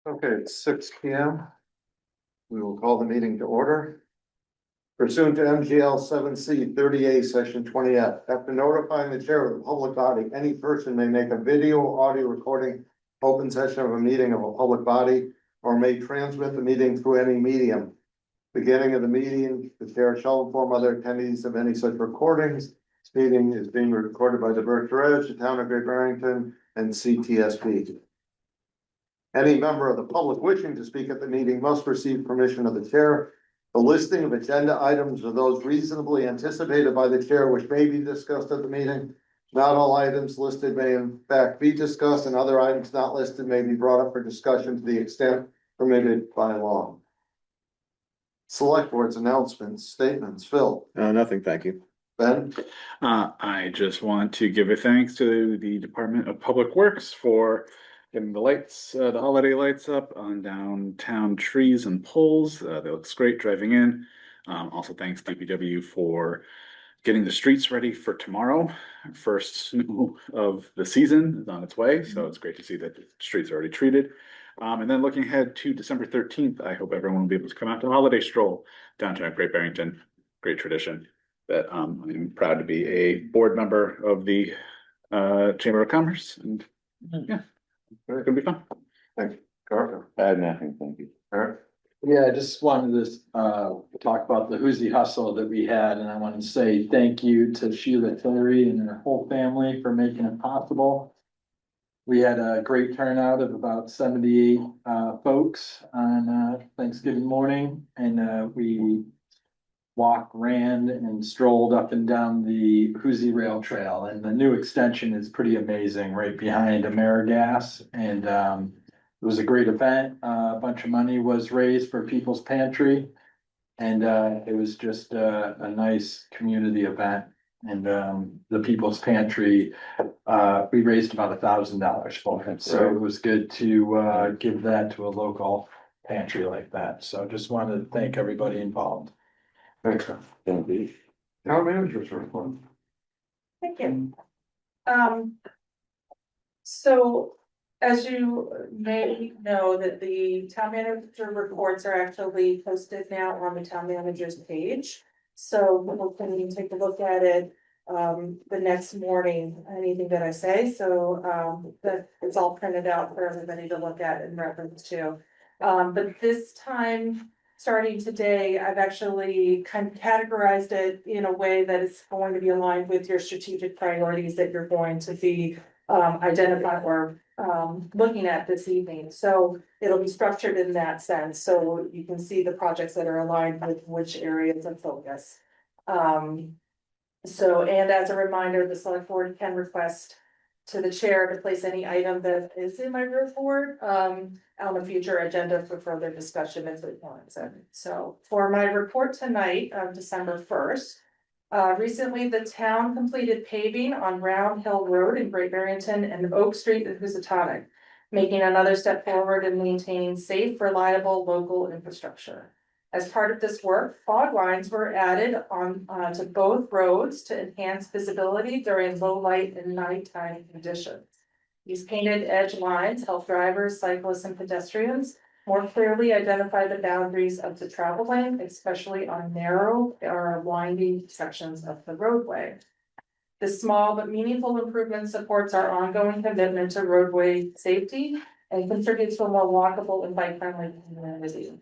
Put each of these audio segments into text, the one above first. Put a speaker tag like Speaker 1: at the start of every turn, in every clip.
Speaker 1: Okay, it's 6 p.m. We will call the meeting to order. Pursuant to MGL 7C 30A Section 20F, after notifying the chair of the public body, any person may make a video or audio recording open session of a meeting of a public body or may transmit the meeting through any medium. Beginning of the meeting, the chair shall inform other attendees of any such recordings. This meeting is being recorded by the Berkshire Edge, the town of Great Barrington, and CTSB. Any member of the public wishing to speak at the meeting must receive permission of the chair. The listing of agenda items are those reasonably anticipated by the chair which may be discussed at the meeting. Not all items listed may in fact be discussed, and other items not listed may be brought up for discussion to the extent permitted by law. Select board's announcements, statements. Phil.
Speaker 2: Nothing, thank you.
Speaker 1: Ben.
Speaker 3: I just want to give a thanks to the Department of Public Works for getting the lights, the holiday lights up on downtown trees and poles. That looks great driving in. Also thanks DPW for getting the streets ready for tomorrow. First snow of the season is on its way, so it's great to see that the streets are already treated. And then looking ahead to December 13th, I hope everyone will be able to come out to a holiday stroll downtown Great Barrington. Great tradition that I'm proud to be a board member of the Chamber of Commerce, and yeah, it's gonna be fun.
Speaker 1: Thank you. Carter.
Speaker 2: I have nothing, thank you.
Speaker 1: Eric.
Speaker 4: Yeah, I just wanted to talk about the Who's the Hustle that we had, and I want to say thank you to Sheila Tillery and her whole family for making it possible. We had a great turnout of about 78 folks on Thanksgiving morning, and we walked, ran, and strolled up and down the Who's Rail Trail, and the new extension is pretty amazing right behind AmeriGas, and it was a great event. A bunch of money was raised for People's Pantry, and it was just a nice community event. And the People's Pantry, we raised about $1,000 for it, so it was good to give that to a local pantry like that. So just wanted to thank everybody involved.
Speaker 1: Thanks.
Speaker 2: Thank you.
Speaker 1: Town managers report.
Speaker 5: Thank you. So as you may know, that the town manager reports are actually posted now on the town manager's page. So people can take a look at it the next morning, anything that I say. So that it's all printed out for everybody to look at and reference to. But this time, starting today, I've actually kind of categorized it in a way that it's going to be aligned with your strategic priorities that you're going to be identifying or looking at this evening. So it'll be structured in that sense, so you can see the projects that are aligned with which areas of focus. So, and as a reminder, the select board can request to the chair to place any item that is in my report on a future agenda for further discussion if it wants. So for my report tonight of December 1st, recently the town completed paving on Round Hill Road in Great Barrington and Oak Street in Housatonic, making another step forward in maintaining safe, reliable local infrastructure. As part of this work, fog lines were added on to both roads to enhance visibility during low light and nighttime conditions. These painted edge lines help drivers, cyclists, and pedestrians more clearly identify the boundaries of the travel lane, especially on narrow or winding sections of the roadway. This small but meaningful improvement supports our ongoing commitment to roadway safety and contributes to a more walkable and bike-friendly community.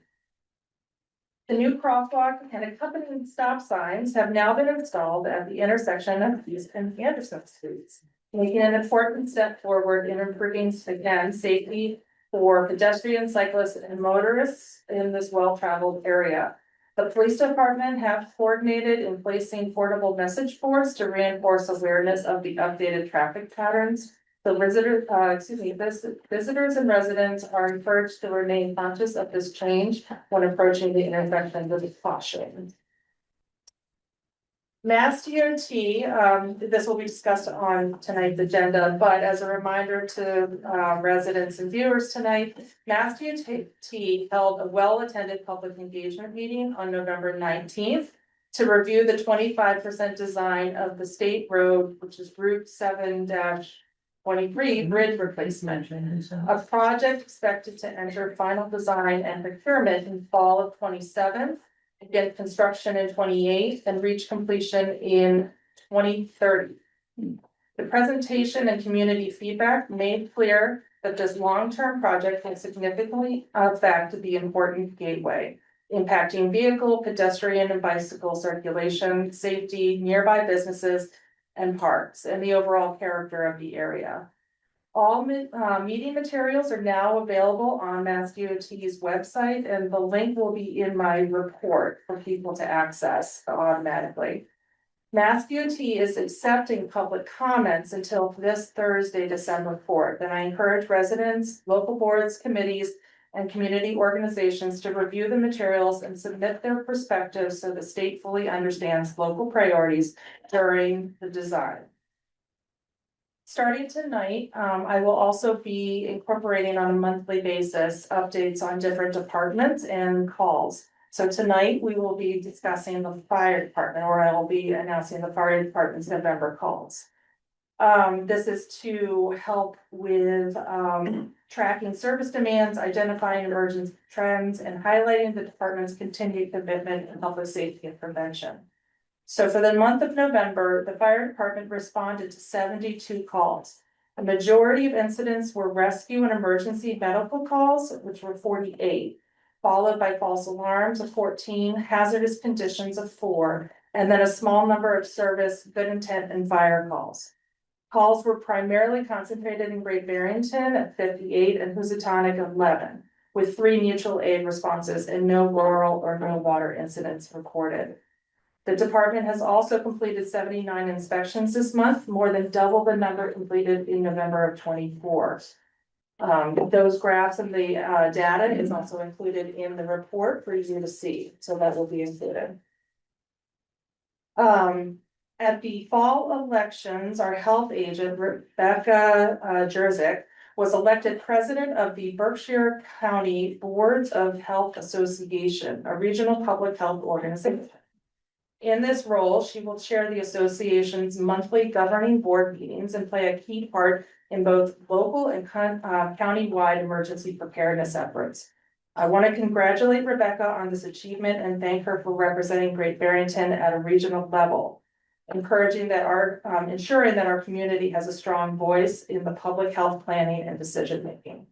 Speaker 5: The new crosswalk and accompanying stop signs have now been installed at the intersection of East and Anderson Streets, making an important step forward in improving, again, safety for pedestrians, cyclists, and motorists in this well-traveled area. The police department have coordinated in placing portable message boards to reinforce awareness of the updated traffic patterns. The visitors and residents are encouraged to remain conscious of this change when approaching the intersection with caution. Mass DOT, this will be discussed on tonight's agenda, but as a reminder to residents and viewers tonight, Mass DOT held a well-attended public engagement meeting on November 19th to review the 25% design of the state road, which is Route 7- 23 bridge replacement. A project expected to enter final design and procurement in fall of 27, begin construction in 28, and reach completion in 2030. The presentation and community feedback made clear that this long-term project will significantly affect the important gateway, impacting vehicle, pedestrian, and bicycle circulation, safety, nearby businesses, and parks, and the overall character of the area. All meeting materials are now available on Mass DOT's website, and the link will be in my report for people to access automatically. Mass DOT is accepting public comments until this Thursday, December 4th, and I encourage residents, local boards, committees, and community organizations to review the materials and submit their perspectives so the state fully understands local priorities during the design. Starting tonight, I will also be incorporating on a monthly basis updates on different departments and calls. So tonight we will be discussing the fire department, or I will be announcing the fire department's November calls. This is to help with tracking service demands, identifying emergent trends, and highlighting the department's continued commitment in public safety and prevention. So for the month of November, the fire department responded to 72 calls. A majority of incidents were rescue and emergency medical calls, which were 48, followed by false alarms of 14, hazardous conditions of 4, and then a small number of service, good intent, and fire calls. Calls were primarily concentrated in Great Barrington at 58 and Housatonic at 11, with 3 mutual aid responses and no rural or no water incidents recorded. The department has also completed 79 inspections this month, more than double the number completed in November of 24. Those graphs and the data is also included in the report for you to see, so that will be included. At the fall elections, our health agent, Rebecca Jerzik, was elected president of the Berkshire County Boards of Health Association, a regional public health organization. In this role, she will chair the association's monthly governing board meetings and play a key part in both local and county-wide emergency preparedness efforts. I want to congratulate Rebecca on this achievement and thank her for representing Great Barrington at a regional level, ensuring that our community has a strong voice in the public health planning and decision-making.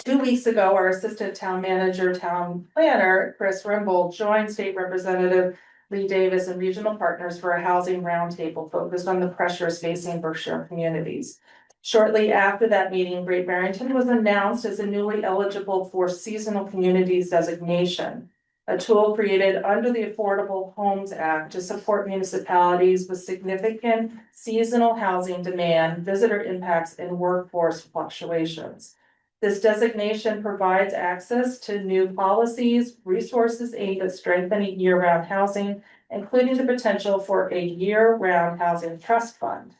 Speaker 5: 2 weeks ago, our assistant town manager, town planner, Chris Rimble, joined State Representative Lee Davis and regional partners for a housing roundtable focused on the pressures facing Berkshire communities. Shortly after that meeting, Great Barrington was announced as a newly eligible for seasonal communities designation, a tool created under the Affordable Homes Act to support municipalities with significant seasonal housing demand, visitor impacts, and workforce fluctuations. This designation provides access to new policies, resources aimed at strengthening year-round housing, including the potential for a year-round housing trust fund,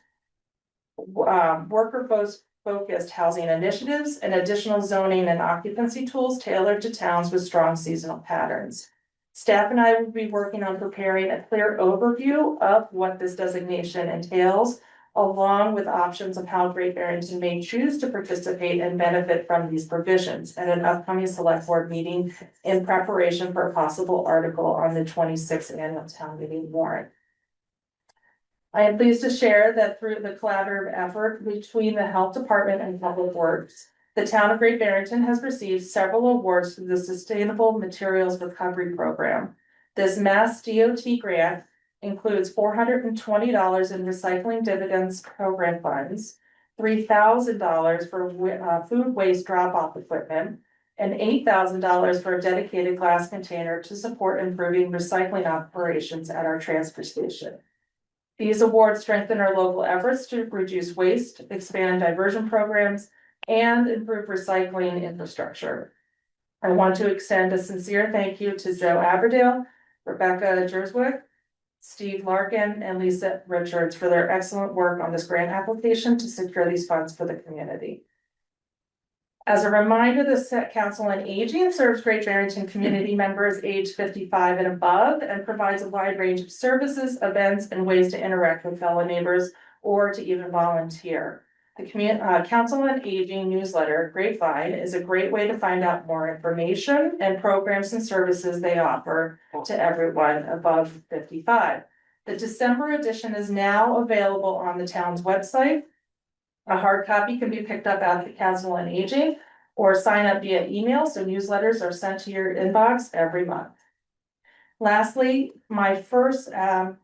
Speaker 5: worker-focused housing initiatives, and additional zoning and occupancy tools tailored to towns with strong seasonal patterns. Staff and I will be working on preparing a clear overview of what this designation entails, along with options of how Great Barrington may choose to participate and benefit from these provisions at an upcoming select board meeting in preparation for a possible article on the 26th annual town meeting warrant. I am pleased to share that through the collaborative effort between the health department and public works, the town of Great Barrington has received several awards through the Sustainable Materials Recovery Program. This Mass DOT grant includes $420 in recycling dividends program funds, $3,000 for food waste drop-off equipment, and $8,000 for a dedicated glass container to support improving recycling operations at our transfer station. These awards strengthen our local efforts to reduce waste, expand diversion programs, and improve recycling infrastructure. I want to extend a sincere thank you to Joe Aberdale, Rebecca Jerswick, Steve Larkin, and Lisa Richards for their excellent work on this grant application to secure these funds for the community. As a reminder, the Council on Aging serves Great Barrington community members age 55 and above and provides a wide range of services, events, and ways to interact with fellow neighbors or to even volunteer. The Council on Aging newsletter, Grapevine, is a great way to find out more information and programs and services they offer to everyone above 55. The December edition is now available on the town's website. A hard copy can be picked up at the Council on Aging or sign up via email, so newsletters are sent to your inbox every month. Lastly, my first month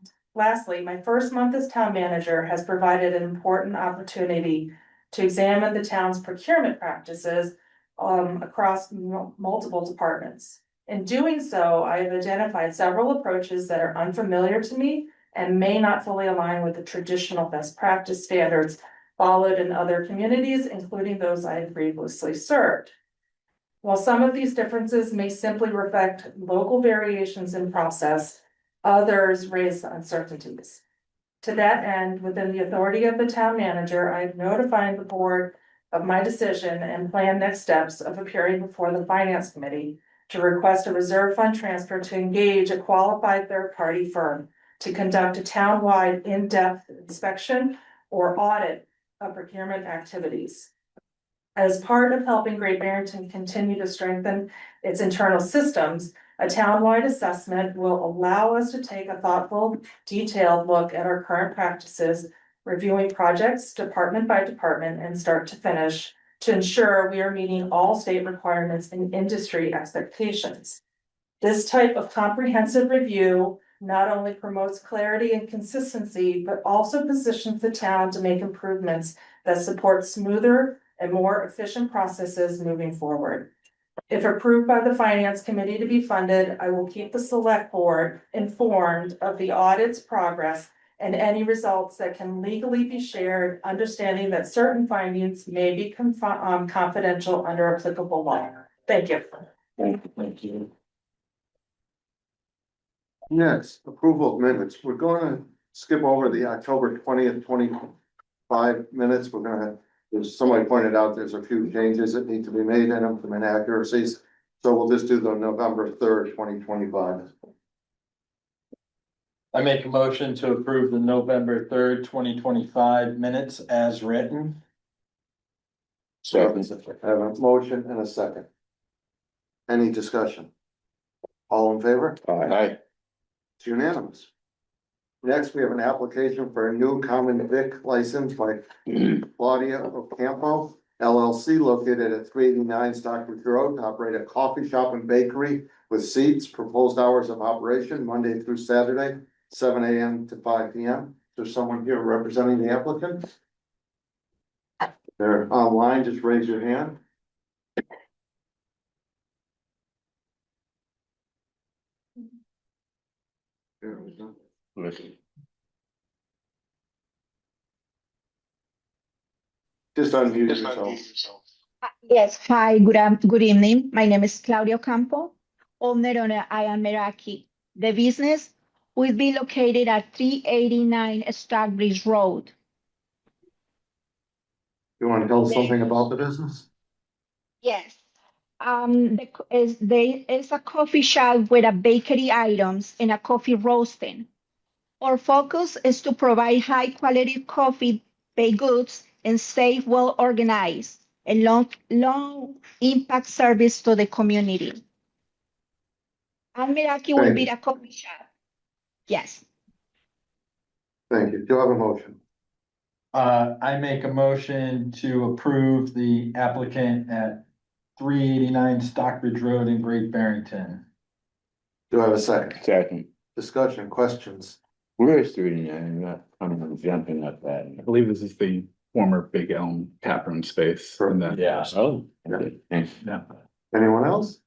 Speaker 5: as town manager has provided an important opportunity to examine the town's procurement practices across multiple departments. In doing so, I have identified several approaches that are unfamiliar to me and may not fully align with the traditional best practice standards followed in other communities, including those I have previously served. While some of these differences may simply reflect local variations in process, others raise uncertainties. To that end, within the authority of the town manager, I have notified the board of my decision and plan next steps of appearing before the finance committee to request a reserve fund transfer to engage a qualified third-party firm to conduct a town-wide in-depth inspection or audit of procurement activities. As part of helping Great Barrington continue to strengthen its internal systems, a town-wide assessment will allow us to take a thoughtful, detailed look at our current practices, reviewing projects department by department and start to finish to ensure we are meeting all state requirements and industry expectations. This type of comprehensive review not only promotes clarity and consistency, but also positions the town to make improvements that support smoother and more efficient processes moving forward. If approved by the finance committee to be funded, I will keep the select board informed of the audit's progress and any results that can legally be shared, understanding that certain findings may be confidential under applicable law. Thank you.
Speaker 4: Thank you.
Speaker 1: Next, approval of minutes. We're gonna skip over the October 20th, 25 minutes. We're gonna, as somebody pointed out, there's a few changes that need to be made in them from inaccuracies. So we'll just do the November 3rd, 2025.
Speaker 4: I make a motion to approve the November 3rd, 2025 minutes as written.
Speaker 2: Second.
Speaker 1: I have a motion and a second. Any discussion? All in favor?
Speaker 2: Aye.
Speaker 1: It's unanimous. Next, we have an application for a new common vic license by Claudia Ocampo, LLC, located at 389 Stockbridge Road, to operate a coffee shop and bakery with seats. Proposed hours of operation Monday through Saturday, 7 a.m. to 5 p.m. There's someone here representing the applicant. They're online, just raise your hand. There we go. Just unmute yourself.
Speaker 6: Yes, hi, good evening. My name is Claudia Campo, owner of I Am Meraki. The business will be located at 389 Stockbridge Road.
Speaker 1: You want to tell us something about the business?
Speaker 6: Yes. There is a coffee shop with a bakery items and a coffee roasting. Our focus is to provide high quality coffee, baked goods, and safe, well organized, and long impact service to the community. And Meraki will be a coffee shop. Yes.
Speaker 1: Thank you. Do you have a motion?
Speaker 4: I make a motion to approve the applicant at 389 Stockbridge Road in Great Barrington.
Speaker 1: Do I have a second?
Speaker 2: Second.
Speaker 1: Discussion, questions?
Speaker 2: Where is 389? I'm jumping at that.
Speaker 3: I believe this is the former Big Elm taproom space. in that-
Speaker 4: Yeah.
Speaker 2: Oh. Okay. Thanks.
Speaker 3: Yeah.
Speaker 1: Anyone else?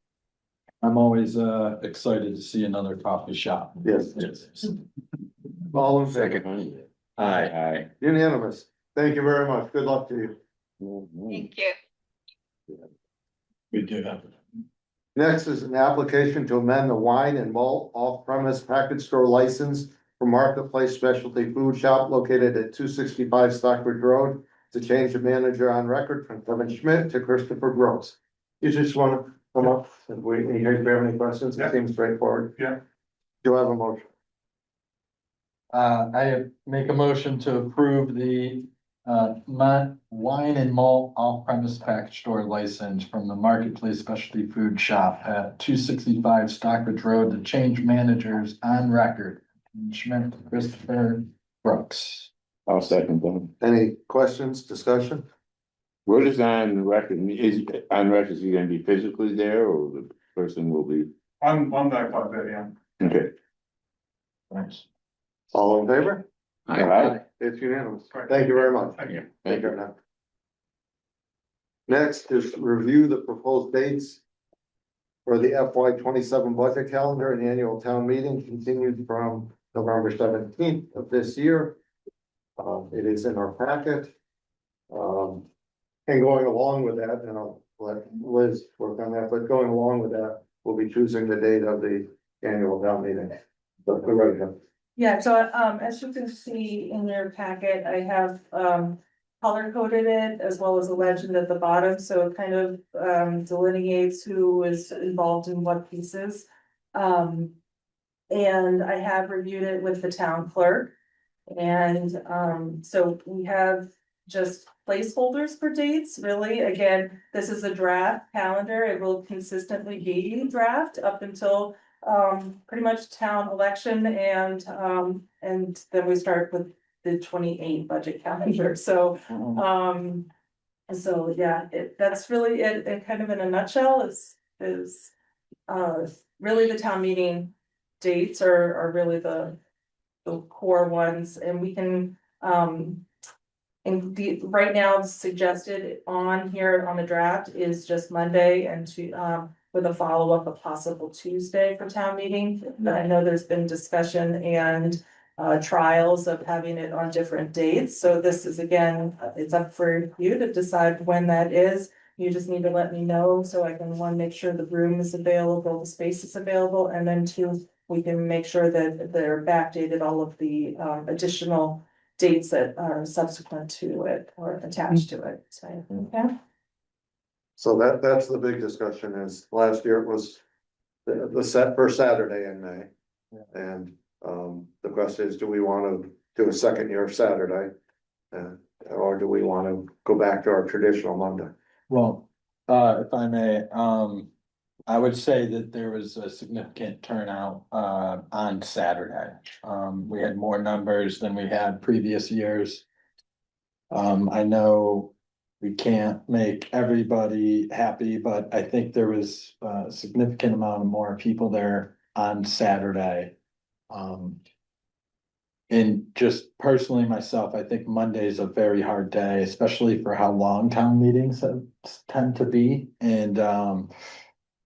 Speaker 4: I'm always excited to see another coffee shop.
Speaker 1: Yes. All in favor?
Speaker 2: Second.
Speaker 4: Aye.
Speaker 1: Unanimous. Thank you very much. Good luck to you.
Speaker 6: Thank you.
Speaker 4: We do that.
Speaker 1: Next is an application to amend the wine and malt off-premise package store license for Marketplace Specialty Food Shop located at 265 Stockbridge Road to change the manager on record from Kevin Schmidt to Christopher Gross. You just want to come up and wait, and you guys have any questions? It seems straightforward.
Speaker 7: Yeah.
Speaker 1: Do I have a motion?
Speaker 4: I make a motion to approve the wine and malt off-premise package store license from the Marketplace Specialty Food Shop at 265 Stockbridge Road to change managers on record. Schmidt, Christopher Brooks.
Speaker 2: I'll second that.
Speaker 1: Any questions, discussion?
Speaker 2: What is on record? Is he gonna be physically there or the person will be?
Speaker 7: I'm that part of it, yeah.
Speaker 2: Okay.
Speaker 4: Thanks.
Speaker 1: All in favor?
Speaker 2: All right.
Speaker 1: It's unanimous. Thank you very much.
Speaker 7: Thank you.
Speaker 1: Take care now. Next is review the proposed dates for the FY 27 budget calendar and annual town meeting continued from November 17th of this year. It is in our packet. And going along with that, and I'll let Liz work on that, but going along with that, we'll be choosing the date of the annual town meeting. So we're ready to.
Speaker 5: Yeah, so, as you can see in your packet, I have, color coded it as well as a legend at the bottom, so it kind of, delineates who is involved in what pieces. And I have reviewed it with the town clerk. And, so we have just placeholders for dates, really. Again, this is a draft calendar. It will consistently be draft up until pretty much town election and then we start with the 28 budget calendar. So yeah, that's really it kind of in a nutshell is really the town meeting dates are really the core ones, and we can and right now suggested on here on the draft is just Monday and with a follow-up of possible Tuesday for town meeting. But I know there's been discussion and trials of having it on different dates. So this is again, it's up for you to decide when that is. You just need to let me know so I can, one, make sure the room is available, the space is available, and then two, we can make sure that they're backdated all of the additional dates that are subsequent to it or attached to it. So, okay.
Speaker 1: So that's the big discussion is last year it was the set for Saturday in May. And the question is, do we want to do a second year of Saturday? Or do we want to go back to our traditional Monday?
Speaker 4: Well, if I may, I would say that there was a significant turnout on Saturday. We had more numbers than we had previous years. I know we can't make everybody happy, but I think there was a significant amount of more people there on Saturday. And just personally myself, I think Monday is a very hard day, especially for how long town meetings tend to be. And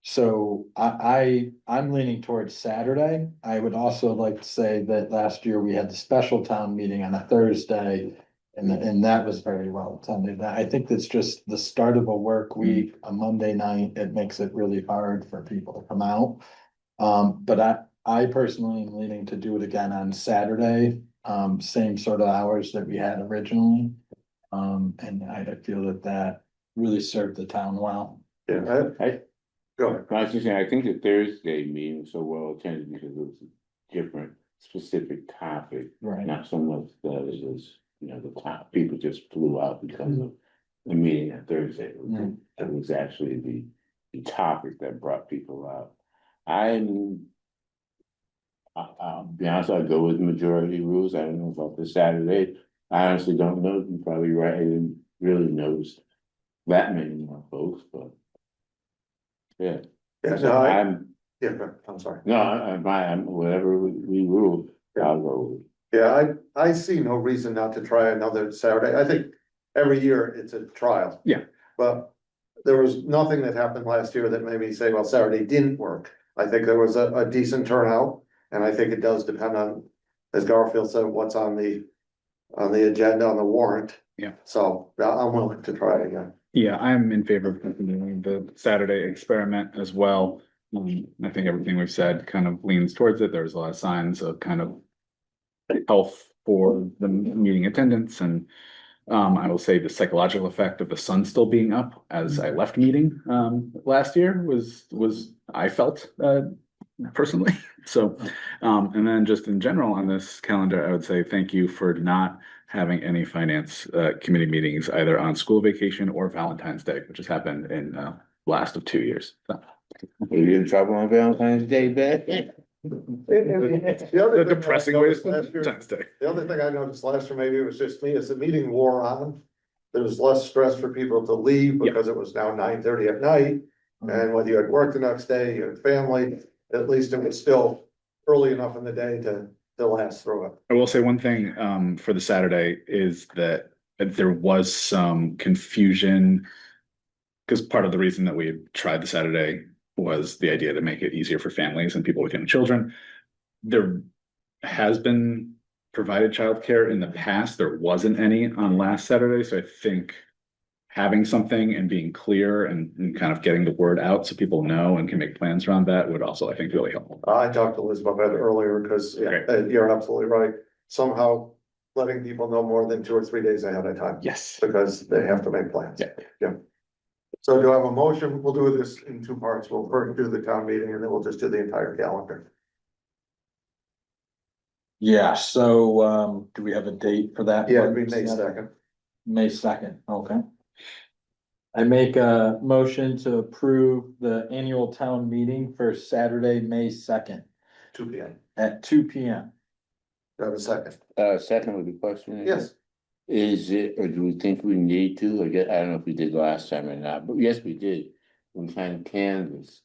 Speaker 4: so I'm leaning towards Saturday. I would also like to say that last year we had the special town meeting on a Thursday. And that was very well attended. I think that's just the start of a work week, a Monday night. It makes it really hard for people to come out. But I personally am leaning to do it again on Saturday, same sort of hours that we had originally. And I feel that really served the town well.
Speaker 1: Yeah, go ahead.
Speaker 2: I was just saying, I think the Thursday meeting was so well attended because it was a different specific topic.
Speaker 4: Right.
Speaker 2: Not so much that it was, the top, people just flew out because of the meeting on Thursday. It was actually the topic that brought people out. I'll be honest, I'll go with majority rules. I don't know about the Saturday. I honestly don't know. You're probably right. I didn't really notice that many more folks, but yeah.
Speaker 1: Yeah,
Speaker 2: So
Speaker 1: no, I'm sorry.
Speaker 2: No, I'm whatever we rule, I'll go with.
Speaker 1: Yeah, I see no reason not to try another Saturday. I think every year it's a trial.
Speaker 3: Yeah.
Speaker 1: But there was nothing that happened last year that made me say, well, Saturday didn't work. I think there was a decent turnout. And I think it does depend on, as Garfield said, what's on the agenda, on the warrant.
Speaker 3: Yeah.
Speaker 1: So I'm willing to try it again.
Speaker 3: Yeah, I'm in favor of continuing the Saturday experiment as well. I think everything we've said kind of leans towards it. There's a lot of signs of kind of health for the meeting attendance, and I will say the psychological effect of the sun still being up as I left meeting last year was I felt personally. So, and then just in general on this calendar, I would say thank you for not having any finance committee meetings either on school vacation or Valentine's Day, which has happened in last of 2 years. So,
Speaker 2: Are you in trouble on Valentine's Day, Ben?
Speaker 3: the depressing way to spend Valentine's Day.
Speaker 1: The other thing I noticed last year, maybe it was just me, as the meeting wore on, there was less stress for people to leave because it was now 9:30 at night. And whether you had work the next day, you had family, at least it was still early enough in the day to last through it.
Speaker 3: I will say one thing for the Saturday is that there was some confusion. Because part of the reason that we tried the Saturday was the idea to make it easier for families and people with young children. There has been provided childcare in the past. There wasn't any on last Saturday. So I think having something and being clear and kind of getting the word out so people know and can make plans around that would also, I think, really help.
Speaker 1: I talked to Liz about that earlier because you're absolutely right. Somehow letting people know more than 2 or 3 days ahead of time.
Speaker 3: Yes.
Speaker 1: Because they have to make plans.
Speaker 3: Yeah.
Speaker 1: So do I have a motion? We'll do this in 2 parts. We'll first do the town meeting and then we'll just do the entire calendar.
Speaker 4: Yeah, so, do we have a date for that?
Speaker 1: Yeah,
Speaker 4: one?
Speaker 1: it'd be May 2nd.
Speaker 4: May 2nd, okay. I make a motion to approve the annual town meeting for Saturday, May 2nd
Speaker 1: 2 P.M.
Speaker 4: at 2 P.M.
Speaker 1: Do I have a second?
Speaker 2: Second with the question.
Speaker 1: Yes.
Speaker 2: Is it, or do we think we need to? I don't know if we did last time or not, but yes, we did. We kind of canvassed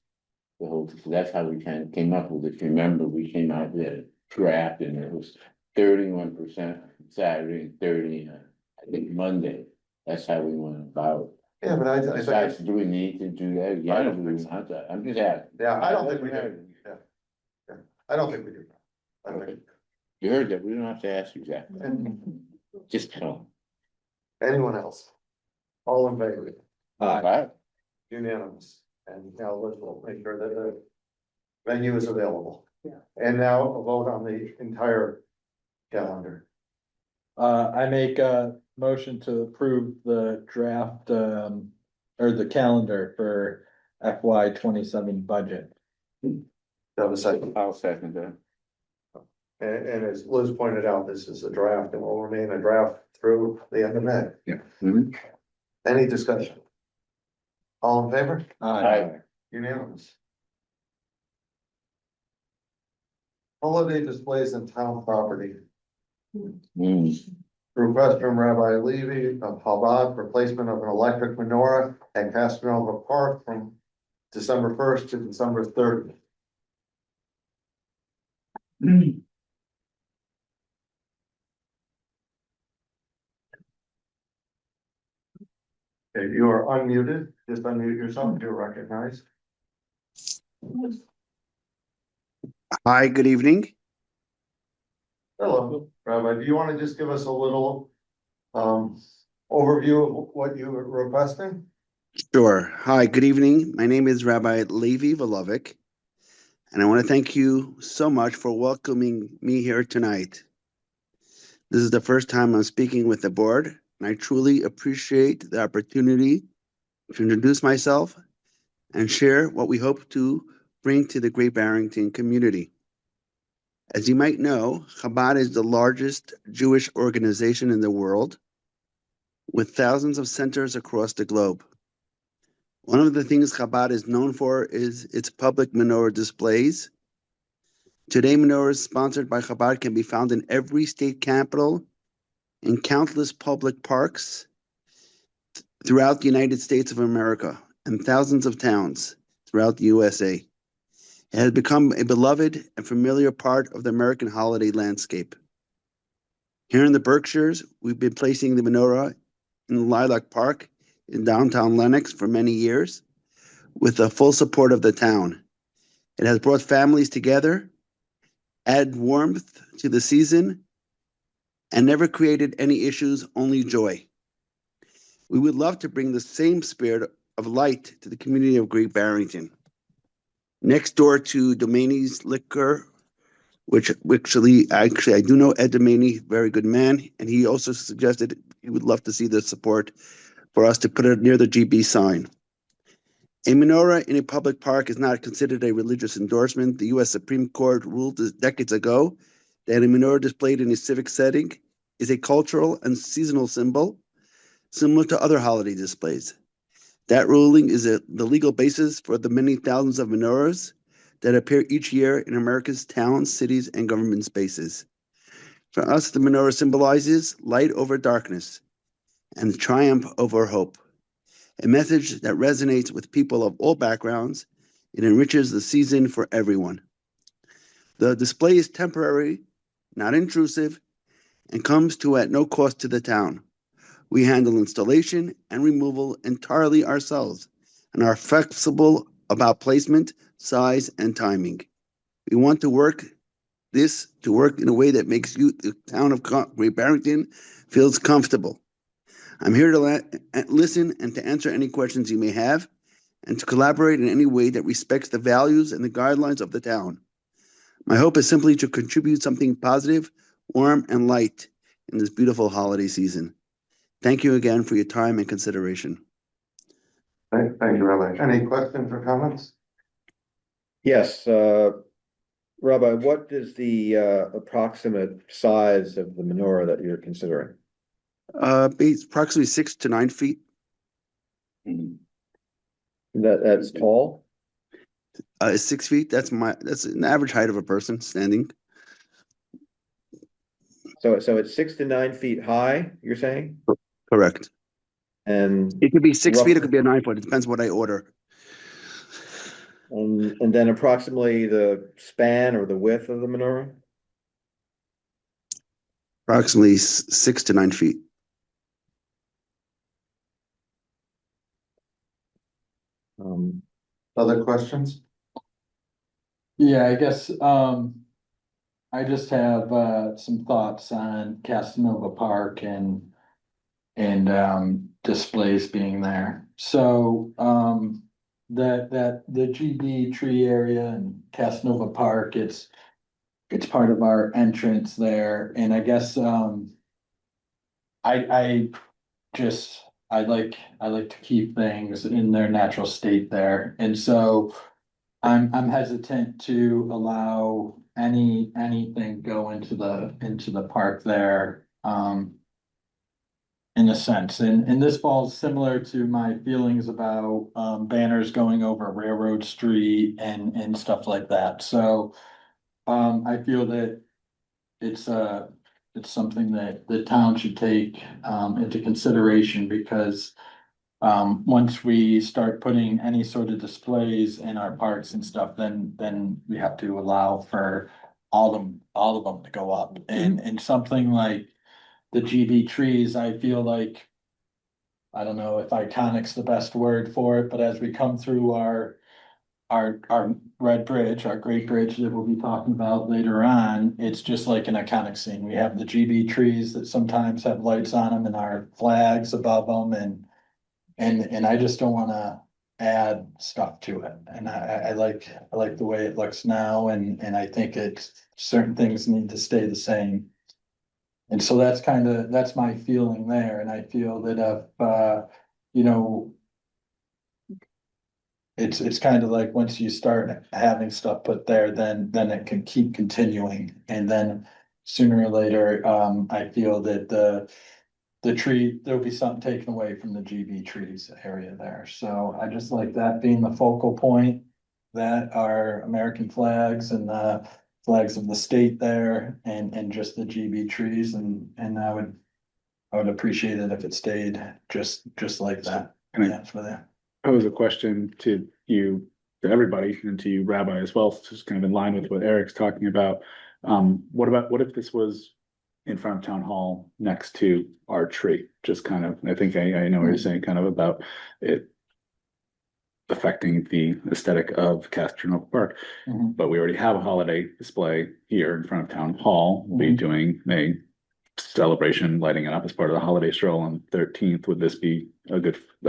Speaker 2: the whole, so that's how we kind of came up with it. Remember, we came out with a draft and it was 31% Saturday and 30, I think Monday. That's how we went about.
Speaker 1: Yeah, but I
Speaker 2: Besides,
Speaker 1: think,
Speaker 2: do we need to do that again?
Speaker 1: I don't
Speaker 2: Do we
Speaker 1: think so.
Speaker 2: not? I'm just asking.
Speaker 1: yeah, I don't think we do. Yeah. I don't think we do. I think,
Speaker 2: You heard that, we don't have to ask exactly,
Speaker 1: and
Speaker 2: just tell
Speaker 1: anyone else? All in favor?
Speaker 2: them. Right?
Speaker 1: Unanimous. And now Liz will make sure that the venue is available. Yeah. And now a vote on the entire calendar.
Speaker 4: I make a motion to approve the draft, or the calendar for FY 27 budget.
Speaker 1: Do I have a second?
Speaker 2: I'll second that.
Speaker 1: And as Liz pointed out, this is a draft and will remain a draft through the end of May.
Speaker 3: Yeah.
Speaker 2: Mhm.
Speaker 1: Any discussion? All in favor?
Speaker 2: Aye.
Speaker 1: Unanimous. Holiday displays in town property.
Speaker 2: Mm.
Speaker 1: Request from Rabbi Levy of Chabad for placement of an electric menorah at Casanova Park from December 1st to December 3rd. Okay, you are unmuted. Just unmute yourself. You're recognized.
Speaker 8: Hi, good evening.
Speaker 1: Hello, Rabbi. Do you want to just give us a little overview of what you were requesting?
Speaker 8: Sure. Hi, good evening. My name is Rabbi Levi Volovic, and I want to thank you so much for welcoming me here tonight. This is the first time I'm speaking with the board, and I truly appreciate the opportunity to introduce myself and share what we hope to bring to the Great Barrington community. As you might know, Chabad is the largest Jewish organization in the world, with thousands of centers across the globe. One of the things Chabad is known for is its public menorah displays. Today, menorahs sponsored by Chabad can be found in every state capital, in countless public parks throughout the United States of America, and thousands of towns throughout the USA. It has become a beloved and familiar part of the American holiday landscape. Here in the Berkshires, we've been placing the menorah in Lilac Park in downtown Lenox for many years, with the full support of the town. It has brought families together, added warmth to the season, and never created any issues, only joy. We would love to bring the same spirit of light to the community of Great Barrington. Next door to Domaney's Liquor, which actually I do know Ed Domaney, very good man, and he also suggested he would love to see the support for us to put it near the GB sign. A menorah in a public park is not considered a religious endorsement. The U.S. Supreme Court ruled decades ago that a menorah displayed in a civic setting is a cultural and seasonal symbol similar to other holiday displays. That ruling is the legal basis for the many thousands of menorahs that appear each year in America's towns, cities, and government spaces. For us, the menorah symbolizes light over darkness and triumph over hope, a message that resonates with people of all backgrounds. It enriches the season for everyone. The display is temporary, not intrusive, and comes to at no cost to the town. We handle installation and removal entirely ourselves and are flexible about placement, size, and timing. We want to work in a way that makes you, the town of Great Barrington, feels comfortable. I'm here to listen and to answer any questions you may have, and to collaborate in any way that respects the values and the guidelines of the town. My hope is simply to contribute something positive, warm, and light in this beautiful holiday season. Thank you again for your time and consideration.
Speaker 1: Thank you, Rabbi. Any questions or comments?
Speaker 9: Yes, Rabbi, what is the approximate size of the menorah that you're considering?
Speaker 8: Approximately 6 to 9 feet.
Speaker 9: That's tall?
Speaker 8: 6 feet. That's an average height of a person standing.
Speaker 9: So it's 6 to 9 feet high, you're saying?
Speaker 8: Correct.
Speaker 9: And
Speaker 8: It could be 6 feet. It
Speaker 9: roughly-
Speaker 8: could be a 9 foot. It depends what I order.
Speaker 9: And then approximately the span or the width of the menorah?
Speaker 8: Approximately 6 to 9 feet.
Speaker 1: Other questions?
Speaker 4: Yeah, I guess, I just have, some thoughts on Casanova Park and displays being there. So, the GB tree area in Casanova Park, it's part of our entrance there, and I guess, I like to keep things in their natural state there, and so I'm hesitant to allow anything go into the park there, in a sense, and this falls similar to my feelings about, banners going over Railroad Street and stuff like that, so, I feel that it's something that the town should take, into consideration, because once we start putting any sort of displays in our parks and stuff, then we have to allow for all of them to go up, and something like the GB trees, I feel like, I don't know if iconic's the best word for it, but as we come through our red bridge, our great bridge that we'll be talking about later on, it's just like an iconic scene. We have the GB trees that sometimes have lights on them and our flags above them, and I just don't wanna add stuff to it. And I like the way it looks now, and I think certain things need to stay the same. And so that's my feeling there, and I feel that if, you know, it's kind of like once you start having stuff put there, then it can keep continuing, and then sooner or later, I feel that the tree, there'll be something taken away from the GB trees area there, so I just like that being the focal point. That are American flags and the flags of the state there, and just the GB trees, and I would appreciate it if it stayed just like that.
Speaker 3: Can I-
Speaker 4: Yeah, for that.
Speaker 3: Pose a question to you, to everybody, and to you, Rabbi, as well, just kind of in line with what Eric's talking about. What if this was in front of town hall next to our tree? Just kind of, I think I know what you're saying, kind of about it affecting the aesthetic of Casanova Park.
Speaker 4: Mhm.
Speaker 3: But we already have a holiday display here in front of town hall. We'll be doing a celebration, lighting it up as part of the holiday stroll on 13th. Would this be a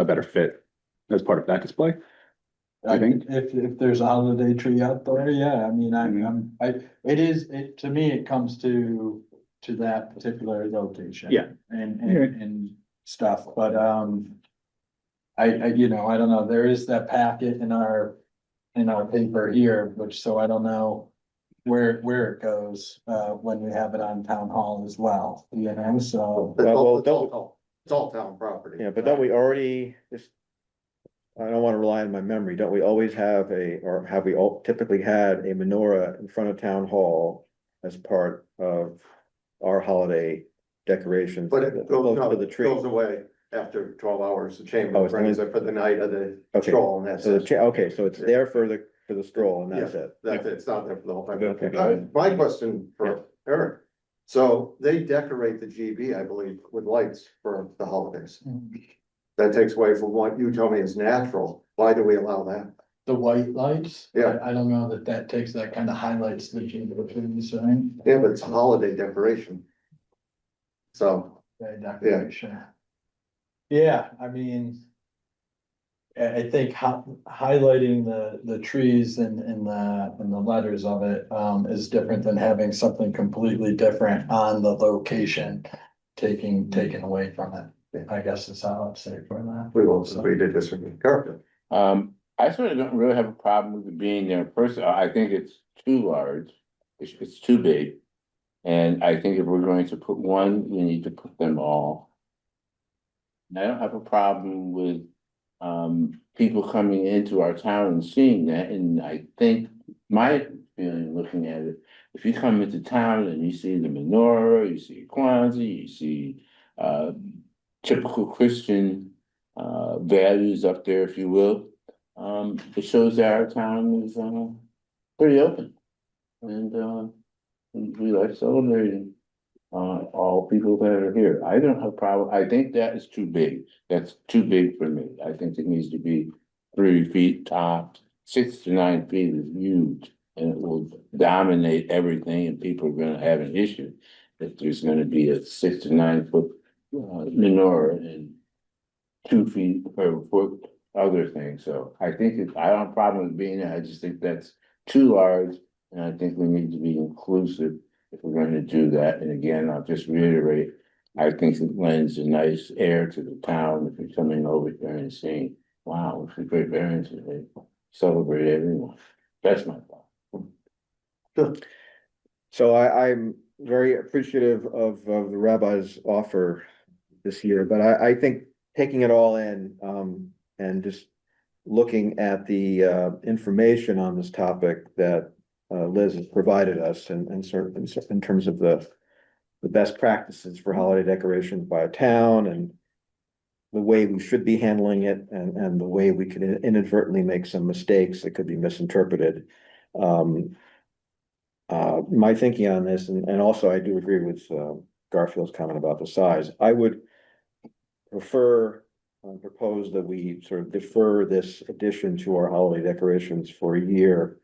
Speaker 3: better fit as part of that display? I think.
Speaker 4: If there's a holiday tree out there, yeah, I mean, to me, it comes to that particular location.
Speaker 3: Yeah.
Speaker 4: And stuff, but, you know, I don't know, there is that packet in our paper here, which, so I don't know where it goes, when we have it on town hall as well, you know, so.
Speaker 1: It's all town property.
Speaker 9: Yeah, but don't we already, just, I don't wanna rely on my memory, don't we always have or have we all typically had a menorah in front of town hall as part of our holiday decorations?
Speaker 1: But it
Speaker 9: close
Speaker 1: goes,
Speaker 9: to the tree?
Speaker 1: goes away after 12 hours. The
Speaker 9: Oh,
Speaker 1: chamber
Speaker 9: it's
Speaker 1: brings
Speaker 9: only-
Speaker 1: it for the night of the
Speaker 9: Okay.
Speaker 1: stroll and that's
Speaker 9: So
Speaker 1: it.
Speaker 9: okay, so it's there for the stroll and that's it.
Speaker 1: That's it. It's not there for the whole time.
Speaker 9: Okay.
Speaker 1: My question for Eric. So they decorate the GB, I believe, with lights for the holidays. That takes away from what you told me is natural. Why do we allow that?
Speaker 4: The white lights?
Speaker 1: Yeah.
Speaker 4: I don't know that takes, that kind of highlights the chamber trees, right?
Speaker 1: Yeah, but it's a holiday decoration. So,
Speaker 4: Decoration. Yeah, I mean. I think highlighting the trees and the letters of it, is different than having something completely different on the location. Taken away from it, I guess is how I'd say for that.
Speaker 1: we will agree to disagree. Garfield.
Speaker 2: I sort of don't really have a problem with it being there. First, I think it's too large. It's too big. And I think if we're going to put one, we need to put them all. And I don't have a problem with people coming into our town and seeing that, and I think my feeling looking at it, if you come into town and you see the menorah, you see Kwanzaa, you see typical Christian values up there, if you will, it shows that our town is pretty open, and we like celebrating all people that are here. I don't have a problem. I think that is too big. That's too big for me. I think it needs to be 3 feet tops. 6 to 9 feet is huge, and it will dominate everything, and people are gonna have an issue if there's gonna be a 6 to 9 foot menorah and 2 feet per foot other thing. So I think I don't have a problem with being there. I just think that's too large, and I think we need to be inclusive if we're going to do that. And again, I'll just reiterate, I think it lends a nice air to the town if you're coming over here and seeing, wow, it's a great Barrington, they celebrate everyone. That's my thought.
Speaker 9: So I'm very appreciative of the rabbi's offer this year, but I think taking it all in, and just looking at the information on this topic that Liz has provided us and certain in terms of the best practices for holiday decorations by a town and the way we should be handling it and the way we could inadvertently make some mistakes that could be misinterpreted. My thinking on this, and also I do agree with Garfield's comment about the size. I would propose that we sort of defer this addition to our holiday decorations for a year.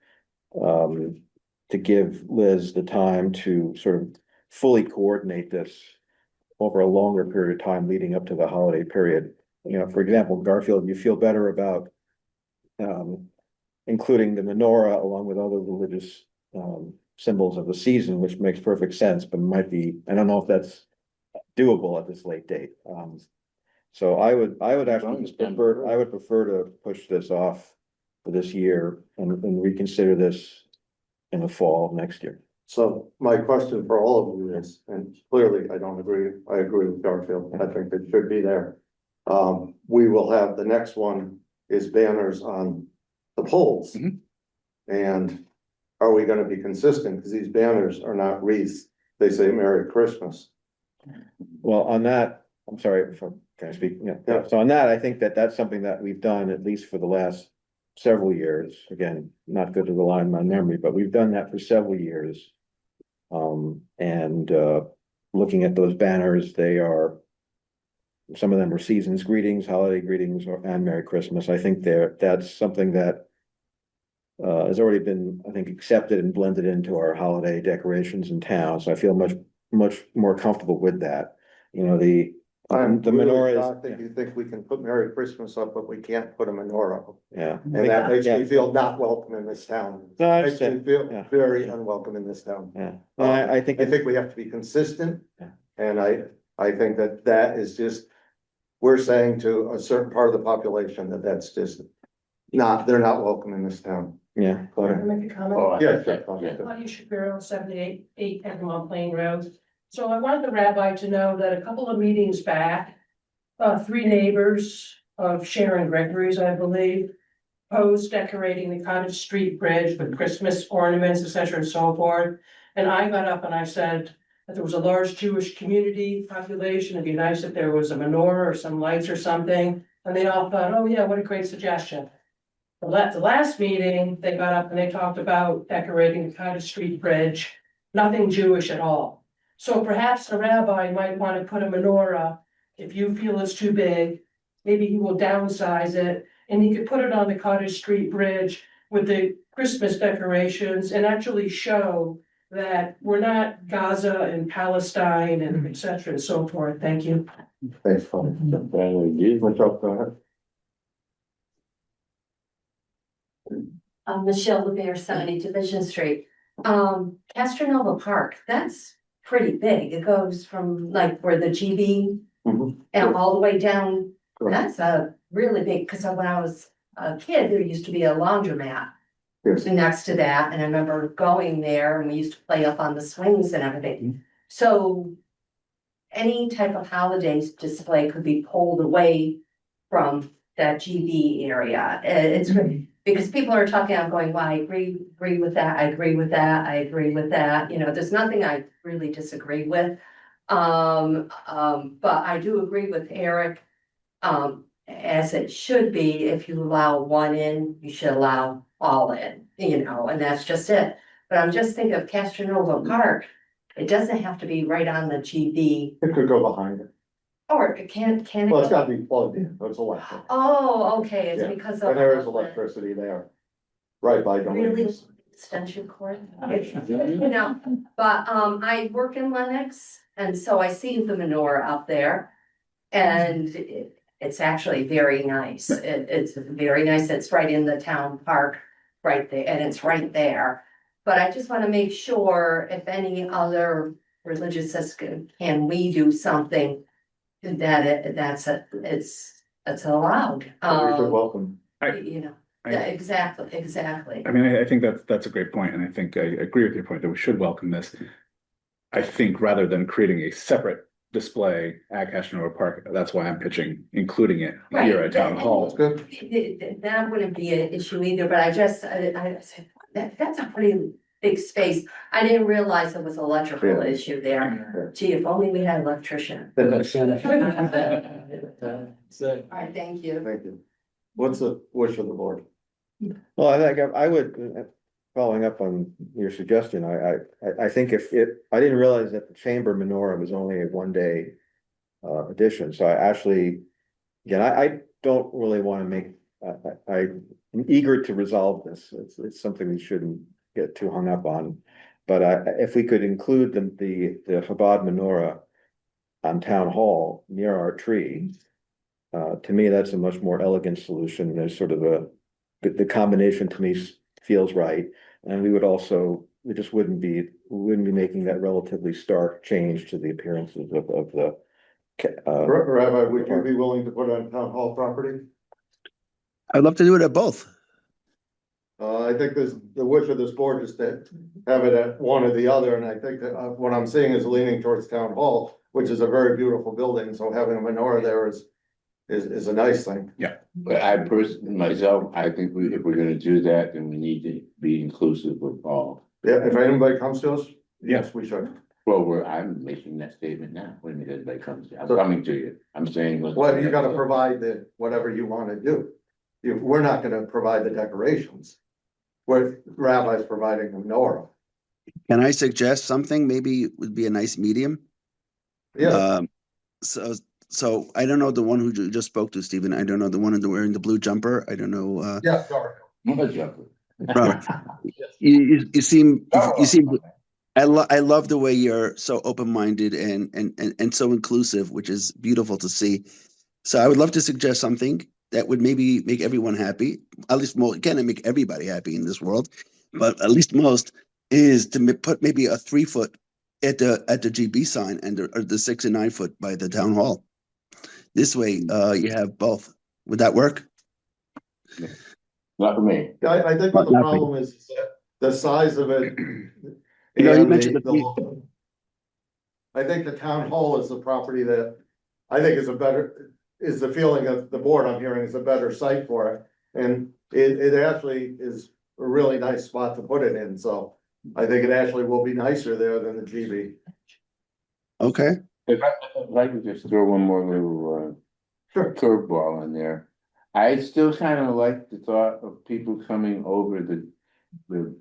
Speaker 9: To give Liz the time to sort of fully coordinate this over a longer period of time leading up to the holiday period. You know, for example, Garfield, you feel better about including the menorah along with other religious symbols of the season, which makes perfect sense, but might be, I don't know if that's doable at this late date. So I would actually prefer to push this off for this year and reconsider this in the fall of next year.
Speaker 1: So my question for all of you is, and clearly I don't agree, I agree with Garfield, I think it should be there. We will have, the next one is banners on the poles. And are we gonna be consistent? Because these banners are not wreaths, they say Merry Christmas.
Speaker 9: Well, on that, I'm sorry, can I speak? Yeah. So on that, I think that's something that we've done at least for the last several years. Again, not good to rely on my memory, but we've done that for several years. Looking at those banners, some of them are season's greetings, holiday greetings, and Merry Christmas. I think that's something that has already been, I think, accepted and blended into our holiday decorations in town. So I feel much more comfortable with that. You know, the menorah
Speaker 1: I think you think we can put Merry Christmas up, but we can't put a menorah up.
Speaker 9: Yeah.
Speaker 1: And that makes me feel not welcome in this town.
Speaker 9: No, I
Speaker 1: Makes me
Speaker 9: understand.
Speaker 1: feel
Speaker 9: Yeah.
Speaker 1: very unwelcome in this town.
Speaker 9: Yeah. No, I think
Speaker 1: we have to be consistent.
Speaker 9: Yeah.
Speaker 1: And I think that is just we're saying to a certain part of the population that that's just they're not welcome in this town.
Speaker 9: Yeah.
Speaker 1: Go ahead.
Speaker 10: Can I make a comment?
Speaker 2: Oh,
Speaker 1: Yeah,
Speaker 2: yeah,
Speaker 1: sure.
Speaker 2: yeah.
Speaker 10: Claudia Shapiro, 78 Egremont Plain Road. So I wanted the rabbi to know that a couple of meetings back, three neighbors of Sharon Gregory's, I believe, proposed decorating the Cottage Street Bridge with Christmas ornaments, et cetera, and so forth. And I got up and I said that there was a large Jewish community population. It'd be nice if there was a menorah or some lights or something. And they all thought, oh yeah, what a great suggestion. The last meeting, they got up and they talked about decorating the Cottage Street Bridge, nothing Jewish at all. So perhaps the rabbi might want to put a menorah, if you feel it's too big, maybe he will downsize it, and he could put it on the Cottage Street Bridge with the Christmas decorations and actually show that we're not Gaza and Palestine and et cetera and so forth. Thank you.
Speaker 1: Thanks, Paul.
Speaker 2: Bad idea.
Speaker 1: What's up, go ahead.
Speaker 11: Michelle LeBaire, 70 Division Street. Castronova Park, that's pretty big. It goes from like where the GB
Speaker 1: Mhm.
Speaker 11: and all the way down.
Speaker 1: Correct.
Speaker 11: That's a really big, because when I was a kid, there used to be a laundromat
Speaker 1: Yes.
Speaker 11: next to that. And I remember going there and we used to play up on the swings and everything. So any type of holidays display could be pulled away from that GB area. It's because people are talking, I'm going, well, I agree with that, I agree with that, I agree with that, you know, there's nothing I really disagree with. But I do agree with Eric, as it should be, if you allow one in, you should allow all in, you know, and that's just it. But I'm just thinking of Castronova Park, it doesn't have to be right on the GB,
Speaker 1: It could go behind it.
Speaker 11: or it can it?
Speaker 1: Well, it's
Speaker 11: go-
Speaker 1: gotta be plugged in, it's electric.
Speaker 11: Oh, okay, it's
Speaker 1: Yeah,
Speaker 11: because of.
Speaker 1: And there is electricity there. Right by
Speaker 11: Really
Speaker 1: Dominguez.
Speaker 11: extension cord, you know, but I work in Lennox, and so I see the menorah up there. And it's actually very nice, it's very nice, it's right in the town park, right there, and it's right there. But I just wanna make sure if any other religious says, can we do something? That it's allowed,
Speaker 1: You're welcome.
Speaker 11: you know, yeah, exactly.
Speaker 3: I mean, I think that's a great point, and I think I agree with your point that we should welcome this. I think rather than creating a separate display at Castronova Park, that's why I'm pitching including it here at Town Hall.
Speaker 1: That's good.
Speaker 11: That wouldn't be an issue either, but I said, that's a pretty big space. I didn't realize there was an electrical
Speaker 1: Yeah.
Speaker 11: issue there. Gee, if only we had an electrician.
Speaker 4: So,
Speaker 11: All right, thank you.
Speaker 1: Thank you. What's the wish of the board?
Speaker 9: Well, I think I would, following up on your suggestion, I think I didn't realize that the chamber menorah was only a 1-day addition, so I actually, again, I don't really wanna make, I'm eager to resolve this, it's something we shouldn't get too hung up on. But if we could include the Chabad menorah on Town Hall near our tree, to me, that's a much more elegant solution. There's sort of the combination to me feels right. And we just wouldn't be making that relatively stark change to the appearances of the.
Speaker 1: Rabbi, would you be willing to put it on town hall property?
Speaker 8: I'd love to do it at both.
Speaker 1: I think the wish of this board is to have it at one or the other, and I think that what I'm seeing is leaning towards town hall, which is a very beautiful building, so having a menorah there is a nice thing.
Speaker 2: But I personally, myself, I think if we're gonna do that, then we need to be inclusive of all.
Speaker 1: Yeah, if anybody comes to us, yes, we should.
Speaker 2: Well, I'm making that statement now, when everybody comes, I'm coming to you, I'm saying.
Speaker 1: Well, you gotta provide whatever you wanna do. We're not gonna provide the decorations. Where Rabbi's providing the menorah.
Speaker 8: Can I suggest something? Maybe it would be a nice medium.
Speaker 1: Yeah,
Speaker 8: So I don't know the one who you just spoke to, Stephen. I don't know the one wearing the blue jumper. I don't know.
Speaker 1: yeah, sorry.
Speaker 8: Robert, you seem. I love the way you're so open-minded and so inclusive, which is beautiful to see. So I would love to suggest something that would maybe make everyone happy. At least most, can't make everybody happy in this world, but at least most is to put maybe a 3-foot at the GB sign or the 6 and 9 foot by the town hall. This way, you have both. Would that work?
Speaker 2: Not for me.
Speaker 1: I think what the
Speaker 8: Nothing.
Speaker 1: problem is that the size of it.
Speaker 8: You know, you
Speaker 1: and
Speaker 8: mentioned
Speaker 1: I think the town hall is the property that I think is the feeling of the board I'm hearing is a better site for it. And it actually is a really nice spot to put it in, so I think it actually will be nicer there than the GB.
Speaker 8: Okay,
Speaker 2: If I could just throw one more little
Speaker 1: Sure.
Speaker 2: curveball in there. I still kind of like the thought of people coming over the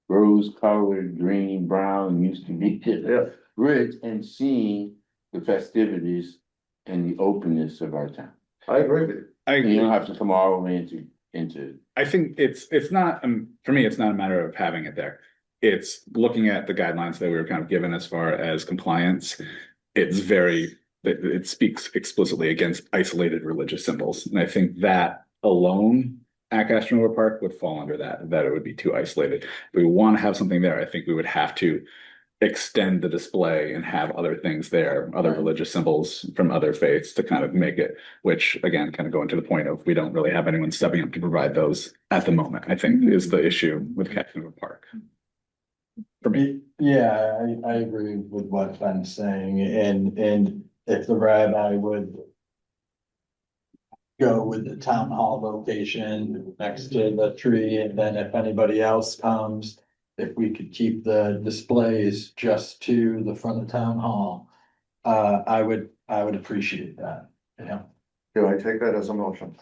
Speaker 2: rose colored, green, brown used to be
Speaker 1: Yeah.
Speaker 2: bridge and seeing the festivities and the openness of our town.
Speaker 1: I agree with you.
Speaker 3: I
Speaker 2: You
Speaker 3: agree.
Speaker 2: don't have to come all the way into.
Speaker 3: I think it's not, for me, it's not a matter of having it there. It's looking at the guidelines that we were kind of given as far as compliance. It's it speaks explicitly against isolated religious symbols. And I think that alone at Castronova Park would fall under that it would be too isolated. If we want to have something there, I think we would have to extend the display and have other things there, other religious symbols from other faiths to kind of make it, which again, kind of go into the point of we don't really have anyone stepping up to provide those at the moment, I think is the issue with Castronova Park. For me.
Speaker 4: Yeah, I agree with what Ben's saying, and if the rabbi would go with the town hall location next to the tree, and then if anybody else comes, if we could keep the displays just to the front of town hall, I would appreciate that, you know,
Speaker 1: Do I take that as a motion?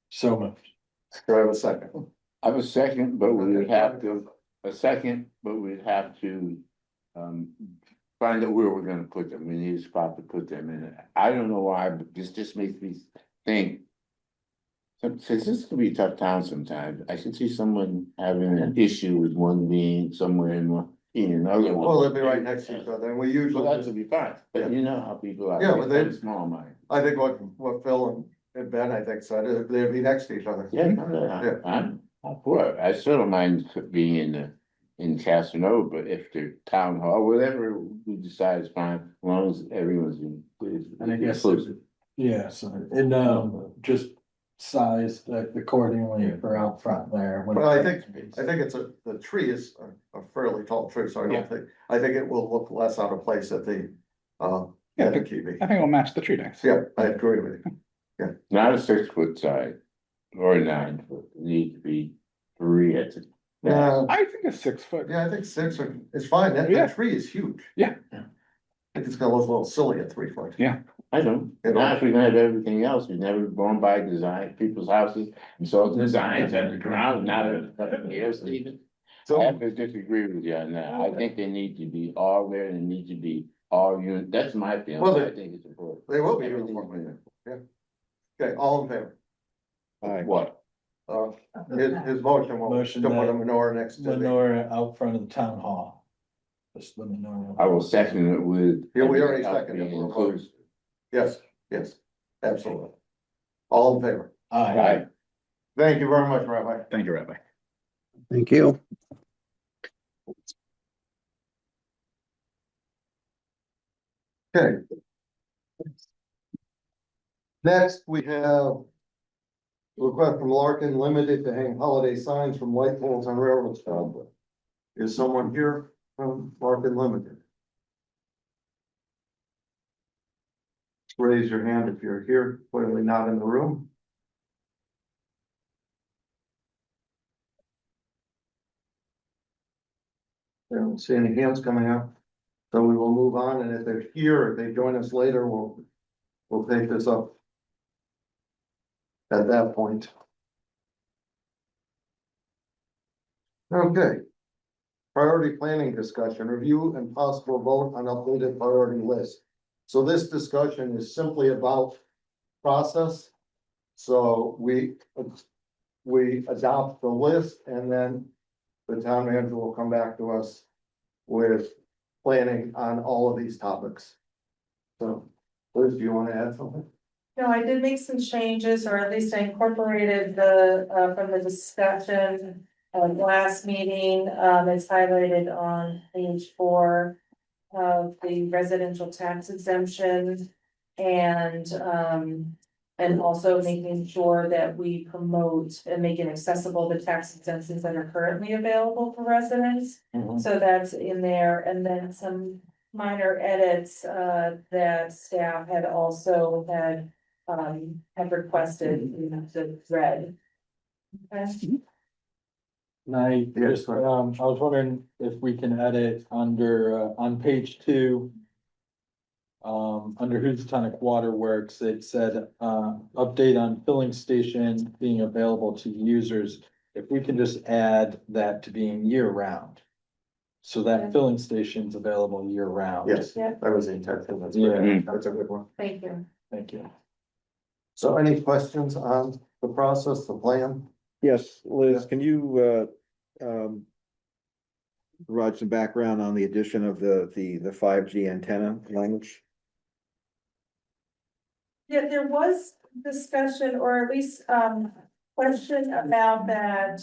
Speaker 4: so much.
Speaker 1: Do I have a second?
Speaker 2: I have a second, but we would have to, we'd have to, find out where we're gonna put them. We need a spot to put them in. I don't know why, but this just makes me think. Since this could be a tough town sometimes, I should see someone having an issue with one being somewhere in another one.
Speaker 1: Well, they'll be right next to each other, and we
Speaker 2: So
Speaker 1: usually,
Speaker 2: that would be fine, but you know how people are.
Speaker 1: Yeah, but they-
Speaker 2: Small mind.
Speaker 1: I think what Phil and Ben, I think, said, they'd be next to each other.
Speaker 2: Yeah, I'm for it. I still don't mind being in Casanova, but if the town hall, whatever we decide is fine, as long as everyone's in.
Speaker 4: And I guess,
Speaker 2: inclusive.
Speaker 4: yeah, so, and, just size accordingly for out front there.
Speaker 1: Well, I think it's the tree is a fairly tall tree, so I think it will look less out of place at the,
Speaker 3: Yeah,
Speaker 1: at the
Speaker 3: I
Speaker 1: QB.
Speaker 3: think it'll match the tree next.
Speaker 1: Yeah, I agree with you.
Speaker 2: Not a 6 foot side or a 9 foot, it needs to be 3 at the.
Speaker 1: Yeah,
Speaker 3: I think a 6 foot.
Speaker 1: yeah, I think 6 is fine. That tree is huge.
Speaker 3: Yeah.
Speaker 1: I think it's gonna look a little silly at 3 foot.
Speaker 3: Yeah.
Speaker 2: I don't, now if we're gonna have everything else, we've never gone by design, people's houses, and saw the designs at the ground, not years even. I have to disagree with you on that, I think they need to be all there, and need to be all unit, that's my feeling,
Speaker 1: Well,
Speaker 2: I think it's important.
Speaker 1: They will be
Speaker 2: Everything
Speaker 1: uniform.
Speaker 2: is there.
Speaker 1: Okay, all in favor?
Speaker 2: What?
Speaker 1: His motion will to
Speaker 4: Motion
Speaker 1: put a
Speaker 4: that-
Speaker 1: menorah next to the.
Speaker 4: Menorah out front of the town hall. Just the menorah.
Speaker 2: I will second it with.
Speaker 1: Yeah, we already
Speaker 2: everything else
Speaker 1: seconded it.
Speaker 2: being included.
Speaker 1: Yes, absolutely. All in favor?
Speaker 4: Aye.
Speaker 2: Right,
Speaker 1: Thank you very much, Rabbi.
Speaker 3: Thank you, Rabbi.
Speaker 8: thank you.
Speaker 1: Okay. Next, we have a request from Larkin Limited to hang holiday signs from light poles on railroad tracks. Is someone here from Larkin Limited? Raise your hand if you're here, clearly not in the room. I don't see any hands coming up, so we will move on, and if they're here, if they join us later, we'll take this up at that point. Okay. Priority planning discussion, review and possible vote on updated priority list. So this discussion is simply about process. So we adopt the list, and then the town manager will come back to us with planning on all of these topics. So, Liz, do you want to add something?
Speaker 5: No, I did make some changes, or at least I incorporated from the discussion last meeting. It's highlighted on page 4 of the residential tax exemption. and also making sure that we promote and make it accessible the tax exemptions that are currently available for residents. So that's in there, and then some minor edits, that staff had also had requested in the thread. Okay.
Speaker 4: And I
Speaker 1: Yes,
Speaker 4: just,
Speaker 1: right.
Speaker 4: I was wondering if we can edit under, on page 2. Under Housatonic Water Works, it said, update on filling station being available to users. If we can just add that to being year round. So that
Speaker 5: Okay.
Speaker 4: filling station's available year round.
Speaker 1: Yes,
Speaker 5: Yeah.
Speaker 1: that was the intention. That's
Speaker 4: Yeah.
Speaker 1: great. That's a good one.
Speaker 5: Thank you.
Speaker 4: Thank you.
Speaker 1: So any questions on the process, the plan?
Speaker 9: Yes, Liz,
Speaker 1: Yeah.
Speaker 9: can you, provide some background on the addition of the 5G antenna language?
Speaker 5: Yeah, there was discussion or at least question about that.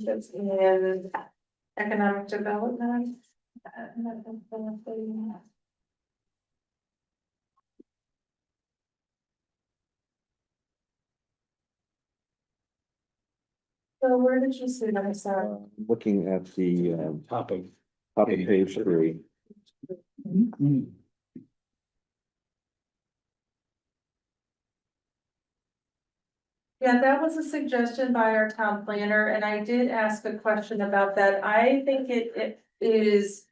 Speaker 5: That's in economic development. So where did you see that? Sorry.
Speaker 9: Looking at the,
Speaker 3: Top of.
Speaker 9: top of page 3.
Speaker 5: Yeah, that was a suggestion by our town planner, and I did ask a question about that. I think it is.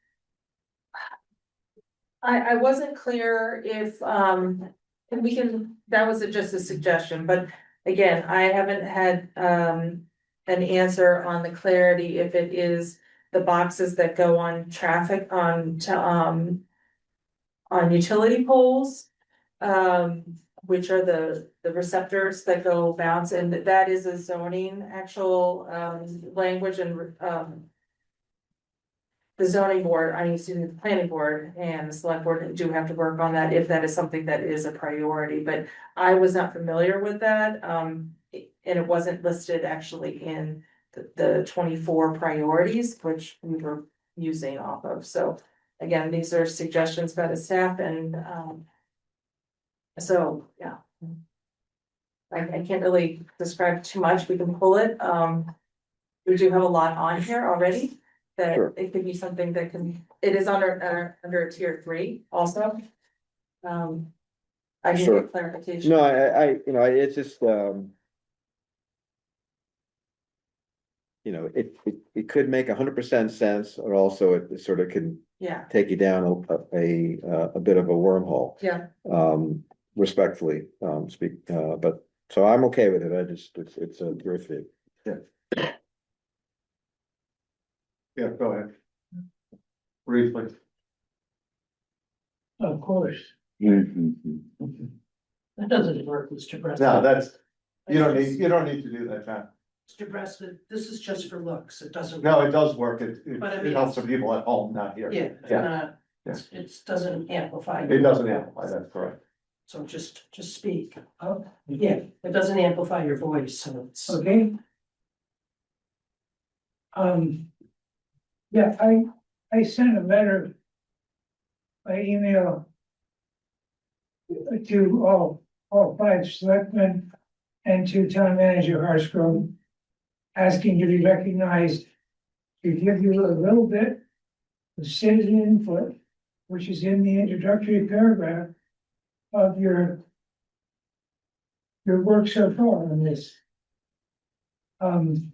Speaker 5: I wasn't clear if, and we can, that was just a suggestion, but again, I haven't had, an answer on the clarity if it is the boxes that go on traffic on utility poles. Which are the receptors that go bounce, and that is a zoning actual, language and, the zoning board, I used to do the planning board and the select board do have to work on that if that is something that is a priority, but I was not familiar with that. And it wasn't listed actually in the 24 priorities, which we were using off of. So again, these are suggestions by the staff and, so, yeah. I can't really describe too much. We can pull it. We do have a lot on here already. That
Speaker 9: Sure.
Speaker 5: it could be something that can, it is under tier 3 also. I can
Speaker 9: Sure.
Speaker 5: get clarification.
Speaker 9: No, it's just, it could make 100% sense, or also it sort of can
Speaker 5: Yeah,
Speaker 9: take you down a bit of a wormhole.
Speaker 5: yeah,
Speaker 9: Respectfully, speak, but, so I'm okay with it, it's a terrific.
Speaker 1: Yeah, go ahead. Briefly.
Speaker 10: Of course,
Speaker 2: Mhm.
Speaker 10: that doesn't work, Mr. Preston.
Speaker 1: No, that's, you don't need to do that, John.
Speaker 10: Mr. Preston, this is just for looks, it doesn't.
Speaker 1: No, it does work. It
Speaker 10: But I mean,
Speaker 1: helps the people at home, not here.
Speaker 10: Yeah, it's not, it doesn't amplify.
Speaker 1: It doesn't amplify, that's correct.
Speaker 10: So just speak. Oh, yeah, it doesn't amplify your voice, so it's.
Speaker 12: Okay. Yeah, I sent a letter by email to all 5 selectmen and to town manager Hartsgrove, asking to be recognized to give you a little bit of citizen input, which is in the introductory paragraph of your work so far on this. And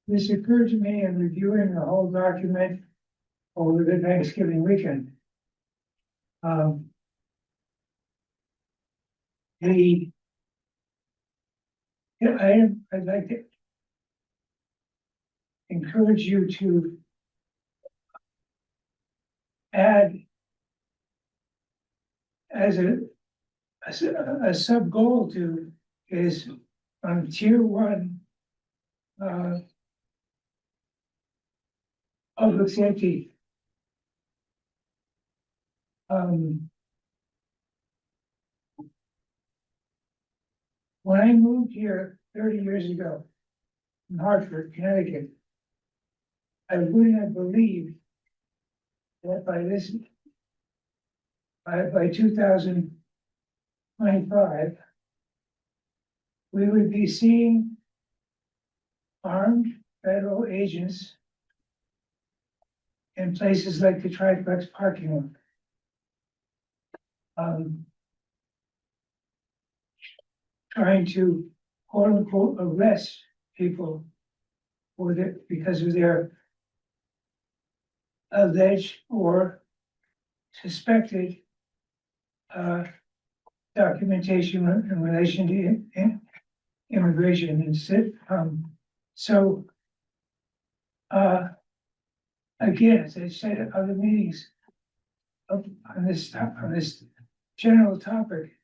Speaker 12: this occurred to me in reviewing the whole document over the Thanksgiving weekend. I'd like to encourage you to add as a sub goal to is on tier 1 public safety. When I moved here 30 years ago in Hartford, Connecticut, I wouldn't have believed that by 2025, we would be seeing armed federal agents in places like the triplex parking lot. Trying to quote unquote arrest people because of their alleged or suspected documentation in relation to immigration and so again, as I said at other meetings on this general topic,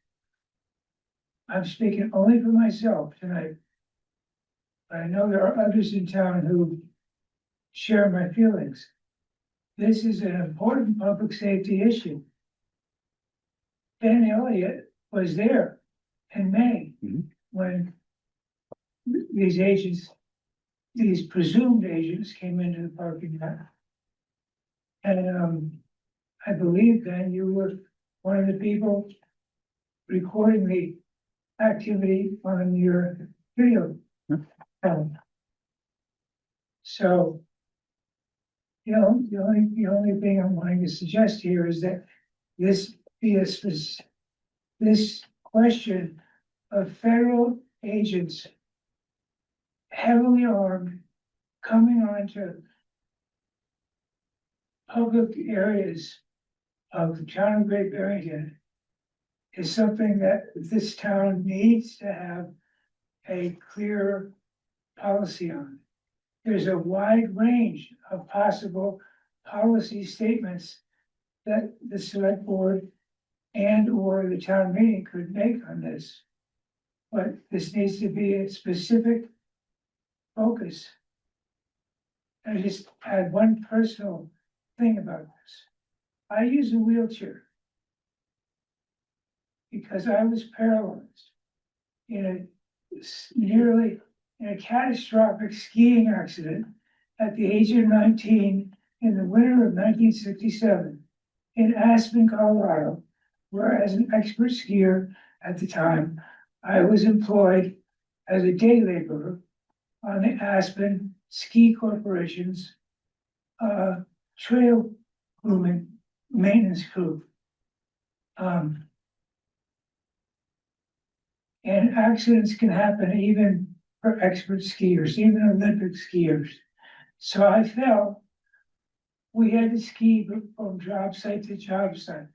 Speaker 12: I'm speaking only for myself tonight. But I know there are others in town who share my feelings. This is an important public safety issue. Dan Elliott was there in May when these presumed agents came into the parking lot. And I believe then you were one of the people recording the activity on your video. So, you know, the only thing I'm wanting to suggest here is that this question of federal agents heavily armed coming onto public areas of the town of Great Barrington is something that this town needs to have a clear policy on. There's a wide range of possible policy statements that the select board and or the town meeting could make on this. But this needs to be a specific focus. I just had one personal thing about this. I use a wheelchair because I was paralyzed in a catastrophic skiing accident at the age of 19 in the winter of 1967 in Aspen, Colorado, where as an expert skier at the time, I was employed as a day laborer on the Aspen Ski Corporation's trail grooming maintenance crew. And accidents can happen even for expert skiers, even Olympic skiers. So I fell. We had to ski from job site to job site.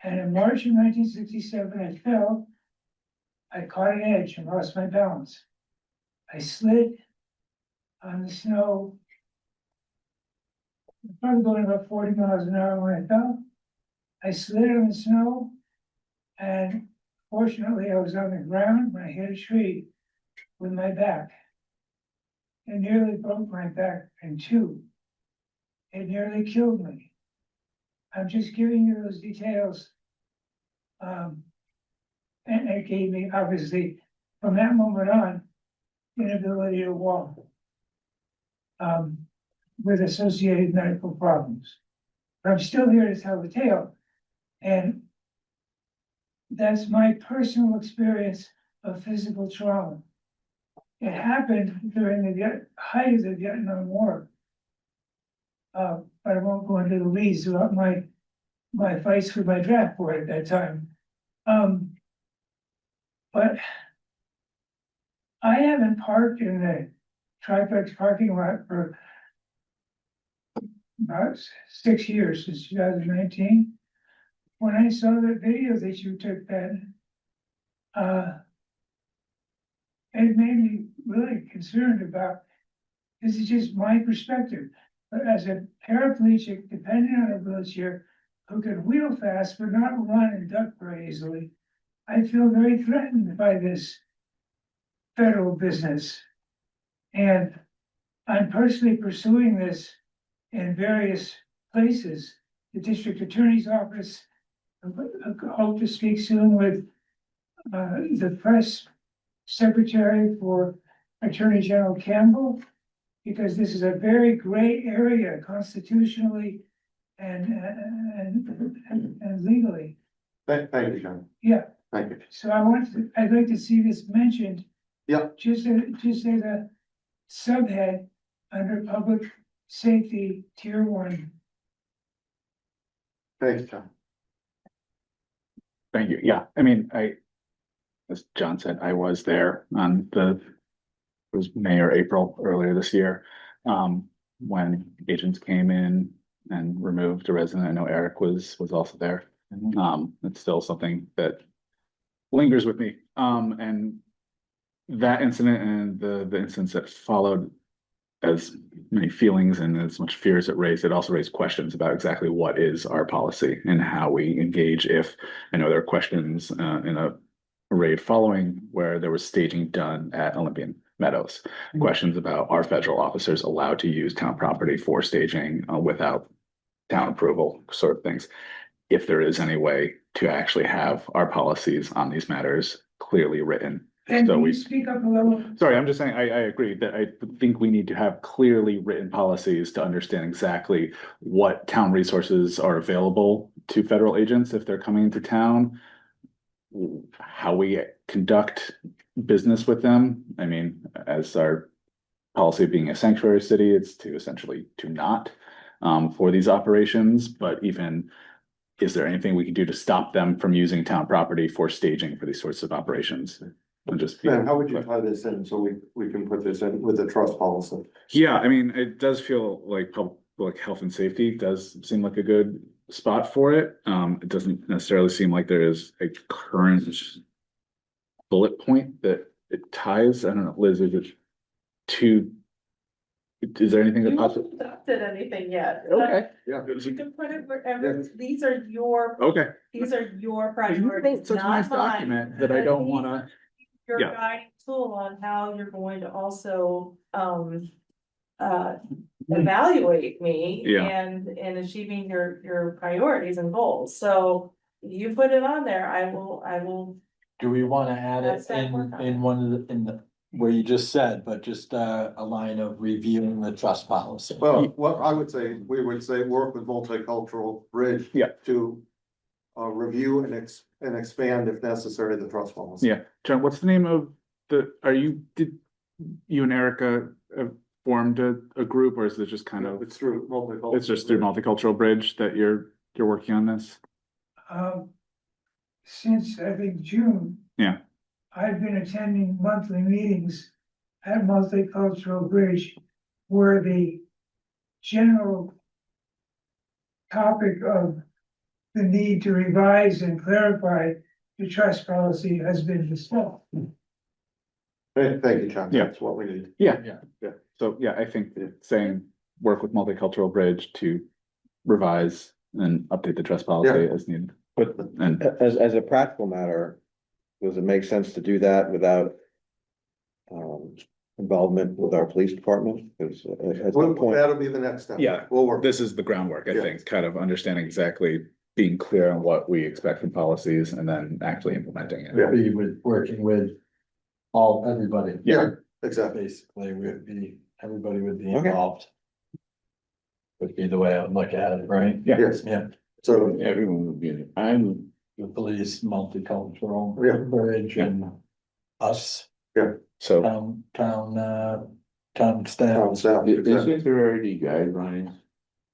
Speaker 12: And in March of 1967, I fell. I caught an edge and lost my balance. I slid on the snow, probably going about 40 miles an hour when I fell. I slid on the snow, and fortunately I was on the ground when I hit a tree with my back. It nearly broke my back in two. It nearly killed me. I'm just giving you those details. And it gave me, obviously, from that moment on, inability to walk with associated medical problems. But I'm still here to tell the tale. And that's my personal experience of physical trauma. It happened during the height of the Vietnam War. But I won't go into the weeds about my fights with my draft board at that time. But I haven't parked in the triplex parking lot for about 6 years, since 2019. When I saw the video that you took then, it made me really concerned about, this is just my perspective, but as a paraplegic dependent on a wheelchair who can wheel fast but not run and duck very easily, I feel very threatened by this federal business. And I'm personally pursuing this in various places. The district attorney's office, I hope to speak soon with the press secretary for Attorney General Campbell, because this is a very gray area constitutionally and legally.
Speaker 1: Thank you, John.
Speaker 12: Yeah,
Speaker 1: Thank you.
Speaker 12: so I'd like to see this mentioned.
Speaker 1: Yeah.
Speaker 12: Just as a subhead under public safety tier 1.
Speaker 1: Thanks, John.
Speaker 3: Thank you. Yeah, I mean, as John said, I was there on it was May or April earlier this year. When agents came in and removed a resident. I know Eric was also there. It's still something that lingers with me. And that incident and the incidents that followed, as many feelings and as much fear as it raised, it also raised questions about exactly what is our policy and how we engage. If I know there are questions in a raid following where there was staging done at Olympian Meadows, questions about are federal officers allowed to use town property for staging without town approval, sort of things. If there is any way to actually have our policies on these matters clearly written.
Speaker 12: And
Speaker 3: So
Speaker 12: can
Speaker 3: we
Speaker 12: you speak up a little?
Speaker 3: Sorry, I'm just saying, I agree that I think we need to have clearly written policies to understand exactly what town resources are available to federal agents if they're coming to town. How we conduct business with them. I mean, as our policy being a sanctuary city, it's to essentially to not for these operations, but even is there anything we can do to stop them from using town property for staging for these sorts of operations? And just
Speaker 1: Ben, how would you tie this in so we can put this in with the trust policy?
Speaker 3: Yeah, I mean, it does feel like public health and safety does seem like a good spot for it. It doesn't necessarily seem like there is a current bullet point that it ties. I don't know, Liz, is there anything that
Speaker 5: You
Speaker 3: pops?
Speaker 5: haven't adopted anything yet.
Speaker 3: Okay.
Speaker 1: Yeah.
Speaker 5: You can put it wherever, these are your,
Speaker 3: Okay.
Speaker 5: these are your
Speaker 3: You
Speaker 5: priorities,
Speaker 3: wrote such a nice
Speaker 5: not mine.
Speaker 3: document that I don't wanna,
Speaker 5: Your
Speaker 3: Yeah.
Speaker 5: guiding tool on how you're going to also, evaluate me
Speaker 3: Yeah.
Speaker 5: and achieving your priorities and goals. So you put it on there, I will,
Speaker 4: Do we wanna add
Speaker 5: That's
Speaker 4: it
Speaker 5: that work on
Speaker 4: in
Speaker 5: it.
Speaker 4: one of the, where you just said, but just a line of reviewing the trust policy?
Speaker 1: Well, what I would say, we would say work with multicultural bridge.
Speaker 3: Yeah.
Speaker 1: To review and expand if necessary, the trust policy.
Speaker 3: yeah. John, what's the name of did you and Erica formed a group, or is it just kind of,
Speaker 1: It's through multicultural.
Speaker 3: it's just through Multicultural Bridge that you're working on this?
Speaker 12: Since I think June.
Speaker 3: Yeah.
Speaker 12: I've been attending monthly meetings at Multicultural Bridge where the general topic of the need to revise and clarify the trust policy has been discussed.
Speaker 1: Thank you, John.
Speaker 3: Yeah.
Speaker 1: That's what we need.
Speaker 3: Yeah.
Speaker 1: Yeah.
Speaker 3: So, yeah, I think that saying work with Multicultural Bridge to revise and update the trust policy as needed.
Speaker 9: But
Speaker 3: And
Speaker 9: as a practical matter, does it make sense to do that without involvement with our police department? Because at some point,
Speaker 1: That'll be the next step.
Speaker 3: Yeah.
Speaker 1: We'll work.
Speaker 3: this is the groundwork, I
Speaker 1: Yeah.
Speaker 3: think, kind of understanding exactly, being clear on what we expect from policies and then actually implementing it.
Speaker 1: Yeah.
Speaker 4: Be working with everybody.
Speaker 1: Yeah, exactly.
Speaker 4: Basically, everybody would be
Speaker 9: Okay.
Speaker 4: involved. Would be the way I would look at it, right?
Speaker 3: Yeah.
Speaker 1: Yes.
Speaker 4: Yeah,
Speaker 1: So,
Speaker 2: Everyone would be,
Speaker 4: the police, multicultural,
Speaker 1: Yeah.
Speaker 4: bridge and us,
Speaker 3: So,
Speaker 4: town staff.
Speaker 1: town staff, exactly.
Speaker 2: isn't there already guidelines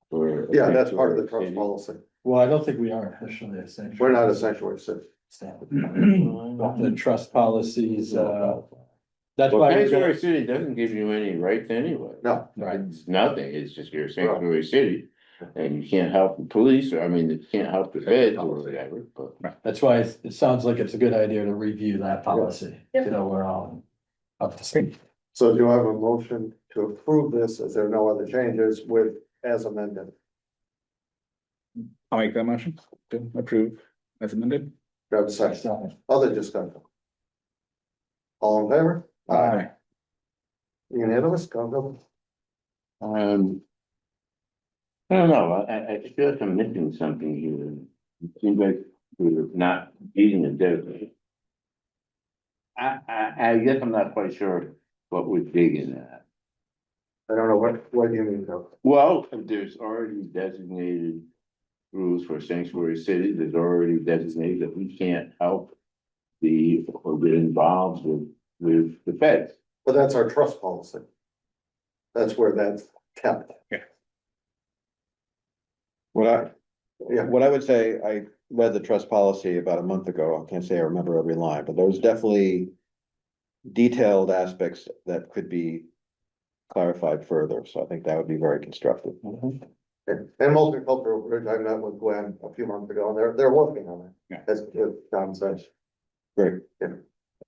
Speaker 2: for?
Speaker 1: Yeah, that's part of the trust policy.
Speaker 4: Well, I don't think we are officially essential.
Speaker 1: We're not a sanctuary city.
Speaker 4: Staff. The trust policies, that's
Speaker 2: Well,
Speaker 4: why. we're
Speaker 2: sanctuary
Speaker 4: gonna-
Speaker 2: city doesn't give you any rights anyway.
Speaker 1: No.
Speaker 4: Right.
Speaker 2: It's nothing, it's just you're a sanctuary city, and you can't help the police, or I mean, you can't help the feds or whatever, but.
Speaker 4: That's why it sounds like it's a good idea to review that policy,
Speaker 5: Yep.
Speaker 4: so we're all up to speed.
Speaker 1: So do I have a motion to approve this? Is there no other changes with as amended?
Speaker 3: I'll make that motion to approve as amended.
Speaker 1: Do I have a second? Other discussion? All in favor? Unanimous, go.
Speaker 2: I don't know, I feel like I'm missing something here. It seems like we're not beating a dead. I guess I'm not quite sure what we're digging at.
Speaker 1: I don't know what do you mean though?
Speaker 2: Well, there's already designated rules for sanctuary cities is already designated that we can't help or get involved with the feds.
Speaker 1: But that's our trust policy. That's where that's kept.
Speaker 9: What
Speaker 1: Yeah.
Speaker 9: I would say, I read the trust policy about a month ago. I can't say I remember every line, but there was definitely detailed aspects that could be clarified further. So I think that would be very constructive.
Speaker 1: And multicultural bridge, I met with Gwen a few months ago, and they're working on it.
Speaker 3: Yeah.
Speaker 1: As Tom says.
Speaker 9: Great.
Speaker 4: I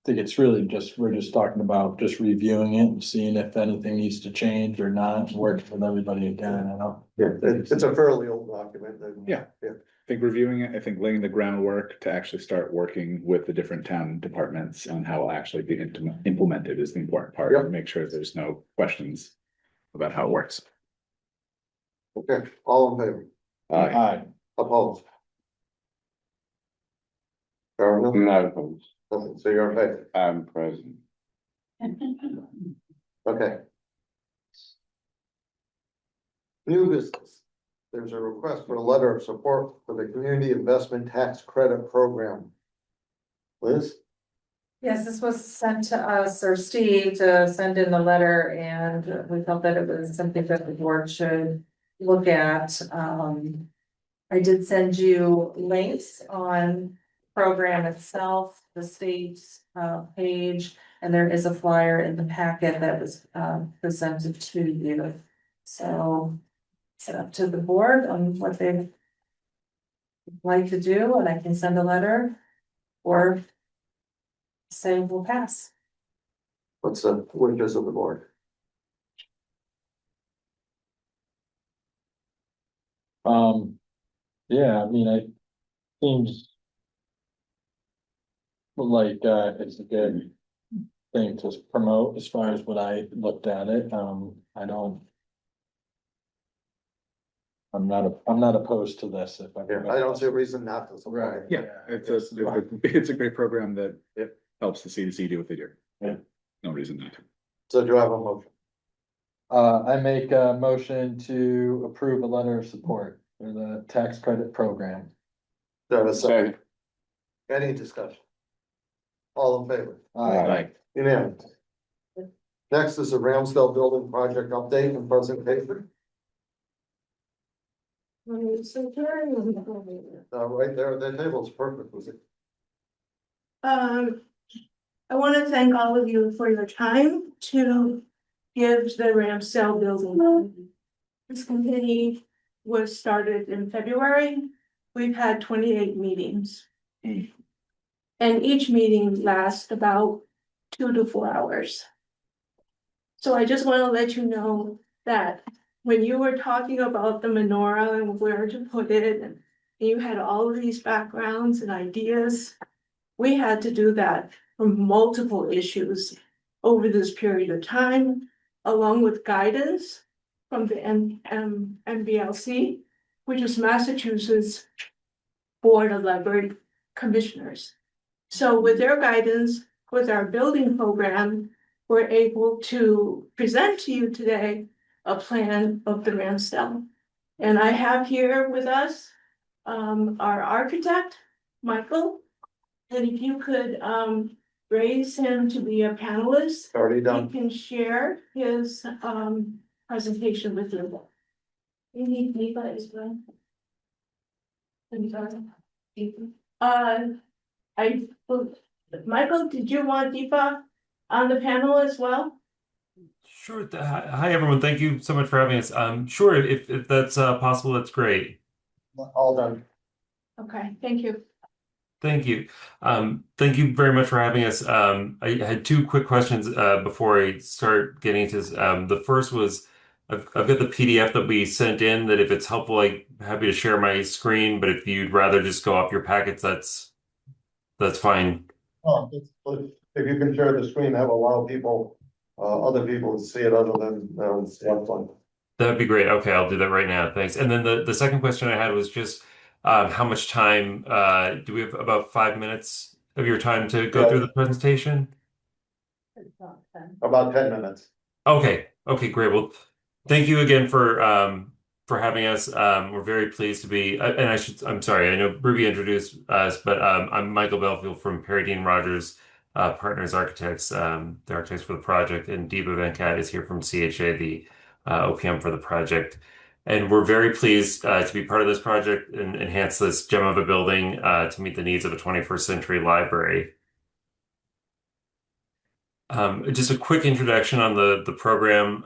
Speaker 4: think it's really just, we're just talking about just reviewing it and seeing if anything needs to change or not, working with everybody again, you know?
Speaker 1: Yeah, it's a fairly old document.
Speaker 3: Yeah. I think reviewing it, I think laying the groundwork to actually start working with the different town departments on how it'll actually be implemented is the important part.
Speaker 1: Yep.
Speaker 3: Make sure there's no questions about how it works.
Speaker 1: Okay, all in favor?
Speaker 4: Aye.
Speaker 1: Opposed? Carol,
Speaker 2: I'm not opposed.
Speaker 1: so you're in favor?
Speaker 2: I'm present.
Speaker 1: Okay. New business. There's a request for a letter of support for the Community Investment Tax Credit Program. Liz?
Speaker 5: Yes, this was sent to us or Steve to send in the letter, and we felt that it was something that the board should look at. I did send you links on program itself, the state's page, and there is a flyer in the packet that was presented to you. So it's up to the board on what they'd like to do, and I can send a letter or say we'll pass.
Speaker 1: What's the wishes of the board?
Speaker 4: Yeah, I mean, it seems like, it's a good thing to promote as far as what I looked at it. I don't. I'm not opposed to this if I.
Speaker 1: Yeah, I don't see a reason not to support it.
Speaker 3: Yeah, it's a great program that it helps the CDC do what they do.
Speaker 4: Yeah.
Speaker 3: No reason not to.
Speaker 1: So do I have a motion?
Speaker 4: I make a motion to approve a letter of support for the tax credit program.
Speaker 1: Do I have a second?
Speaker 2: Second.
Speaker 1: Any discussion? All in favor?
Speaker 4: Aye.
Speaker 1: Unanimous. Next is the Ramsdale Building Project update and presentation. Right there, the table's perfect, was it?
Speaker 13: I want to thank all of you for your time to give the Ramsdale building. This committee was started in February. We've had 28 meetings. And each meeting lasts about 2 to 4 hours. So I just want to let you know that when you were talking about the menorah and where to put it, and you had all of these backgrounds and ideas, we had to do that for multiple issues over this period of time, along with guidance from the MBLC, which is Massachusetts Board of Library Commissioners. So with their guidance, with our building program, we're able to present to you today a plan of the Ramsdale. And I have here with us our architect, Michael. And if you could raise him to be a panelist,
Speaker 1: Already
Speaker 13: he
Speaker 1: done.
Speaker 13: can share his presentation with you. You need Deepa as well. Michael, did you want Deepa on the panel as well?
Speaker 14: Sure. Hi, everyone. Thank you so much for having us. Sure, if that's possible, that's great.
Speaker 1: All done.
Speaker 13: Okay, thank you.
Speaker 14: Thank you. Thank you very much for having us. I had 2 quick questions before I start getting into this. The first was, I've got the PDF that we sent in, that if it's helpful, I'm happy to share my screen, but if you'd rather just go off your packets, that's fine.
Speaker 1: If you can share the screen, that will allow people, other people to see it other than, one.
Speaker 14: That would be great. Okay, I'll do that right now. Thanks. And then the second question I had was just how much time do we have? About 5 minutes of your time to go through the presentation?
Speaker 1: About 10 minutes.
Speaker 14: Okay. Okay, great. Well, thank you again for for having us. We're very pleased to be, and I'm sorry, I know Ruby introduced us, but I'm Michael Belfield from Paradine Rogers Partners Architects, the architects for the project, and Deepa Venkat is here from CHA, the OPM for the project. And we're very pleased to be part of this project and enhance this gem of a building to meet the needs of a 21st century library. Just a quick introduction on the program.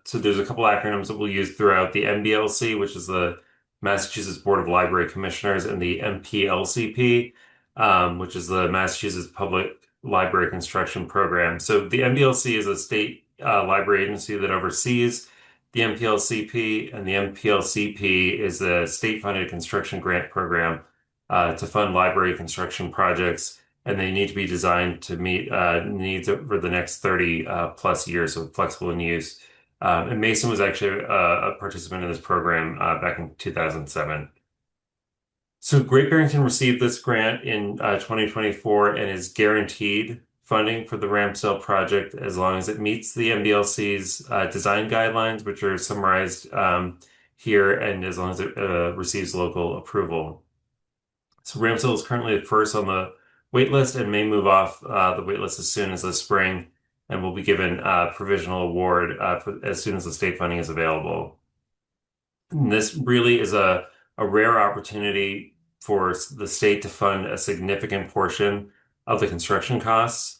Speaker 14: So there's a couple acronyms that we'll use throughout: the MBLC, which is the Massachusetts Board of Library Commissioners, and the MPLCP, which is the Massachusetts Public Library Construction Program. So the MBLC is a state library agency that oversees the MPLCP, and the MPLCP is a state-funded construction grant program to fund library construction projects, and they need to be designed to meet needs over the next 30 plus years of flexible in use. And Mason was actually a participant in this program back in 2007. So Great Barrington received this grant in 2024 and is guaranteed funding for the Ramsdale project as long as it meets the MBLC's design guidelines, which are summarized here, and as long as it receives local approval. So Ramsdale is currently first on the waitlist and may move off the waitlist as soon as the spring, and will be given a provisional award as soon as the state funding is available. And this really is a rare opportunity for the state to fund a significant portion of the construction costs.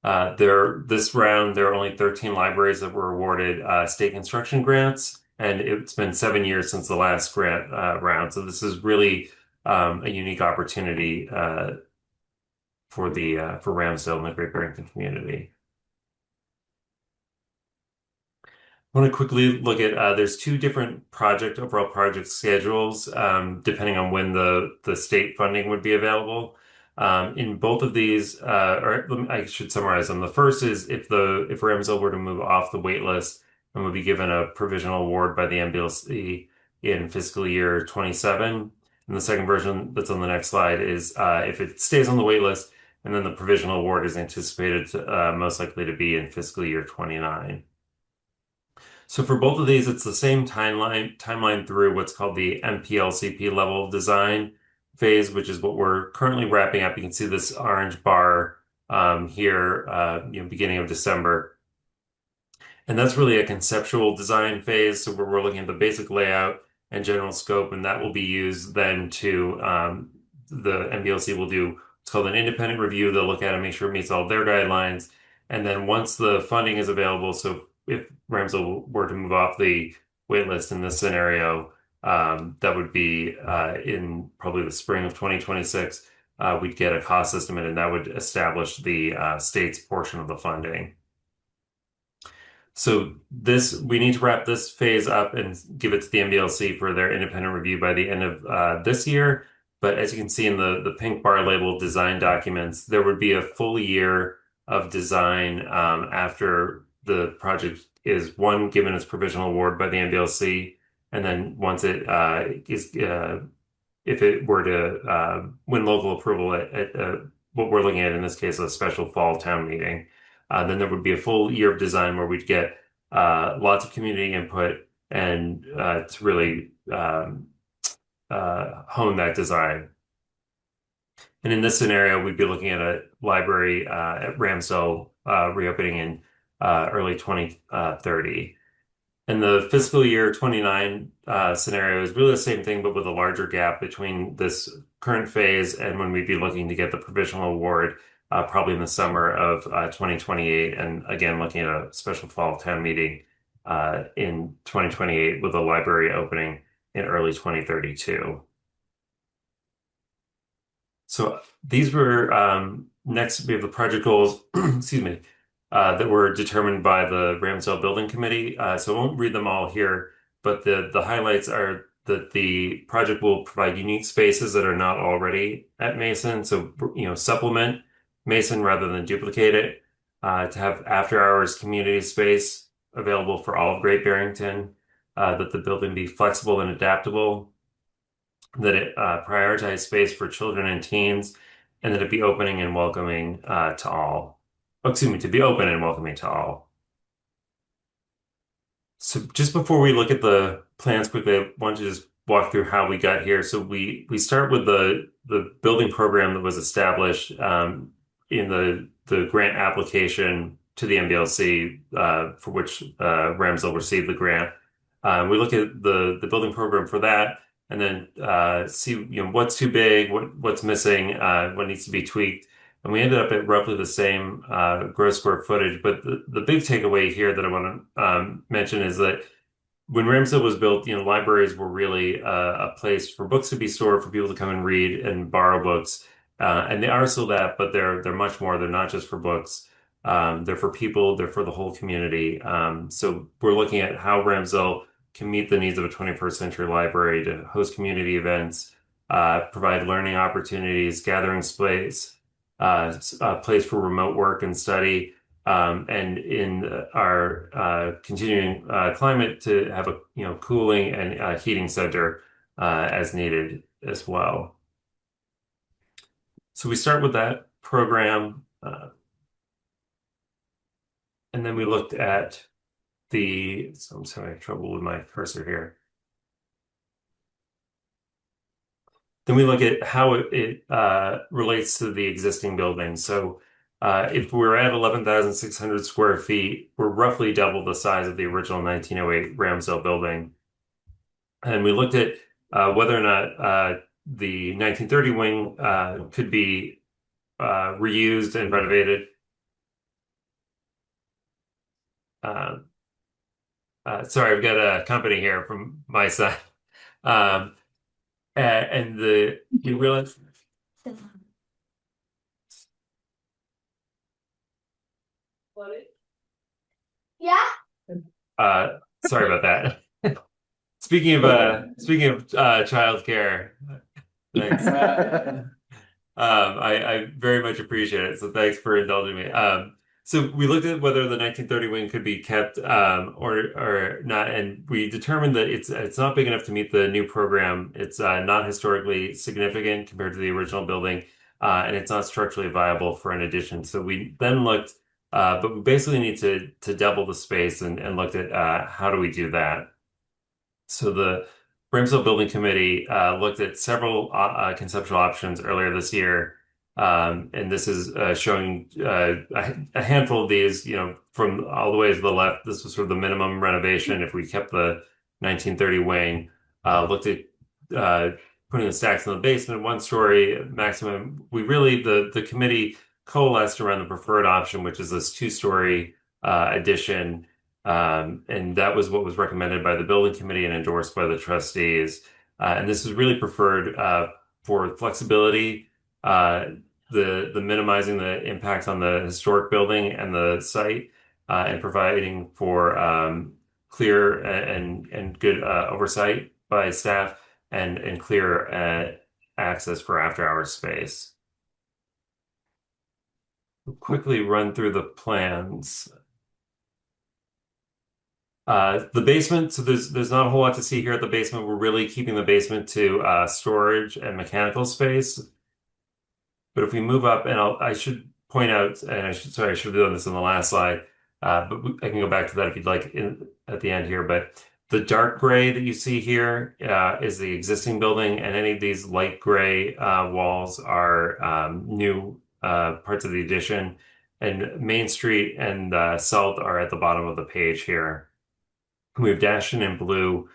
Speaker 14: This round, there are only 13 libraries that were awarded state construction grants, and it's been 7 years since the last grant round. So this is really a unique opportunity for Ramsdale and the Great Barrington community. I want to quickly look at there's two different overall project schedules depending on when the state funding would be available. In both of these, I should summarize them. The first is if Ramsdale were to move off the wait list and would be given a provisional award by the MBLC in fiscal year 27. And the second version that's on the next slide is if it stays on the wait list, and then the provisional award is anticipated to, most likely to be in fiscal year 29. So for both of these, it's the same timeline through what's called the MPLCP level of design phase, which is what we're currently wrapping up. You can see this orange bar here, beginning of December. And that's really a conceptual design phase. So we're looking at the basic layout and general scope, and that will be used then to, the MBLC will do what's called an independent review. They'll look at it, make sure it meets all of their guidelines. And then once the funding is available, so if Ramsdale were to move off the wait list in this scenario, that would be in probably the spring of 2026, we'd get a cost estimate, and that would establish the state's portion of the funding. So we need to wrap this phase up and give it to the MBLC for their independent review by the end of this year. But as you can see in the pink bar labeled design documents, there would be a full year of design after the project is given its provisional award by the MBLC, and then once it if it were to win local approval at what we're looking at in this case, a special fall town meeting, then there would be a full year of design where we'd get lots of community input and to really hone that design. And in this scenario, we'd be looking at a library at Ramsdale reopening in early 2030. And the fiscal year 29 scenario is really the same thing, but with a larger gap between this current phase and when we'd be looking to get the provisional award, probably in the summer of 2028. And again, looking at a special fall town meeting in 2028 with a library opening in early 2032. So these were, next we have the project goals, excuse me, that were determined by the Ramsdale Building Committee. So I won't read them all here, but the highlights are that the project will provide unique spaces that are not already at Mason. So, supplement Mason rather than duplicate it, to have after-hours community space available for all of Great Barrington, that the building be flexible and adaptable, that it prioritize space for children and teens, and that it be opening and welcoming to all. Oh, excuse me, to be open and welcoming to all. So just before we look at the plans quickly, I want to just walk through how we got here. So we start with the building program that was established in the grant application to the MBLC for which Ramsdale received the grant. We look at the building program for that, and then see what's too big, what's missing, what needs to be tweaked. And we ended up at roughly the same gross square footage. But the big takeaway here that I want to mention is that when Ramsdale was built, libraries were really a place for books to be stored, for people to come and read and borrow books. And they are still that, but they're much more. They're not just for books. They're for people. They're for the whole community. So we're looking at how Ramsdale can meet the needs of a 21st century library to host community events, provide learning opportunities, gathering space, a place for remote work and study, and in our continuing climate to have a cooling and heating center as needed as well. So we start with that program, and then we looked at so I'm just having trouble with my cursor here. Then we look at how it relates to the existing building. So if we're at 11,600 square feet, we're roughly double the size of the original 1908 Ramsdale building. And we looked at whether or not the 1930 wing could be reused and renovated. Sorry, I've got a company here from my side. And you realize.
Speaker 13: Yeah.
Speaker 14: Sorry about that. Speaking of childcare, thanks. I very much appreciate it. So thanks for indulging me. So we looked at whether the 1930 wing could be kept or not, and we determined that it's not big enough to meet the new program. It's not historically significant compared to the original building, and it's not structurally viable for an addition. So we then looked, but we basically need to double the space and looked at how do we do that. So the Ramsdale Building Committee looked at several conceptual options earlier this year. And this is showing a handful of these, from all the way to the left. This was sort of the minimum renovation if we kept the 1930 wing. Looked at putting the stacks in the basement, 1-story maximum. The committee coalesced around the preferred option, which is this 2-story addition. And that was what was recommended by the building committee and endorsed by the trustees. And this is really preferred for flexibility, the minimizing the impact on the historic building and the site, and providing for clear and good oversight by staff and clear access for after-hours space. We'll quickly run through the plans. The basement, so there's not a whole lot to see here at the basement. We're really keeping the basement to storage and mechanical space. But if we move up, and I should point out, and I should have done this in the last slide, but I can go back to that if you'd like at the end here. But the dark gray that you see here is the existing building, and any of these light gray walls are new parts of the addition. And Main Street and South are at the bottom of the page here. We have dashed in blue.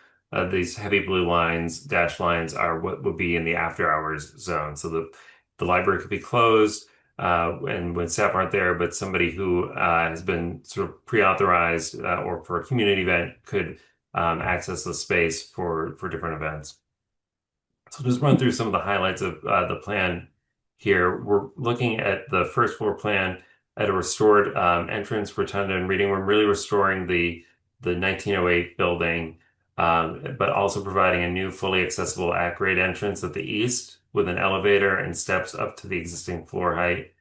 Speaker 14: These heavy blue lines, dashed lines, are what would be in the after hours zone. So the library could be closed and when staff aren't there, but somebody who has been sort of pre-authorized or for a community event could access the space for different events. So just run through some of the highlights of the plan here. We're looking at the first floor plan at a restored entrance, rotunda, and reading room, really restoring the 1908 building, but also providing a new fully accessible at-grade entrance at the east with an elevator and steps up to the existing floor height.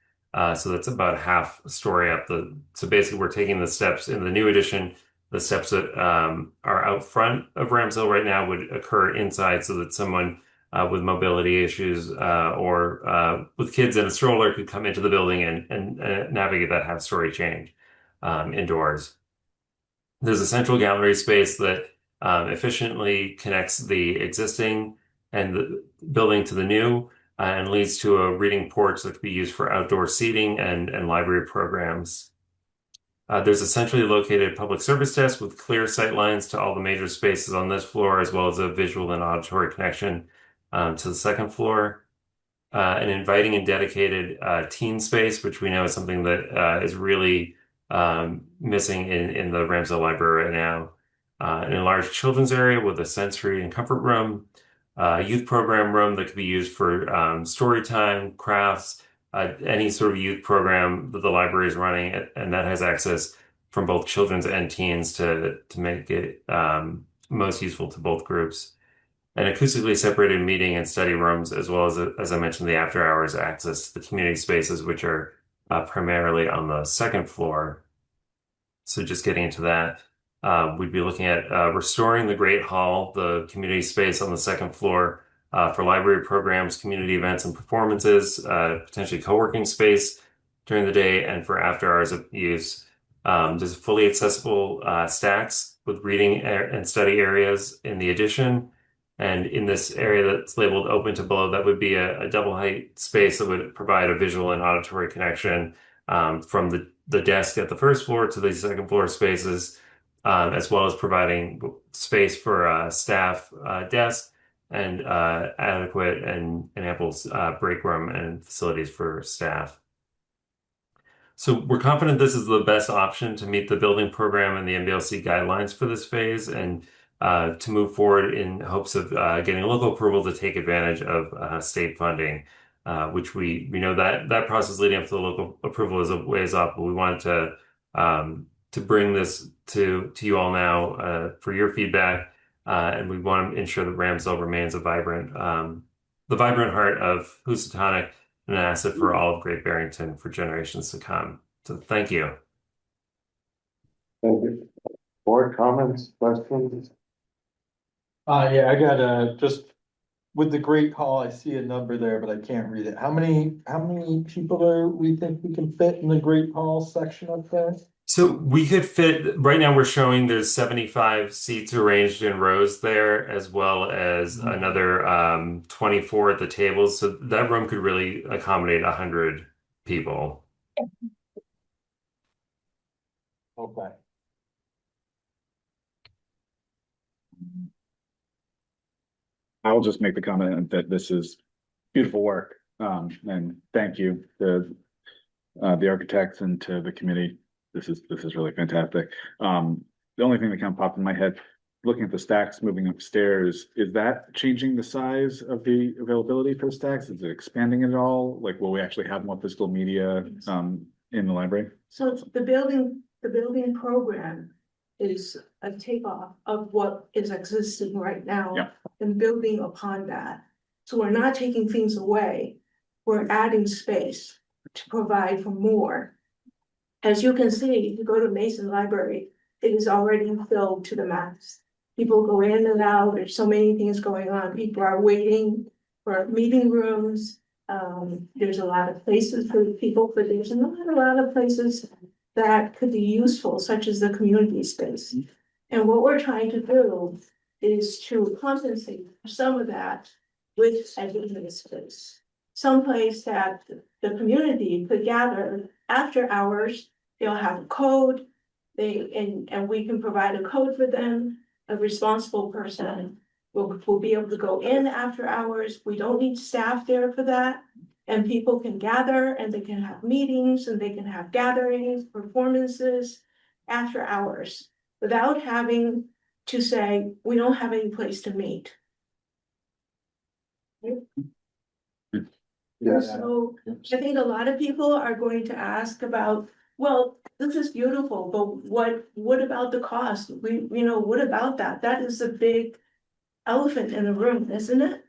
Speaker 14: So that's about a half story up. So basically we're taking the steps in the new addition. The steps that are out front of Ramsdale right now would occur inside so that someone with mobility issues or with kids in a stroller could come into the building and navigate that half-story change indoors. There's a central gallery space that efficiently connects the existing and the building to the new and leads to a reading porch that could be used for outdoor seating and library programs. There's a centrally located public service desk with clear sight lines to all the major spaces on this floor, as well as a visual and auditory connection to the second floor. An inviting and dedicated teen space, which we know is something that is really missing in the Ramsdale Library right now. An enlarged children's area with a sensory and comfort room, youth program room that could be used for story time, crafts, any sort of youth program that the library is running, and that has access from both children's and teens to make it most useful to both groups. And acoustically separated meeting and study rooms, as well as I mentioned, the after hours access to the community spaces, which are primarily on the second floor. So just getting into that, we'd be looking at restoring the Great Hall, the community space on the second floor for library programs, community events and performances, potentially co-working space during the day and for after hours of use. There's fully accessible stacks with reading and study areas in the addition. And in this area that's labeled open to below, that would be a double height space that would provide a visual and auditory connection from the desk at the first floor to the second floor spaces, as well as providing space for staff desk and adequate and ample break room and facilities for staff. So we're confident this is the best option to meet the building program and the MBLC guidelines for this phase and to move forward in hopes of getting local approval to take advantage of state funding, which we know that process leading up to the local approval is a ways off, but we wanted to bring this to you all now for your feedback, and we want to ensure that Ramsdale remains a the vibrant heart of Housatonic and an asset for all of Great Barrington for generations to come. So thank you.
Speaker 1: Thank you. Board comments, questions?
Speaker 4: Yeah, I got just with the Great Hall, I see a number there, but I can't read it. How many people are we think we can fit in the Great Hall section up there?
Speaker 14: So we could fit, right now we're showing there's 75 seats arranged in rows there, as well as another 24 at the tables. So that room could really accommodate 100 people.
Speaker 4: Okay.
Speaker 3: I'll just make the comment that this is beautiful work. And thank you to the architects and to the committee. This is really fantastic. The only thing that kind of popped in my head, looking at the stacks moving upstairs, is that changing the size of the availability for the stacks? Is it expanding it at all? Like, will we actually have more physical media in the library?
Speaker 13: So the building program is a takeoff of what is existing right now.
Speaker 3: Yeah.
Speaker 13: And building upon that. So we're not taking things away, we're adding space to provide for more. As you can see, if you go to Mason Library, it is already filled to the max. People go in and out, there's so many things going on, people are waiting for meeting rooms. There's a lot of places for people, but there's not a lot of places that could be useful, such as the community space. And what we're trying to do is to compensate for some of that with a business space. Someplace that the community could gather after hours, they'll have a code, and we can provide a code for them. A responsible person will be able to go in after hours. We don't need staff there for that. And people can gather and they can have meetings and they can have gatherings, performances after hours without having to say, we don't have any place to meet.
Speaker 1: Yes.
Speaker 13: So I think a lot of people are going to ask about, well, this is beautiful, but what about the cost? What about that? That is a big elephant in the room, isn't it?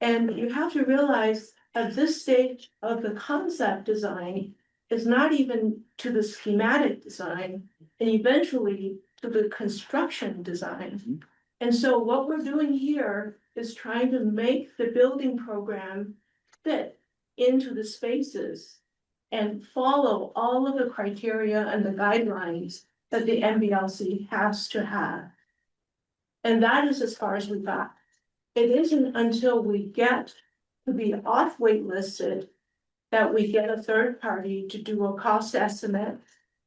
Speaker 13: And you have to realize at this stage of the concept design is not even to the schematic design and eventually to the construction design. And so what we're doing here is trying to make the building program fit into the spaces and follow all of the criteria and the guidelines that the MBLC has to have. And that is as far as we got. It isn't until we get to be off waitlisted that we get a third party to do a cost estimate.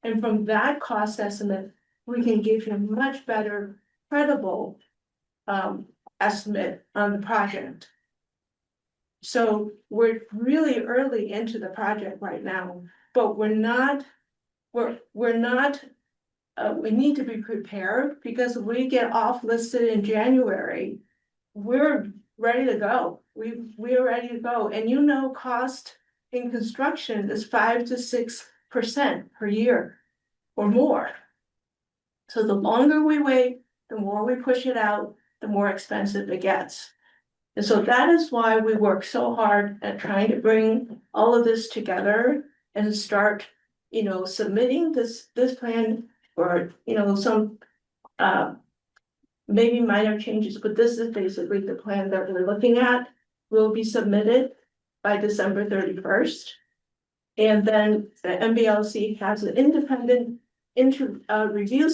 Speaker 13: And from that cost estimate, we can give you a much better credible estimate on the project. So we're really early into the project right now, but we need to be prepared because if we get off listed in January, we're ready to go. We're ready to go. And you know, cost in construction is 5 to 6% per year or more. So the longer we wait, the more we push it out, the more expensive it gets. And so that is why we work so hard at trying to bring all of this together and start, you know, submitting this plan or, you know, some maybe minor changes, but this is basically the plan that we're looking at, will be submitted by December 31st. And then the MBLC has an independent review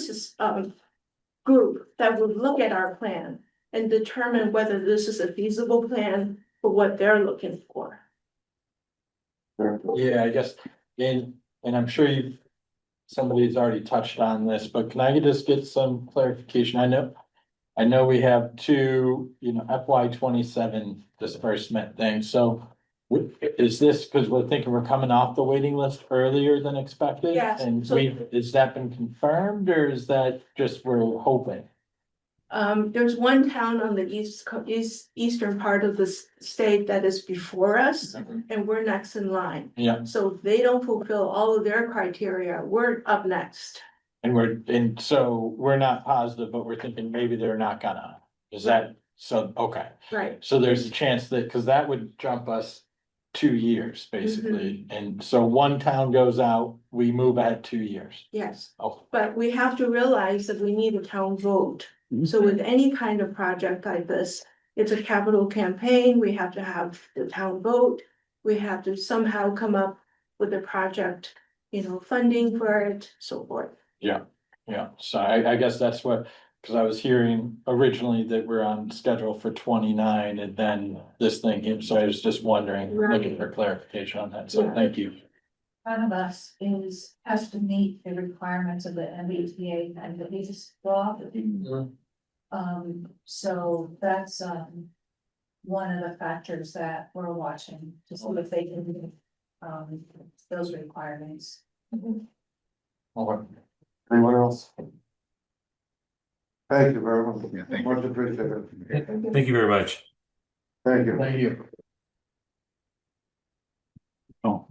Speaker 13: group that will look at our plan and determine whether this is a feasible plan for what they're looking for.
Speaker 4: Yeah, I guess, and I'm sure somebody's already touched on this, but can I just get some clarification? I know we have two, you know, FY 27 disbursement things, so is this because we're thinking we're coming off the waiting list earlier than expected?
Speaker 13: Yes,
Speaker 4: And
Speaker 13: so-
Speaker 4: is that been confirmed, or is that just we're hoping?
Speaker 13: There's one town on the eastern part of the state that is before us, and we're next in line.
Speaker 4: Yeah,
Speaker 13: So if they don't fulfill all of their criteria, we're up next.
Speaker 4: and so we're not positive, but we're thinking maybe they're not gonna, is that, so, okay.
Speaker 13: Right.
Speaker 4: So there's a chance that, because that would jump us 2 years, basically, and so one town goes out, we move ahead 2 years.
Speaker 13: Yes,
Speaker 4: Oh,
Speaker 13: but we have to realize that we need a town vote. So with any kind of project like this, it's a capital campaign, we have to have the town vote. We have to somehow come up with a project, you know, funding for it, so forth.
Speaker 4: yeah, so I guess that's what, because I was hearing originally that we're on schedule for 29 and then this thing, hit, so I was just wondering, looking for clarification on that, so
Speaker 13: Yeah.
Speaker 4: thank you.
Speaker 15: One of us has to meet the requirements of the MBTA and the lease law. So that's, one of the factors that we're watching to see if they can meet, those requirements.
Speaker 4: Okay.
Speaker 1: Anyone else? Thank you very much.
Speaker 3: Yeah, thank
Speaker 1: Much appreciated.
Speaker 14: Thank you very much.
Speaker 1: Thank you.
Speaker 4: Thank you.
Speaker 3: Oh,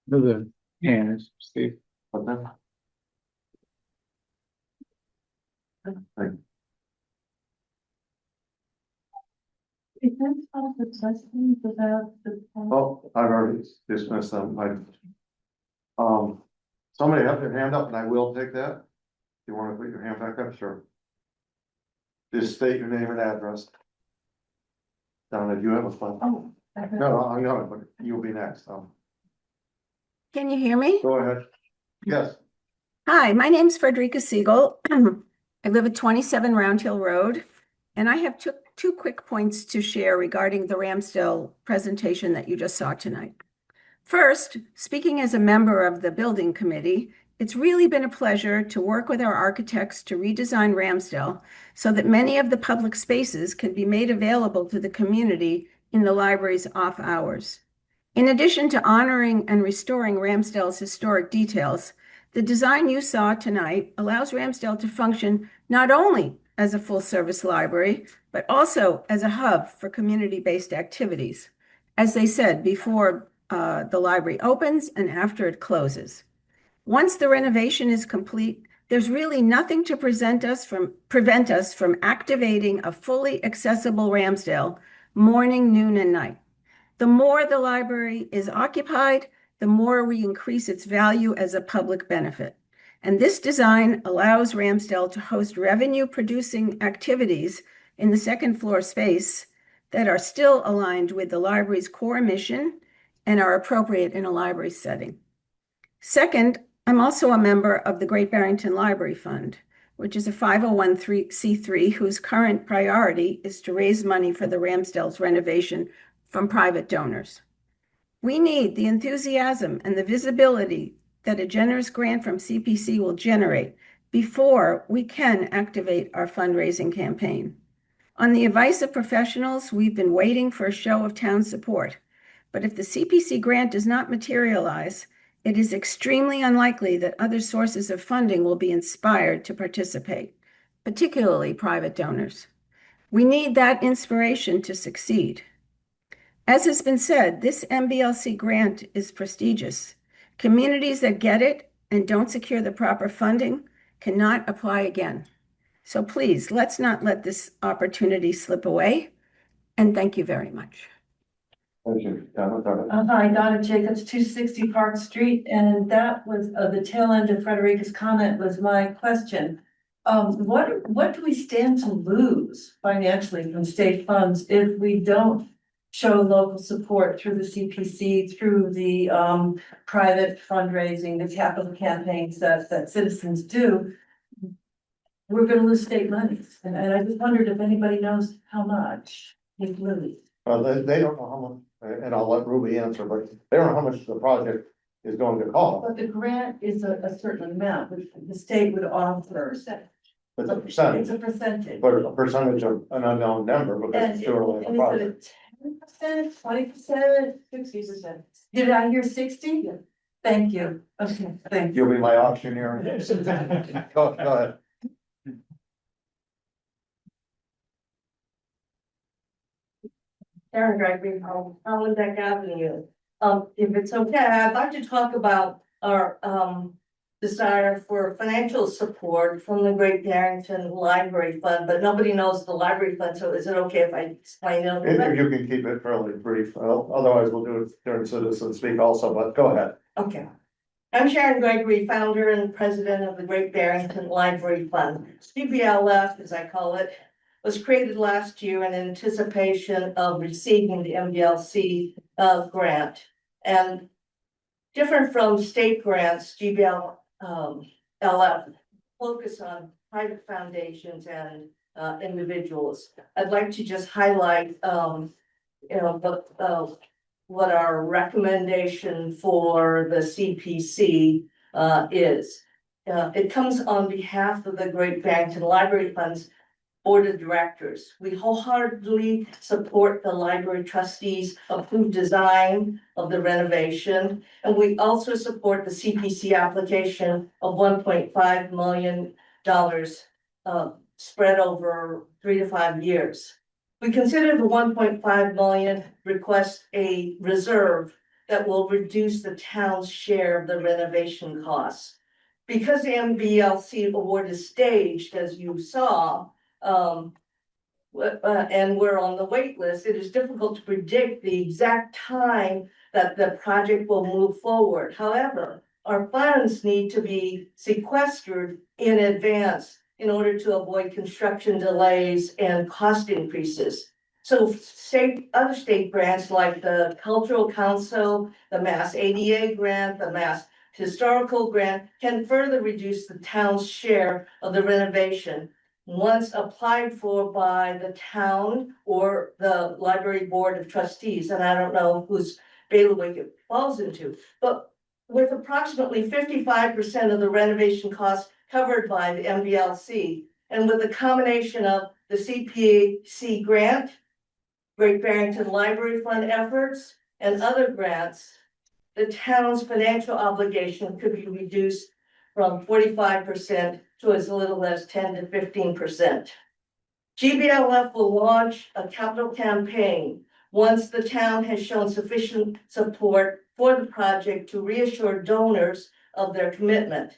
Speaker 3: the hands, Steve.
Speaker 1: What then? Thank you.
Speaker 15: Is that part of the question about the?
Speaker 1: Oh, I've already dismissed them, somebody have their hand up and I will take that. You wanna put your hand back up, sure. Just state your name and address. Donna, do you have a phone?
Speaker 15: Oh.
Speaker 1: No, I know, but you'll be next,
Speaker 16: Can you hear me?
Speaker 1: go ahead. Yes,
Speaker 16: Hi, my name's Frederica Siegel. I live at 27 Round Hill Road, and I have two quick points to share regarding the Ramsdale presentation that you just saw tonight. First, speaking as a member of the building committee, it's really been a pleasure to work with our architects to redesign Ramsdale so that many of the public spaces can be made available to the community in the library's off hours. In addition to honoring and restoring Ramsdale's historic details, the design you saw tonight allows Ramsdale to function not only as a full-service library, but also as a hub for community-based activities, as they said, before the library opens and after it closes. Once the renovation is complete, there's really nothing to prevent us from activating a fully accessible Ramsdale morning, noon, and night. The more the library is occupied, the more we increase its value as a public benefit. And this design allows Ramsdale to host revenue-producing activities in the second floor space that are still aligned with the library's core mission and are appropriate in a library setting. Second, I'm also a member of the Great Barrington Library Fund, which is a 501c3 whose current priority is to raise money for the Ramsdale's renovation from private donors. We need the enthusiasm and the visibility that a generous grant from CPC will generate before we can activate our fundraising campaign. On the advice of professionals, we've been waiting for a show of town support. But if the CPC grant does not materialize, it is extremely unlikely that other sources of funding will be inspired to participate, particularly private donors. We need that inspiration to succeed. As has been said, this MBLC grant is prestigious. Communities that get it and don't secure the proper funding cannot apply again. So please, let's not let this opportunity slip away. And thank you very much.
Speaker 1: Thank you. Donna.
Speaker 10: Hi, Donna Jacobs, 260 Park Street, and that was the tail end of Frederica's comment was my question. What do we stand to lose financially from state funds if we don't show local support through the CPC, through the private fundraising, the capital campaigns that citizens do? We're gonna lose state monies, and I just wondered if anybody knows how much we've lose.
Speaker 1: They don't know how much, and I'll let Ruby answer, but they don't know how much the project is going to cost.
Speaker 10: But the grant is a certain amount, which the state would offer.
Speaker 1: It's a percentage,
Speaker 10: It's a percentage.
Speaker 1: but a percentage of an unknown number because
Speaker 10: And
Speaker 1: it's
Speaker 10: is
Speaker 1: still a project.
Speaker 10: it 10%, 20%, 60%? Did I hear 60? Yeah. Thank you. Okay, thank you.
Speaker 1: You'll be my auctioneer. Go ahead.
Speaker 10: Karen Gregory, Holland Deck Avenue. If it's okay, I'd like to talk about our desire for financial support from the Great Barrington Library Fund, but nobody knows the library fund, so is it okay if I explain it a little
Speaker 1: If
Speaker 10: bit?
Speaker 1: you can keep it fairly brief, otherwise we'll do it during citizen speak also, but go ahead.
Speaker 10: Okay. I'm Sharon Gregory, founder and president of the Great Barrington Library Fund. GBLF, as I call it, was created last year in anticipation of receiving the MDLC grant. And different from state grants, GBLF focus on private foundations and individuals. I'd like to just highlight, what our recommendation for the CPC is. It comes on behalf of the Great Barrington Library Fund's Board of Directors. We wholeheartedly support the library trustees' approved design of the renovation. And we also support the CPC application of $1.5 million spread over 3 to 5 years. We consider the 1.5 million request a reserve that will reduce the town's share of the renovation costs. Because the MBLC award is staged, as you saw, and we're on the wait list, it is difficult to predict the exact time that the project will move forward. However, our funds need to be sequestered in advance in order to avoid construction delays and cost increases. So other state grants like the Cultural Council, the Mass ADA grant, the Mass Historical grant can further reduce the town's share of the renovation once applied for by the town or the library board of trustees. And I don't know whose bailiwick it falls into, but with approximately 55% of the renovation costs covered by the MBLC, and with a combination of the CPC grant, Great Barrington Library Fund efforts, and other grants, the town's financial obligation could be reduced from 45% to as little as 10 to 15%. GBLF will launch a capital campaign once the town has shown sufficient support for the project to reassure donors of their commitment.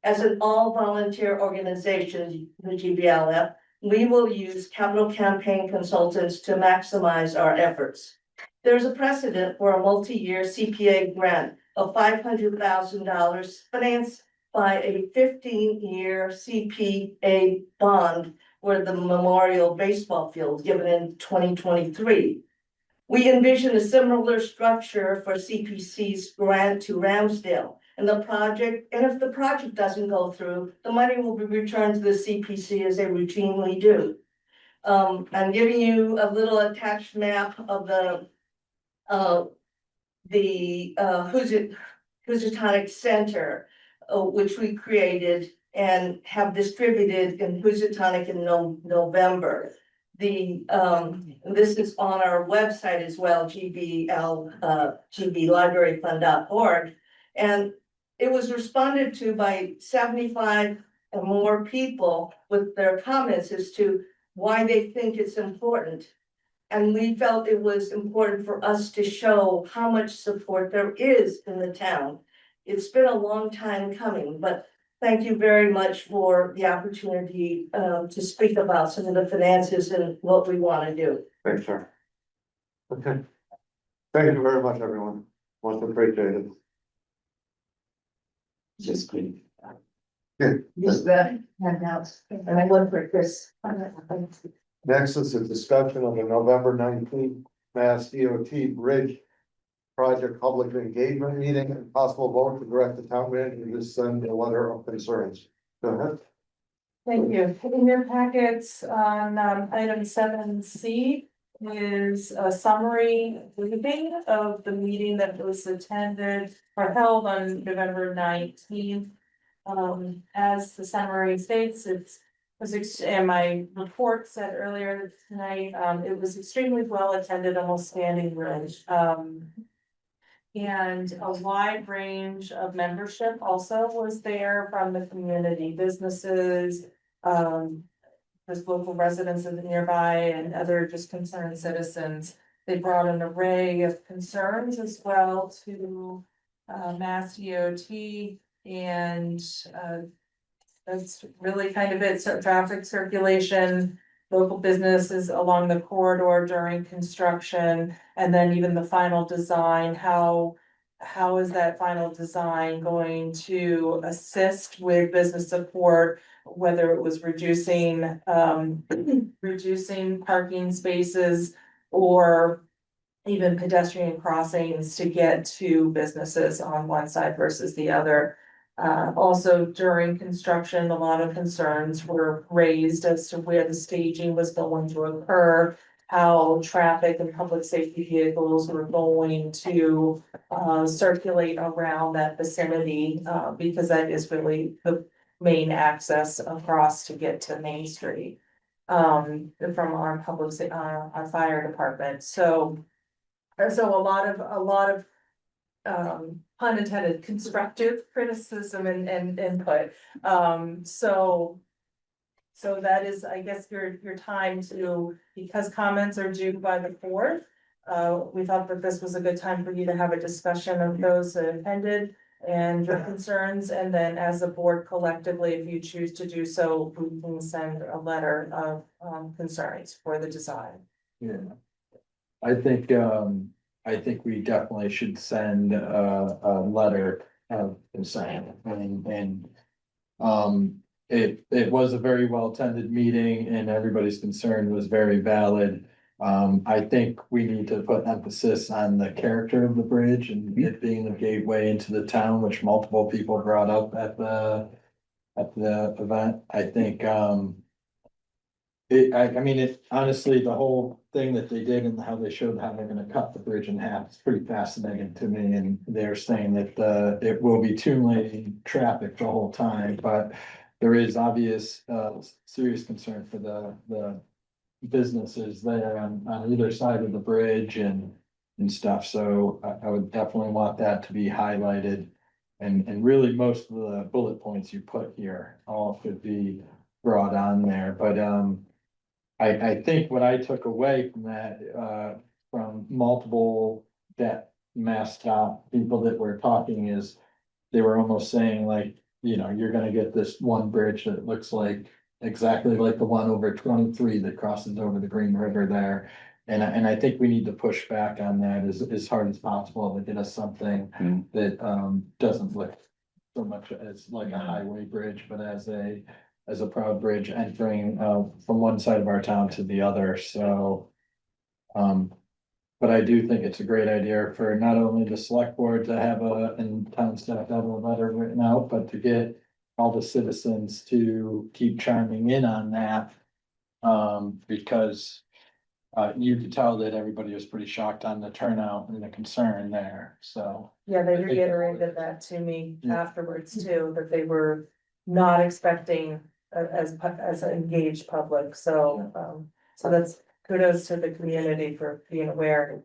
Speaker 10: As an all-volunteer organization, the GBLF, we will use capital campaign consultants to maximize our efforts. There's a precedent for a multi-year CPA grant of $500,000 financed by a 15-year CPA bond for the Memorial Baseball Field given in 2023. We envision a similar structure for CPC's grant to Ramsdale,
Speaker 13: and if the project doesn't go through, the money will be returned to the CPC as they routinely do. I'm giving you a little attached map of the Housatonic Center, which we created and have distributed in Housatonic in November. This is on our website as well, gblibraryfund.org. And it was responded to by 75 or more people with their comments as to why they think it's important. And we felt it was important for us to show how much support there is in the town. It's been a long time coming, but thank you very much for the opportunity to speak about some of the finances and what we want to do.
Speaker 1: Thanks, sir. Okay. Thank you very much, everyone. Much appreciated.
Speaker 15: Just great.
Speaker 1: Yeah.
Speaker 15: Use the handouts, and I look for Chris.
Speaker 1: Next is a discussion of the November 19th Mass DOT Bridge Project Public Engagement Meeting and possible vote to direct the town manager to send a letter of concerns. Go ahead.
Speaker 5: Thank you. In your packets on item 7C is a summary briefing of the meeting that was attended or held on November 19th. As the summary states, and my report said earlier tonight, it was extremely well attended, almost standing room. And a wide range of membership also was there from the community, businesses, just local residents of the nearby and other just concerned citizens. They brought an array of concerns as well to Mass DOT, and that's really kind of it. So traffic circulation, local businesses along the corridor during construction, and then even the final design, how is that final design going to assist with business support, whether it was reducing parking spaces or even pedestrian crossings to get to businesses on one side versus the other. Also during construction, a lot of concerns were raised as to where the staging was going to occur, how traffic and public safety vehicles were going to circulate around that vicinity, because that is really the main access across to get to Main Street from our our fire department. So a lot of pun intended, constructive criticism and input. So that is, I guess, your time to, because comments are due by the 4th. We thought that this was a good time for you to have a discussion of those that attended and your concerns, and then as a board collectively, if you choose to do so, we can send a letter of concerns for the design.
Speaker 4: Yeah. I think we definitely should send a letter of concern, and it was a very well attended meeting and everybody's concern was very valid. I think we need to put emphasis on the character of the bridge and it being the gateway into the town, which multiple people brought up at the event. I think honestly, the whole thing that they did and how they showed how they're gonna cut the bridge in half is pretty fascinating to me. And they're saying that it will be 2-lane traffic the whole time, but there is obvious serious concern for the businesses there on either side of the bridge and stuff. So I would definitely want that to be highlighted. And really most of the bullet points you put here all could be brought on there, but I think what I took away from that, from multiple that Mass DOT people that were talking is they were almost saying like, you're gonna get this one bridge that looks like exactly like the one over 23 that crosses over the Green River there. And I think we need to push back on that as hard as possible to get us something that doesn't look so much as like a highway bridge, but as a proud bridge entering from one side of our town to the other. So but But I do think it's a great idea for not only the select board to have and town staff to have a letter written out, but to get all the citizens to keep chiming in on that. Because you could tell that everybody was pretty shocked on the turnout and the concern there, so.
Speaker 5: Yeah, they
Speaker 4: I think-
Speaker 5: reiterated that to me
Speaker 4: Yeah.
Speaker 5: afterwards too, that they were not expecting as an engaged public, so, so that's kudos to the community for being aware.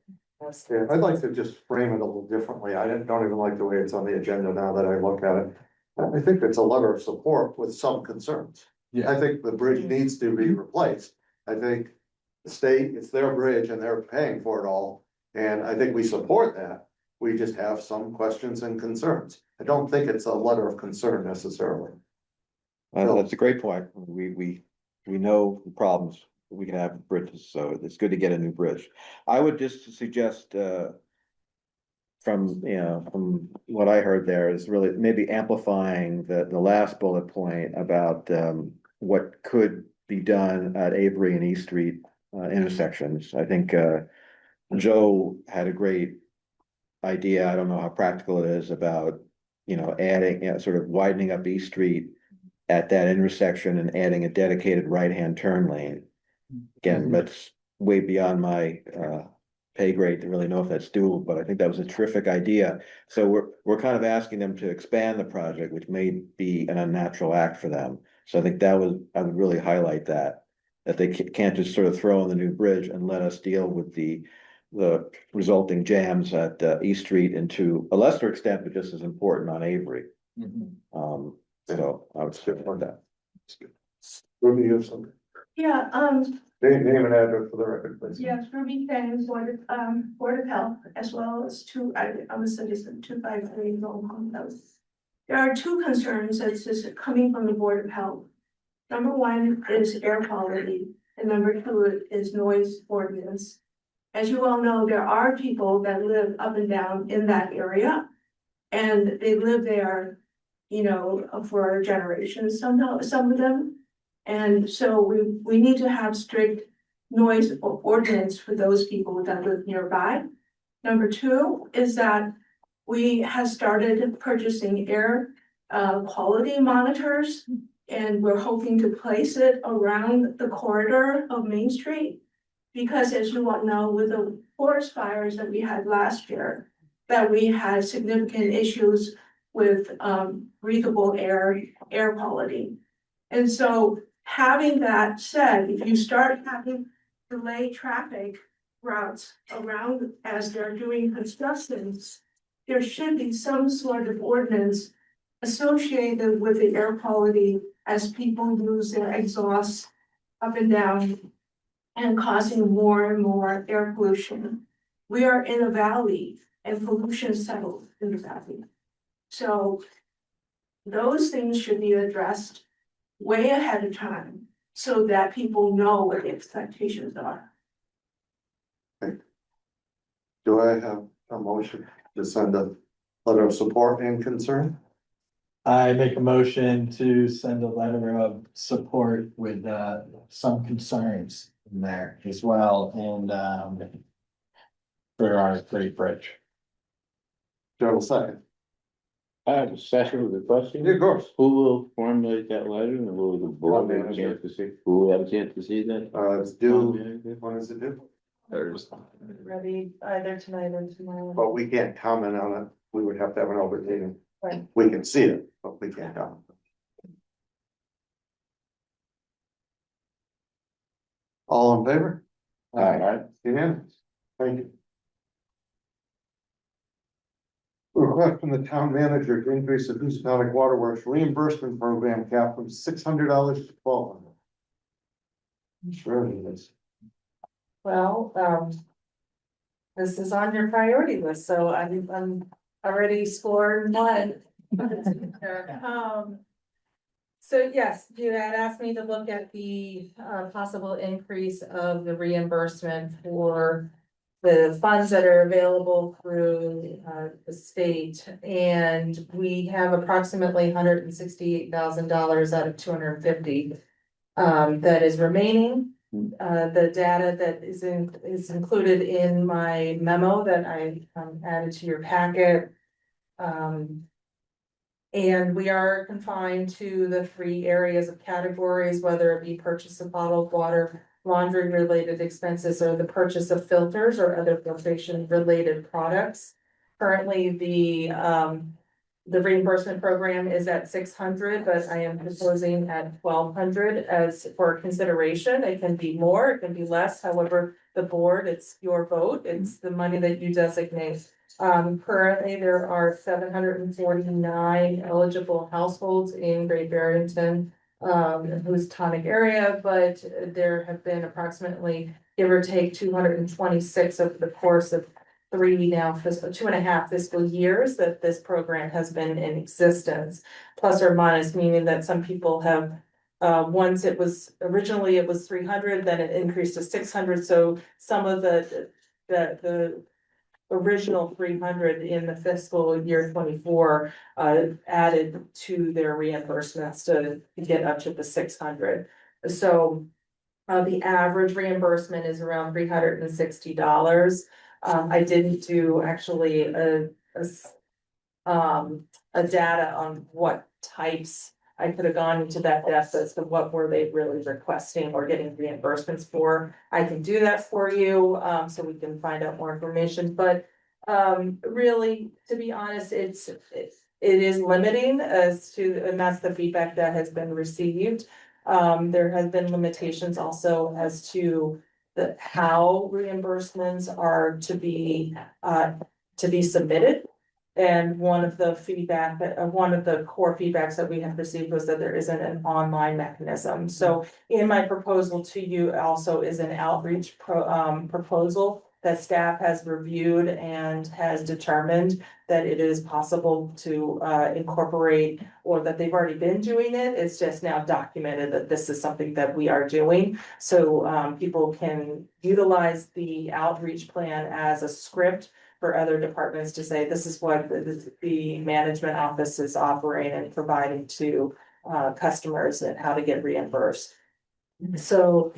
Speaker 1: Yeah, I'd like to just frame it a little differently. I don't even like the way it's on the agenda now that I look at it. I think it's a letter of support with some concerns.
Speaker 4: Yeah.
Speaker 1: I think the bridge needs to be replaced. I think the state, it's their bridge and they're paying for it all. And I think we support that. We just have some questions and concerns. I don't think it's a letter of concern necessarily.
Speaker 9: That's a great point. We know the problems we can have with bridges, so it's good to get a new bridge. I would just suggest, from what I heard there is really maybe amplifying the last bullet point about, what could be done at Avery and East Street, intersections. I think, Joe had a great idea. I don't know how practical it is about, adding, sort of widening up East Street at that intersection and adding a dedicated right-hand turn lane. Again, that's way beyond my pay grade to really know if that's doable, but I think that was a terrific idea. So we're kind of asking them to expand the project, which may be an unnatural act for them. So I think I would really highlight that they can't just sort of throw in the new bridge and let us deal with the resulting jams at East Street, and to a lesser extent, but just as important, on Avery. So I would support that.
Speaker 1: Ruby, you have something?
Speaker 13: Yeah,
Speaker 1: Name and address for the record, please.
Speaker 13: yes, Ruby Fang, Board of Health, as well as I'm a citizen, 253 Lone House. There are two concerns that's just coming from the Board of Health. Number one is air quality, and number two is noise ordinance. As you all know, there are people that live up and down in that area, and they live there, for generations, some of them. And so we need to have strict noise ordinance for those people that live nearby. Number two is that we have started purchasing air quality monitors, and we're hoping to place it around the corridor of Main Street. Because as you all know, with the forest fires that we had last year, that we had significant issues with breathable air quality. And so having that said, if you start having delayed traffic routes around as they're doing constructions, there should be some sort of ordinance associated with the air quality as people use their exhausts up and down and causing more and more air pollution. We are in a valley and pollution settles in the valley. So those things should be addressed way ahead of time so that people know what the expectations are.
Speaker 1: Do I have a motion to send a letter of support and concern?
Speaker 4: I make a motion to send a letter of support with some concerns in there as well, and for our great bridge.
Speaker 1: Do I have a second?
Speaker 2: I have a session with a question.
Speaker 1: Yeah, of course.
Speaker 2: Who will formulate that letter, and will the board have a chance to see? Who will have a chance to see that?
Speaker 1: It's due, when is it due?
Speaker 2: Thursday.
Speaker 5: Ready either tonight or tomorrow.
Speaker 1: But we can't comment on it. We would have to have an open meeting.
Speaker 5: Right.
Speaker 1: We can see it, but we can't comment. All in favor?
Speaker 2: Alright.
Speaker 1: Unanimous. Thank you. Request from the town manager to increase the Housatonic Waterworks reimbursement program cap from $600 to $1,200. Sure it is.
Speaker 5: Well, this is on your priority list, so I'm already scored one. So yes, you had asked me to look at the possible increase of the reimbursement for the funds that are available through the state. And we have approximately $168,000 out of 250 that is remaining. the data that is included in my memo that I added to your packet. And we are confined to the 3 areas of categories, whether it be purchase of bottled water, laundry related expenses, or the purchase of filters or other filtration related products. Currently, the reimbursement program is at 600, but I am proposing at 1,200 as for consideration. It can be more, it can be less. However, the board, it's your vote. It's the money that you designate. Currently, there are 749 eligible households in Great Barrington, Houstonic area, but there have been approximately, give or take, 226 over the course of 2.5 fiscal years that this program has been in existence, plus or minus, meaning that some people have. Once it was originally it was 300, then it increased to 600. So some of the original 300 in the fiscal year 24 added to their reimbursements to get up to the 600. So the average reimbursement is around $360. I didn't do actually a data on what types. I could have gone into that depth as to what were they really requesting or getting reimbursements for. I can do that for you, so we can find out more information, but really, to be honest, it is limiting as to, and that's the feedback that has been received. There has been limitations also as to how reimbursements are to be submitted. And one of the core feedbacks that we have received was that there isn't an online mechanism. So in my proposal to you also is an outreach proposal that staff has reviewed and has determined that it is possible to incorporate, or that they've already been doing it. It's just now documented that this is something that we are doing. So people can utilize the outreach plan as a script for other departments to say, this is what the management office is offering and providing to customers and how to get reimbursed. So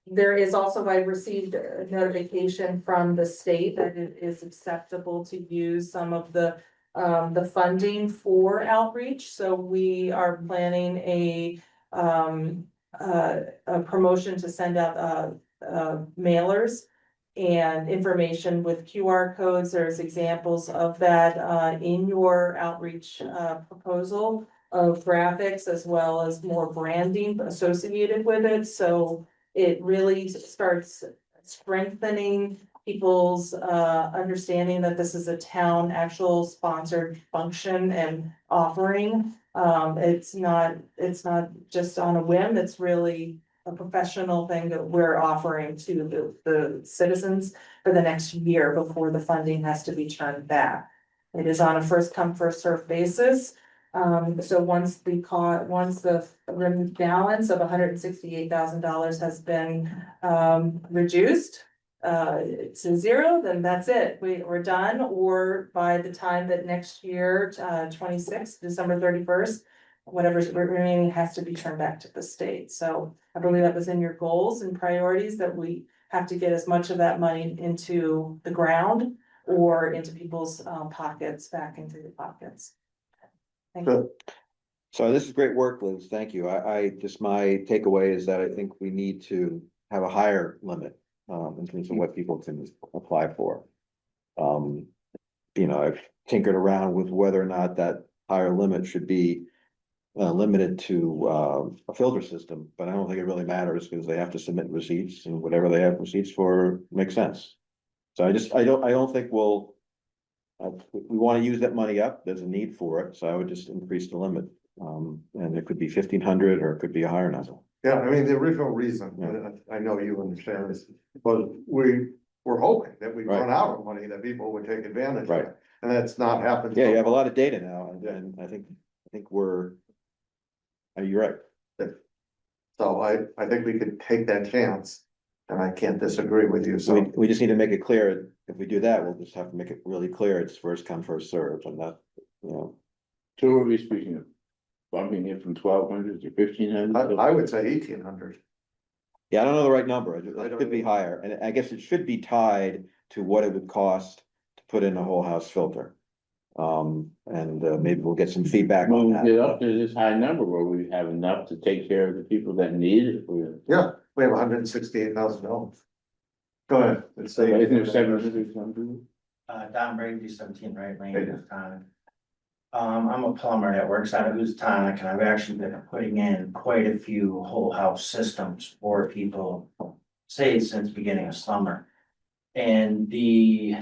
Speaker 5: there is also, I received a notification from the state that it is acceptable to use some of the funding for outreach. So we are planning a promotion to send out mailers and information with QR codes. There's examples of that in your outreach proposal of graphics, as well as more branding associated with it. So it really starts strengthening people's understanding that this is a town actual sponsored function and offering. It's not just on a whim. It's really a professional thing that we're offering to the citizens for the next year before the funding has to be turned back. It is on a first come, first served basis. So once the balance of $168,000 has been reduced to zero, then that's it. We're done. Or by the time that next year, 26, December 31st, whatever's remaining has to be turned back to the state. So I believe that was in your goals and priorities, that we have to get as much of that money into the ground or into people's pockets, back into your pockets. Thank you.
Speaker 9: So this is great work, Liz. Thank you. My takeaway is that I think we need to have a higher limit in terms of what people can apply for. I've tinkered around with whether or not that higher limit should be limited to a filter system, but I don't think it really matters because they have to submit receipts, and whatever they have receipts for makes sense. So I don't think we want to use that money up. There's a need for it, so I would just increase the limit. And it could be 1,500 or it could be a higher number.
Speaker 1: Yeah, I mean, the original reason, I know you understand this, but we were hoping that we'd run out of money that people would take advantage of.
Speaker 9: Right.
Speaker 1: And that's not happened.
Speaker 9: Yeah, you have a lot of data now, and I think you're right.
Speaker 1: So I think we could take that chance, and I can't disagree with you, so.
Speaker 9: We just need to make it clear. If we do that, we'll just have to make it really clear it's first come, first served, and that,
Speaker 2: So are we speaking of bumping it from 1,200 to 1,500?
Speaker 1: I would say 1,800.
Speaker 9: Yeah, I don't know the right number. It
Speaker 1: I don't
Speaker 9: could be
Speaker 1: either.
Speaker 9: higher, and I guess it should be tied to what it would cost to put in a whole house filter. Maybe we'll get some feedback on
Speaker 2: Move it
Speaker 9: that.
Speaker 2: up to this high number where we have enough to take care of the people that need it.
Speaker 1: Yeah, we have $168,000. Go ahead. Let's say.
Speaker 2: Isn't there 700 something?
Speaker 17: Don Brady, 17 right lane,
Speaker 1: Hey.
Speaker 17: Houstonic. I'm a plumber that works out of Houstonic, and I've actually been putting in quite a few whole house systems for people, say since beginning of summer. And the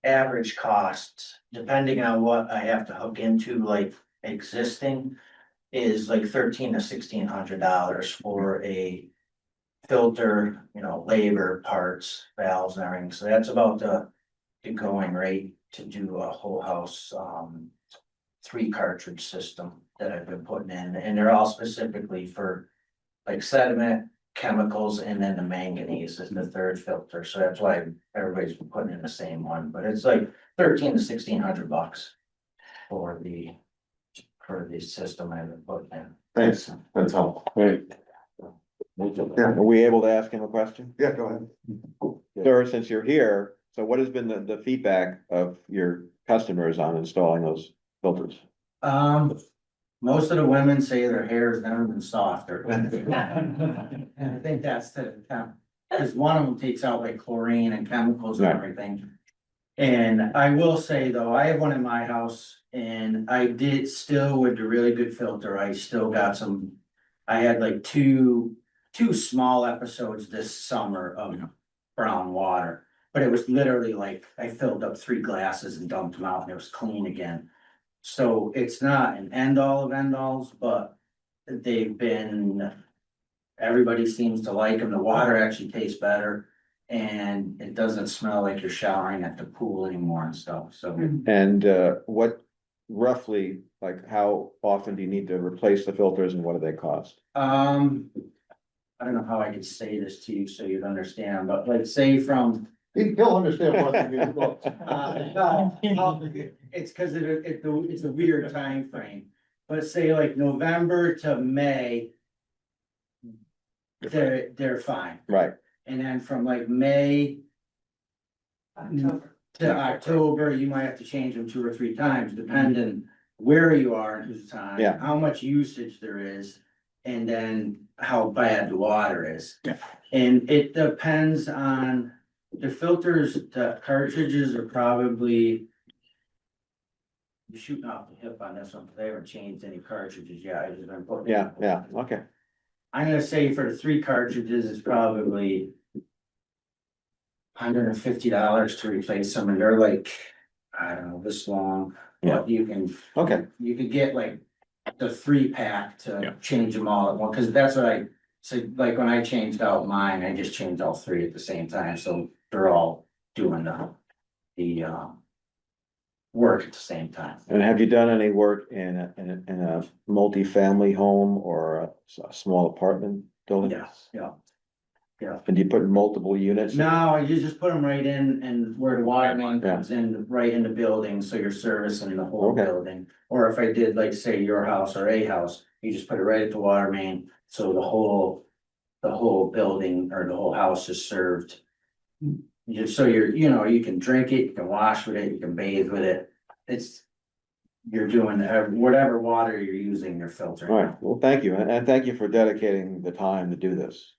Speaker 17: average cost, depending on what I have to hook into, like existing, is like $1,300 to $1,600 for a filter, you know, labor, parts, valves and everything. So that's about the going rate to do a whole house 3 cartridge system that I've been putting in, and they're all specifically for like sediment, chemicals, and then the manganese is the 3rd filter. So that's why everybody's been putting in the same one, but it's like $1,300 to $1,600 for the system I've been putting in.
Speaker 1: Thanks, that's helpful.
Speaker 2: Right.
Speaker 9: Are we able to ask him a question?
Speaker 1: Yeah, go ahead.
Speaker 9: Sir, since you're here, so what has been the feedback of your customers on installing those filters?
Speaker 17: Most of the women say their hair has never been softer. And I think that's because one of them takes out like chlorine and chemicals and
Speaker 9: Right.
Speaker 17: everything. And I will say though, I have one in my house and I did still with the really good filter, I still got some. I had like two small episodes this summer of brown water. But it was literally like, I filled up 3 glasses and dumped them out and it was clean again. So it's not an end all of end alls, but everybody seems to like them. The water actually tastes better. And it doesn't smell like you're showering at the pool anymore and stuff, so.
Speaker 9: And what roughly, like how often do you need to replace the filters and what do they cost?
Speaker 17: I don't know how I could say this to you so you'd understand, but like say from.
Speaker 1: He'll understand what you mean.
Speaker 17: It's because it's a weird time frame. But say like November to May. They're fine.
Speaker 9: Right.
Speaker 17: And then from like May. To October, you might have to change them 2 or 3 times, depending where you are in whose time.
Speaker 9: Yeah.
Speaker 17: How much usage there is, and then how bad the water is.
Speaker 3: Yeah.
Speaker 17: And it depends on the filters, the cartridges are probably. You're shooting off the hip on this one, because I haven't changed any cartridges yet, I just been putting.
Speaker 9: Yeah, okay.
Speaker 17: I'm gonna say for the 3 cartridges, it's probably. $150 to replace them, and they're like, I don't know, this long, but you can.
Speaker 9: Okay.
Speaker 17: You could get like the 3-pack to
Speaker 3: Yeah.
Speaker 17: change them all at once, cause that's what I, so like when I changed out mine, I just changed all 3 at the same time, so they're all doing the work at the same time.
Speaker 9: And have you done any work in a multi-family home or a small apartment building?
Speaker 17: Yes, yeah. Yeah.
Speaker 9: And do you put multiple units?
Speaker 17: No, you just put them right in and where the water main
Speaker 9: Yeah.
Speaker 17: comes in, right in the building, so you're servicing the whole
Speaker 9: Okay.
Speaker 17: building. Or if I did like, say, your house or a house, you just put it right at the water main, so the whole building or the whole house is served. So you can drink it, you can wash with it, you can bathe with it. You're doing whatever water you're using, you're filtering.
Speaker 9: All right, well, thank you, and thank you for dedicating the time to do this.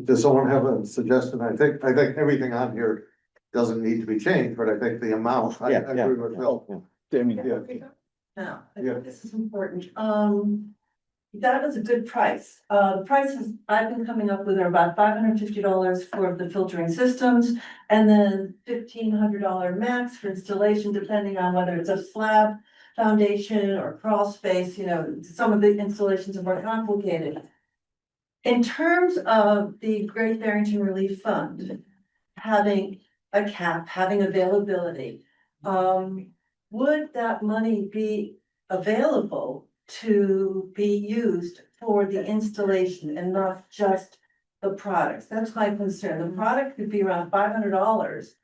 Speaker 1: Does someone have a suggestion? I think everything on here doesn't need to be changed, but I think the amount, I
Speaker 9: Yeah, yeah,
Speaker 1: agree with Phil.
Speaker 3: I mean,
Speaker 1: Yeah.
Speaker 13: Now, I
Speaker 1: Yeah.
Speaker 13: think this is important. That was a good price. The prices I've been coming up with are about $550 for the filtering systems. And then $1,500 max for installation, depending on whether it's a slab foundation or crawl space, some of the installations are more complicated. In terms of the Great Barrington Relief Fund, having a cap, having availability, would that money be available to be used for the installation and not just the products? That's my concern. The product could be around $500,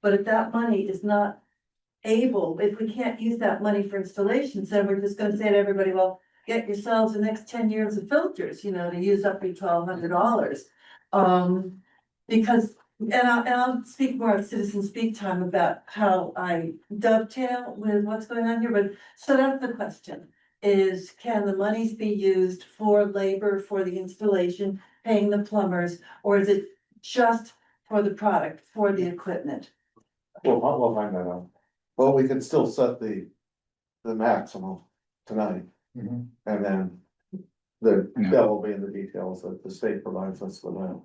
Speaker 13: but if that money is not able, if we can't use that money for installations, then we're just gonna say to everybody, well,
Speaker 10: get yourselves the next 10 years of filters, you know, to use up your $1,200. Because, and I'll speak more at citizen speak time about how I dovetail with what's going on here, but so that's the question. Is can the monies be used for labor, for the installation, paying the plumbers, or is it just for the product, for the equipment?
Speaker 1: Well, we'll find that out. Well, we can still set the maximum tonight, and then that will be in the details that the state provides us with that.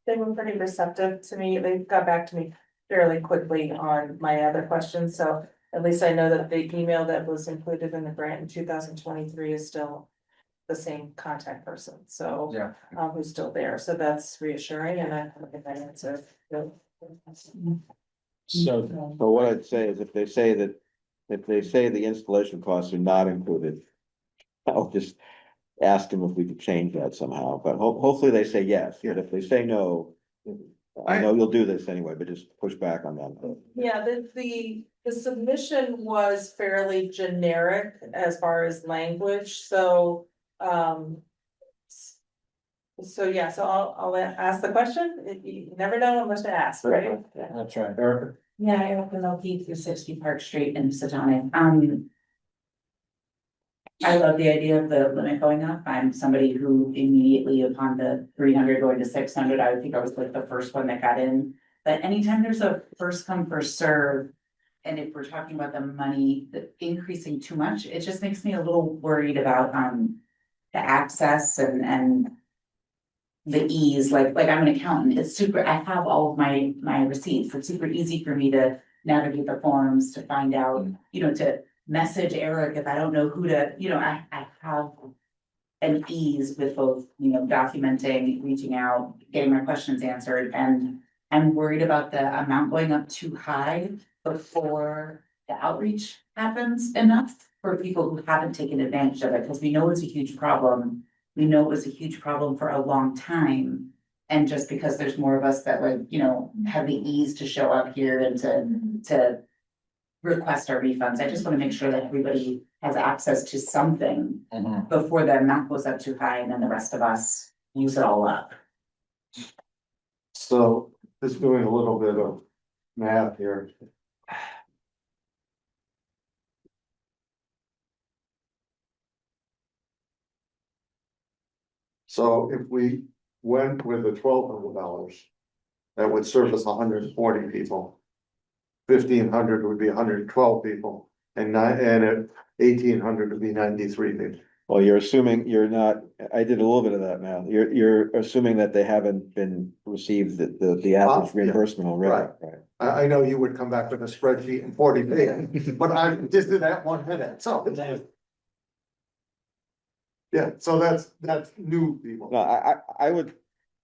Speaker 5: They were pretty receptive to me. They got back to me fairly quickly on my other questions, so at least I know that the email that was included in the grant in 2023 is still the same contact person, so.
Speaker 4: Yeah.
Speaker 5: Who's still there, so that's reassuring, and I think I answered.
Speaker 4: So,
Speaker 9: But what I'd say is if they say the installation costs are not included, I'll just ask them if we could change that somehow, but hopefully they say yes, but if they say no, I know you'll do this anyway, but just push back on that.
Speaker 5: Yeah, the submission was fairly generic as far as language, so, so yeah, so I'll ask the question, you never know unless you ask, right?
Speaker 4: that's right, Erica.
Speaker 15: Yeah, I open OP through 60 Park Street in Sedona. I love the idea of the limit going up. I'm somebody who immediately upon the 300 going to 600, I would think I was like the first one that got in. But anytime there's a first come, first serve, and if we're talking about the money increasing too much, it just makes me a little worried about the access and the ease. Like I'm an accountant. It's super, I have all of my receipts. It's super easy for me to navigate the forms, to find out, you know, to message Eric if I don't know who to, you know, I have an ease with both, you know, documenting, reaching out, getting my questions answered, and I'm worried about the amount going up too high before the outreach happens enough for people who haven't taken advantage of it, because we know it's a huge problem. We know it was a huge problem for a long time. And just because there's more of us that like, you know, have the ease to show up here and to request our refunds. I just want to make sure that everybody has access to something before the amount goes up too high and then the rest of us use it all up.
Speaker 1: So just doing a little bit of math here. So if we went with the $1,200, that would service 140 people. 1,500 would be 112 people, and at 1,800 would be 93 people.
Speaker 9: Well, you're assuming you're not, I did a little bit of that math, you're assuming that they haven't been received the average reimbursement already, right?
Speaker 1: I know you would come back with a spreadsheet in 40 pages, but I just did that 1 minute, so. Yeah, so that's new people.
Speaker 9: No,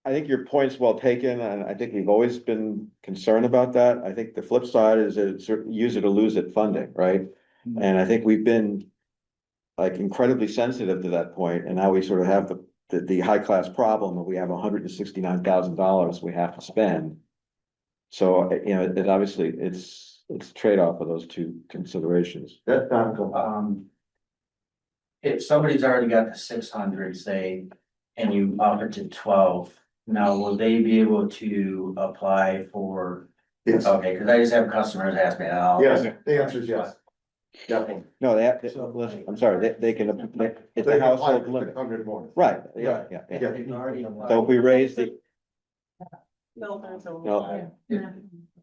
Speaker 9: I think your point's well taken, and I think we've always been concerned about that. I think the flip side is it's use it or lose it funding, right? And I think we've been like incredibly sensitive to that point, and now we sort of have the high class problem that we have $169,000 we have to spend. So, you know, it obviously it's a trade-off of those two considerations.
Speaker 17: If somebody's already got the 600, say, and you up it to 12, now will they be able to apply for?
Speaker 1: Yes.
Speaker 17: Okay, cause I just have customers ask me, oh.
Speaker 1: Yes, the answer is yes. Definitely.
Speaker 9: No, listen, I'm sorry, they can, it's
Speaker 1: They
Speaker 9: a
Speaker 1: can apply
Speaker 9: household
Speaker 1: for
Speaker 9: limit.
Speaker 1: 600 more.
Speaker 9: Right, yeah.
Speaker 17: They've already applied.
Speaker 9: So if we raise the,
Speaker 5: No.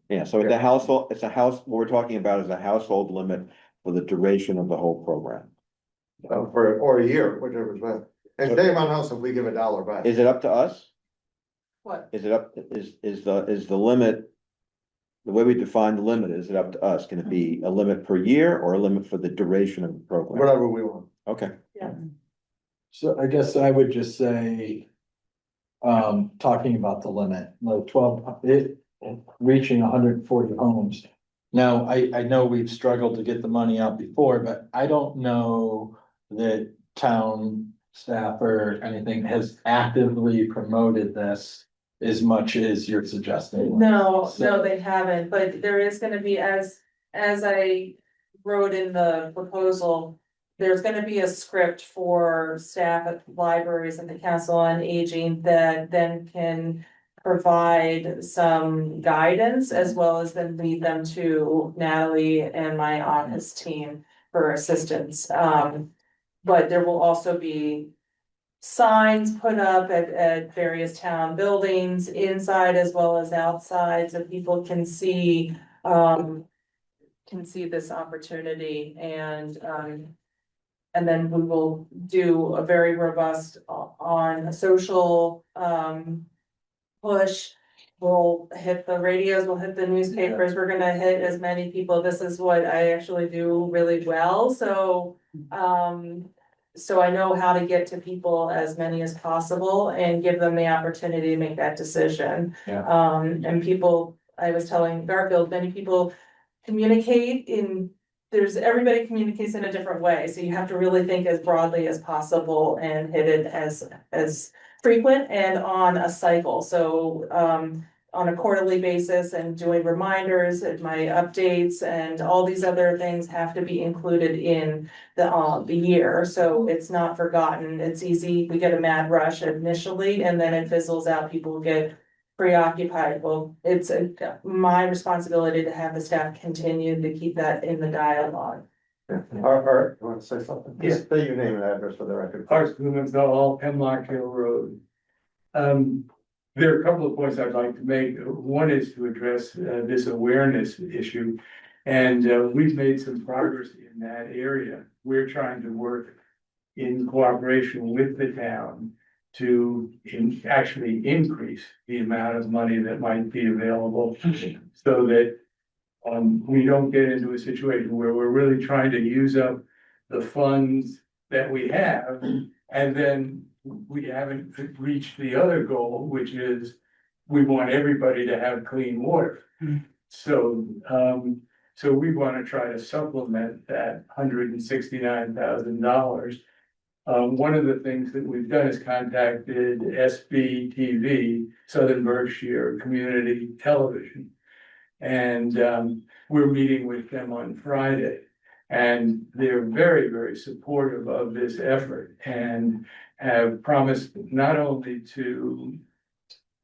Speaker 9: yeah, so it's a house, what we're talking about is a household limit for the duration of the whole program.
Speaker 1: Or a year, whichever is better. And shame on us if we give $1 back.
Speaker 9: Is it up to us?
Speaker 5: What?
Speaker 9: Is it up, is the limit? The way we define the limit, is it up to us? Can it be a limit per year or a limit for the duration of the program?
Speaker 1: Whatever we want.
Speaker 9: Okay.
Speaker 5: Yeah.
Speaker 4: So I guess I would just say, talking about the limit, reaching 140 homes. Now, I know we've struggled to get the money out before, but I don't know that town staff or anything has actively promoted this as much as you're suggesting.
Speaker 5: No, they haven't, but there is gonna be, as I wrote in the proposal, there's gonna be a script for staff at libraries and the Council on Aging that then can provide some guidance as well as then lead them to Natalie and my office team for assistance. But there will also be signs put up at various town buildings, inside as well as outside, so people can see this opportunity and then we will do a very robust on social, push. We'll hit the radios, we'll hit the newspapers, we're gonna hit as many people. This is what I actually do really well, so, so I know how to get to people, as many as possible, and give them the opportunity to make that decision.
Speaker 4: Yeah.
Speaker 5: And people, I was telling Garfield, many people communicate everybody communicates in a different way, so you have to really think as broadly as possible and hit it as frequent and on a cycle, so, on a quarterly basis and doing reminders and my updates and all these other things have to be included in the year, so it's not forgotten. It's easy, we get a mad rush initially and then it fizzles out, people get preoccupied. Well, it's my responsibility to have the staff continue to keep that in the dialogue.
Speaker 1: Art, you want to say something?
Speaker 12: Yeah.
Speaker 1: Just say your name and address for the record.
Speaker 12: Art Blumenthal, Hemlock Hill Road. There are a couple of points I'd like to make. One is to address this awareness issue. And we've made some progress in that area. We're trying to work in cooperation with the town to actually increase the amount of money that might be available so that we don't get into a situation where we're really trying to use up the funds that we have, and then we haven't reached the other goal, which is we want everybody to have clean water. So, so we want to try to supplement that $169,000. One of the things that we've done is contacted SBTV, Southern Berkshire Community Television. And we're meeting with them on Friday. And they're very, very supportive of this effort and have promised not only to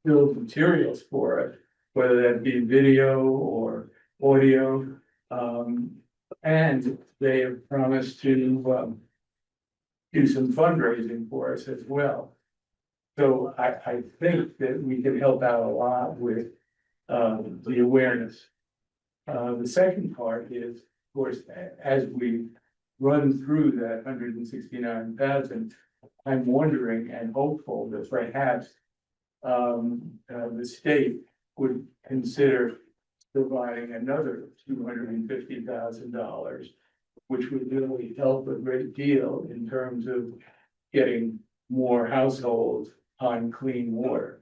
Speaker 12: build materials for it, whether that be video or audio, and they have promised to do some fundraising for us as well. So I think that we can help out a lot with the awareness. The second part is, of course, as we run through that 169,000, I'm wondering and hopeful that perhaps the state would consider providing another $250,000, which would really help a great deal in terms of getting more households on clean water.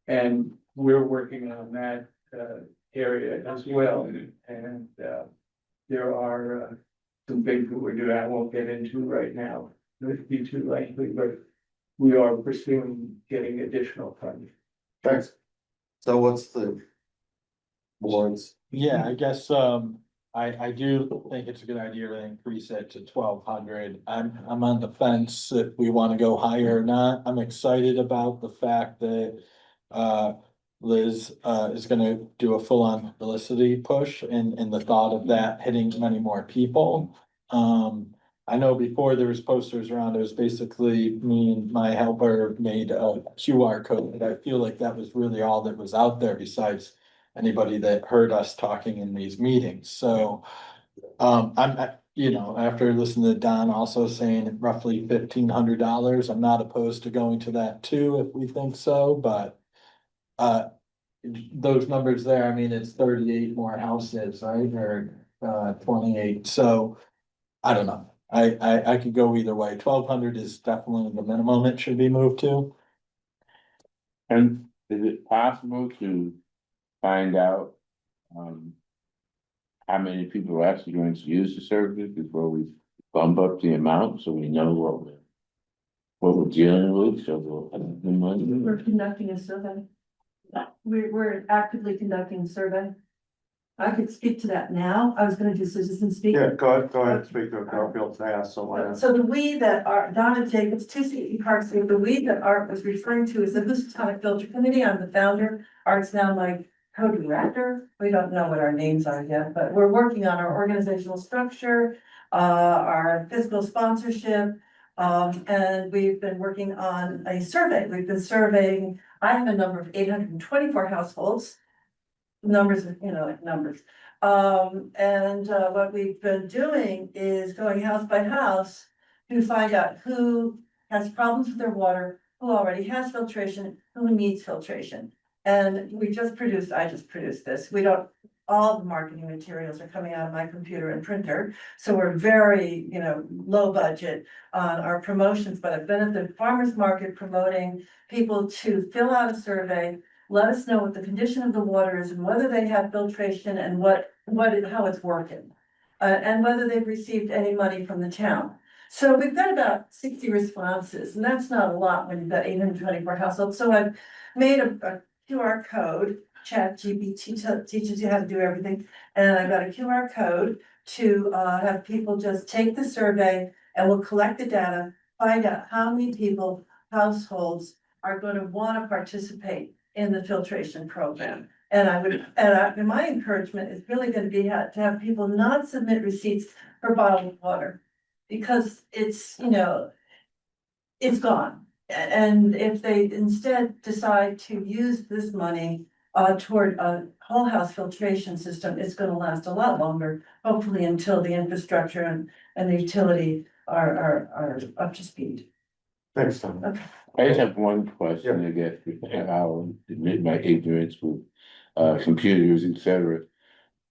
Speaker 12: And we're working on that area as well. And there are some things that we're doing I won't get into right now. It would be too likely, but we are pursuing getting additional funding.
Speaker 1: Thanks. So what's the board's?
Speaker 4: Yeah, I guess, I do think it's a good idea to increase it to 1,200. I'm on the fence if we want to go higher or not. I'm excited about the fact that, Liz, is gonna do a full-on publicity push and the thought of that hitting many more people. I know before there was posters around, it was basically me and my helper made a QR code, and I feel like that was really all that was out there besides anybody that heard us talking in these meetings, so. You know, after listening to Don also saying roughly $1,500, I'm not opposed to going to that too, if we think so, but. Those numbers there, I mean, it's 38 more houses, right, or 28, so. I don't know, I could go either way. 1,200 is definitely the minimum it should be moved to.
Speaker 2: And is it possible to find out, how many people are actually going to use the service before we bump up the amount, so we know what we're dealing with, so we'll have the money?
Speaker 10: We're conducting a survey. We're actively conducting a survey. I could speak to that now. I was gonna do citizen speak.
Speaker 1: Yeah, go ahead, speak to Garfield, I asked someone.
Speaker 10: So the we that are, Donna Jacobs, 260 Park Street, the we that Art was referring to is the Housatonic Filter Committee. I'm the founder. Art's now my co-director. We don't know what our names are yet, but we're working on our organizational structure, our fiscal sponsorship. And we've been working on a survey. We've been surveying, I have a number of 824 households. Numbers, like numbers. What we've been doing is going house by house to find out who has problems with their water, who already has filtration, who needs filtration. And I just produced this. All the marketing materials are coming out of my computer and printer. So we're very, low budget on our promotions, but I've been at the farmer's market promoting people to fill out a survey. Let us know what the condition of the water is and whether they have filtration and how it's working. And whether they've received any money from the town. So we've got about 60 responses, and that's not a lot when you've got 824 households. So I've made a QR code. ChatGPT teaches you how to do everything. And I've got a QR code to have people just take the survey, and we'll collect the data, find out how many people, households are going to want to participate in the filtration program. And my encouragement is really going to be to have people not submit receipts for bottled water, because it's gone. And if they instead decide to use this money toward a whole house filtration system, it's going to last a lot longer, hopefully until the infrastructure and the utility are up to speed.
Speaker 1: Thanks, Tom.
Speaker 10: Okay.
Speaker 2: I just have one question, I guess, I'll admit my ignorance with computers, etc.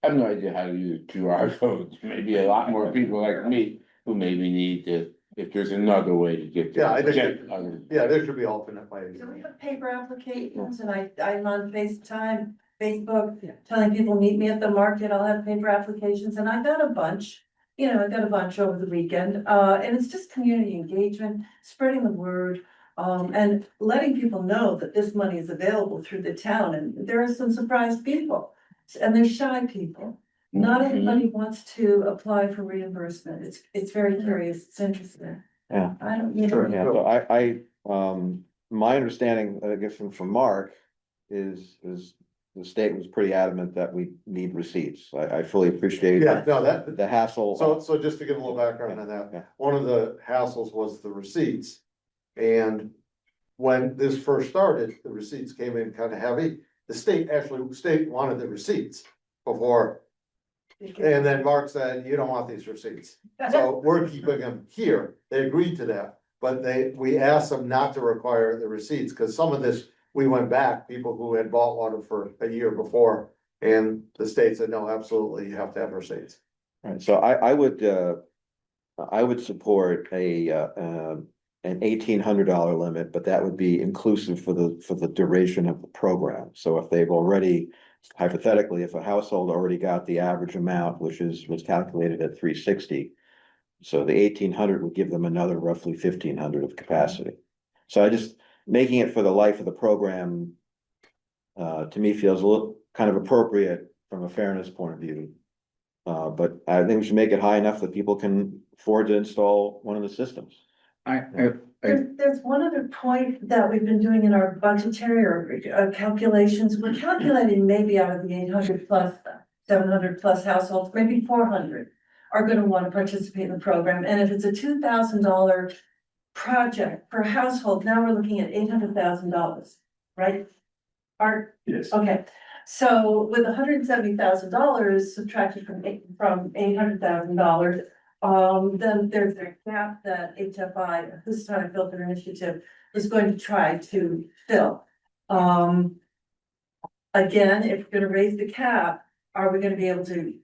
Speaker 2: I have no idea how to use QR codes. Maybe a lot more people like me who maybe need to, if there's another way to get.
Speaker 1: Yeah, I think,
Speaker 2: other-
Speaker 1: there should be alternate ways.
Speaker 10: So we have paper applications, and I'm on FaceTime, Facebook, telling people, meet me at the market, I'll have paper applications, and I got a bunch. I got a bunch over the weekend, and it's just community engagement, spreading the word. And letting people know that this money is available through the town, and there are some surprised people, and there's shy people. Not everybody wants to apply for reimbursement. It's very curious, it's interesting.
Speaker 9: Yeah.
Speaker 10: I don't,
Speaker 9: Sure, yeah, so my understanding, I guess from Mark, is the state was pretty adamant that we need receipts. I fully appreciate.
Speaker 1: Yeah, no,
Speaker 9: the hassle.
Speaker 1: So just to give a little background on that,
Speaker 9: Yeah.
Speaker 1: one of the hassles was the receipts. And when this first started, the receipts came in kind of heavy. The state wanted the receipts before. And then Mark said, you don't want these receipts. So we're keeping them here. They agreed to that. But we asked them not to require the receipts, because some of this, we went back, people who had bought water for a year before. And the state said, no, absolutely, you have to have receipts.
Speaker 9: Right, so I would support an $1,800 limit, but that would be inclusive for the duration of the program. So if they've already, hypothetically, if a household already got the average amount, which was calculated at 360, so the 1,800 would give them another roughly 1,500 of capacity. So I just, making it for the life of the program, to me feels a little kind of appropriate from a fairness point of view. But I think we should make it high enough that people can afford to install one of the systems.
Speaker 10: There's one other point that we've been doing in our budgetary or calculations. We're calculating maybe out of the 800 plus, 700 plus households, maybe 400 are going to want to participate in the program. And if it's a $2,000 project per household, now we're looking at $800,000, right? Art?
Speaker 7: Yes.
Speaker 10: Okay, so with $170,000 subtracted from $800,000, then there's a gap that HFI, this time Filter Initiative, is going to try to fill. Again, if we're gonna raise the cap, are we gonna be able to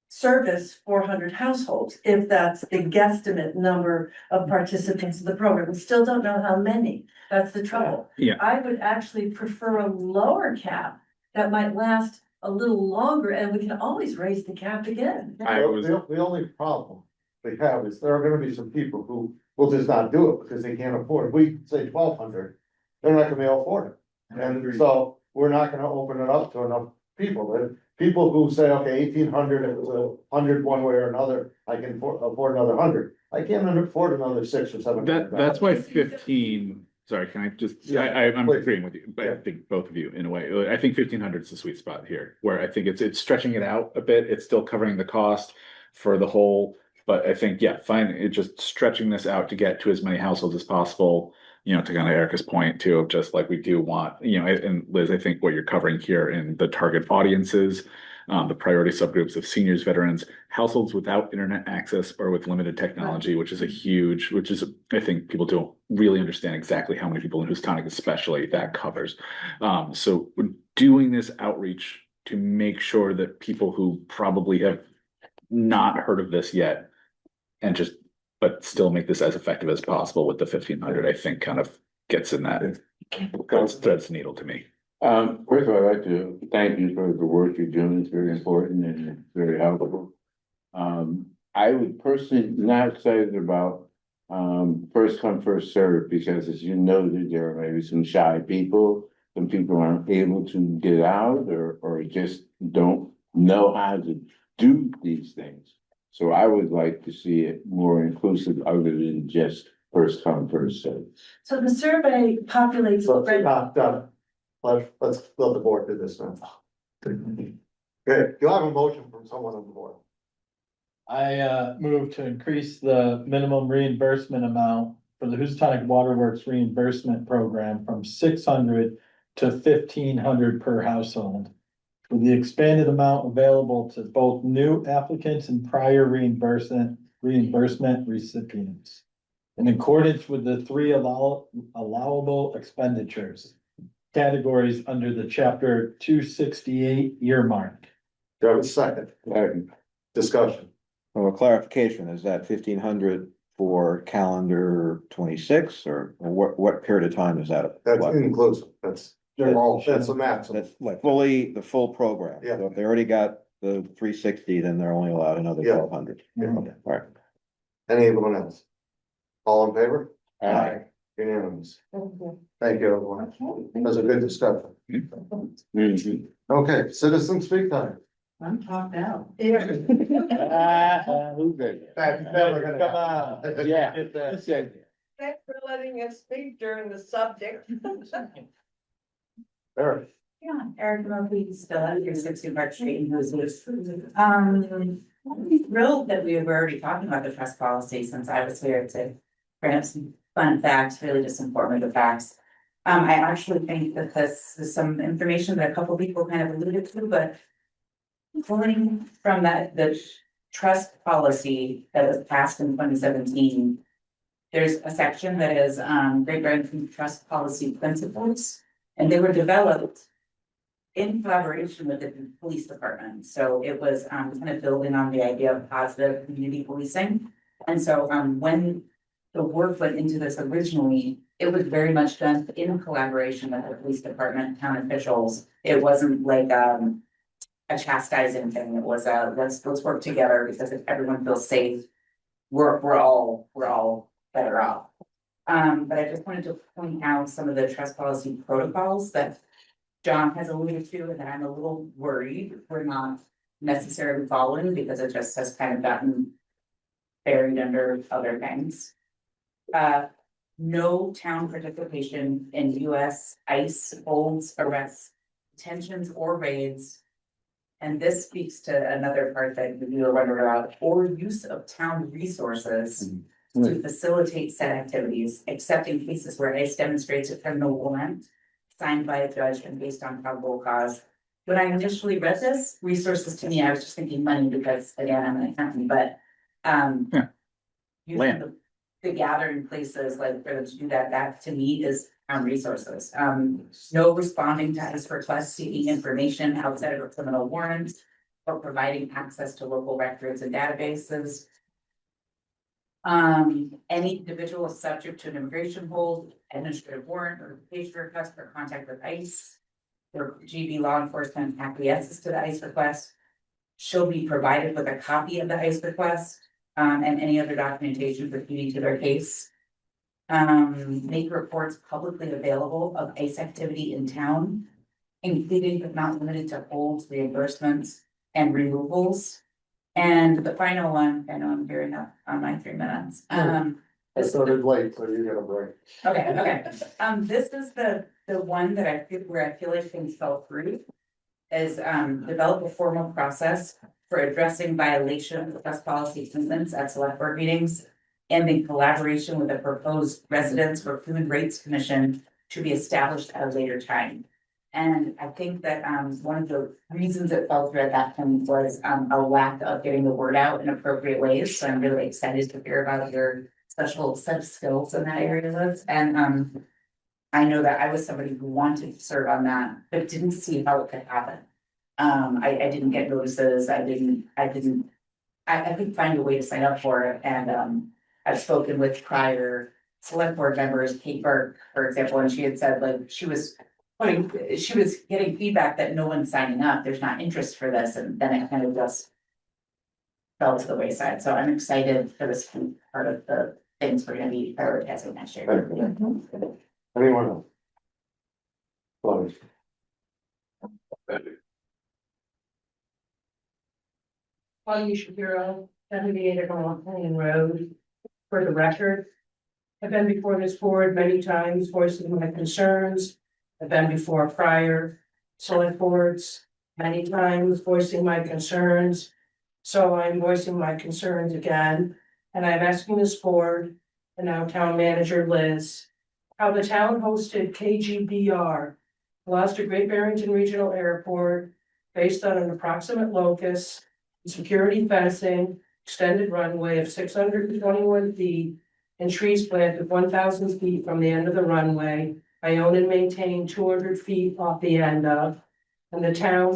Speaker 10: service 400 households? If that's the guesstimate number of participants in the program, we still don't know how many, that's the trouble.
Speaker 3: Yeah.
Speaker 10: I would actually prefer a lower cap that might last a little longer, and we can always raise the cap again.
Speaker 1: The only problem we have is there are gonna be some people who will just not do it because they can't afford it. If we say 1,200, they're not gonna be able to afford it. And so we're not gonna open it up to enough people. people who say, okay, 1,800, it was 100 one way or another, I can afford another 100. I can't afford another 600 or 700.
Speaker 3: That's why 15, sorry, can I just, I'm
Speaker 1: please.
Speaker 3: agreeing with you, but I
Speaker 1: Yeah.
Speaker 3: think both of you in a way, I think 1,500 is the sweet spot here, where I think it's stretching it out a bit, it's still covering the cost for the whole, but I think, yeah, fine, it's just stretching this out to get to as many households as possible, you know, to kind of Erica's point too, of just like we do want, you know, and Liz, I think what you're covering here in the target audiences, the priority subgroups of seniors, veterans, households without internet access or with limited technology, which is I think people don't really understand exactly how many people in Houstonic especially that covers. So we're doing this outreach to make sure that people who probably have not heard of this yet and but still make this as effective as possible with the 1,500, I think kind of gets in that, threads the needle to me.
Speaker 2: First of all, I'd like to thank you for the work you're doing. It's very important and it's very helpful. I would personally not excited about first come, first serve, because as you noted, there are maybe some shy people. Some people aren't able to get out or just don't know how to do these things. So I would like to see it more inclusive other than just first come, first serve.
Speaker 10: So the survey populates.
Speaker 1: Done. Let's let the board do this now. Okay, you'll have a motion from someone on the board.
Speaker 4: I move to increase the minimum reimbursement amount for the Houstonic Waterworks reimbursement program from 600 to 1,500 per household, with the expanded amount available to both new applicants and prior reimbursement recipients, in accordance with the 3 allowable expenditures categories under the chapter 268 earmark.
Speaker 1: Do I have a second? Discussion.
Speaker 9: Well, a clarification, is that 1,500 for calendar 26 or what period of time is that?
Speaker 1: That's inclusive, that's the maximum.
Speaker 9: That's like fully, the full program.
Speaker 1: Yeah.
Speaker 9: So if they already got the 360, then they're only allowed another
Speaker 1: Yeah.
Speaker 9: 1,200.
Speaker 1: Yeah.
Speaker 9: Okay, all right.
Speaker 1: Anyone else? All in favor?
Speaker 2: Aye.
Speaker 1: Unanimous. Thank you, everyone. That was a good discussion.
Speaker 2: Mhm.
Speaker 1: Okay, citizen speak time.
Speaker 15: I'm talked out.
Speaker 2: Who's that?
Speaker 1: That's never gonna
Speaker 2: Come
Speaker 1: happen.
Speaker 2: on, yeah.
Speaker 13: Thanks for letting us speak during the subject.
Speaker 1: Eric.
Speaker 15: Yeah, Eric Murphy, still at 360 Park Street in Houston. I'm thrilled that we were already talking about the trust policy since I was here to bring up some fun facts, really just informative facts. I actually think that this is some information that a couple people kind of alluded to, but pulling from the trust policy that was passed in 2017, there's a section that is Great Barrington Trust Policy Principles, and they were developed in collaboration with the police department. So it was kind of building on the idea of positive community policing. And so when the work went into this originally, it was very much done in collaboration with the police department, town officials. It wasn't like a chastising thing. It was let's work together, because if everyone feels safe, we're all better off. But I just wanted to point out some of the trust policy protocols that John has alluded to, and that I'm a little worried we're not necessarily following, because it just has kind of gotten buried under other things. No town participation in US ICE holds, arrests, detentions, or raids. And this speaks to another part that we were wondering about, or use of town resources to facilitate said activities, except in cases where ICE demonstrates a criminal warrant signed by a judge and based on probable cause. When I initially read this, resources to me, I was just thinking money, because again, I'm an accountant, but using the gathering places, like for them to do that to me is town resources. No responding to ICE requests seeking information outside of a criminal warrant, or providing access to local records and databases. Any individual subject to an immigration hold, administrative warrant, or notification request for contact with ICE, or GB law enforcement acquiesces to the ICE request, shall be provided with a copy of the ICE request, and any other documentation pertaining to their case. Make reports publicly available of ICE activity in town. including but not limited to holds, reimbursements, and removals. And the final one, I know I'm gearing up on my 3 minutes.
Speaker 1: I started late, so you got a break.
Speaker 15: Okay. This is the one that where I feel like things fell through. Is develop a formal process for addressing violation of best policy commitments at select board meetings. And in collaboration with the proposed residents or food rates commission to be established at a later time. And I think that one of the reasons it fell through at that point was a lack of getting the word out in appropriate ways. So I'm really excited to hear about your special set of skills in that area, Liz. And I know that I was somebody who wanted to serve on that, but didn't see how it could happen. I didn't get notices, I couldn't find a way to sign up for it, and I've spoken with prior select board members, Kate Burke, for example, and she had said like she was getting feedback that no one's signing up, there's not interest for this, and then it kind of just fell to the wayside. So I'm excited for this part of the things we're gonna be prioritizing next year.
Speaker 1: Anyone else? Close.
Speaker 10: Claudia Shapiro, 78 Evermont Lane Road. For the record, I've been before this board many times voicing my concerns. I've been before prior select boards many times voicing my concerns. So I'm voicing my concerns again, and I'm asking this board and now town manager Liz, how the town hosted KGBR, Gloucester Great Barrington Regional Airport, based on an approximate locus, security fencing, extended runway of 621 feet, and trees planted 1,000 feet from the end of the runway. I own and maintain 200 feet off the end of, and the town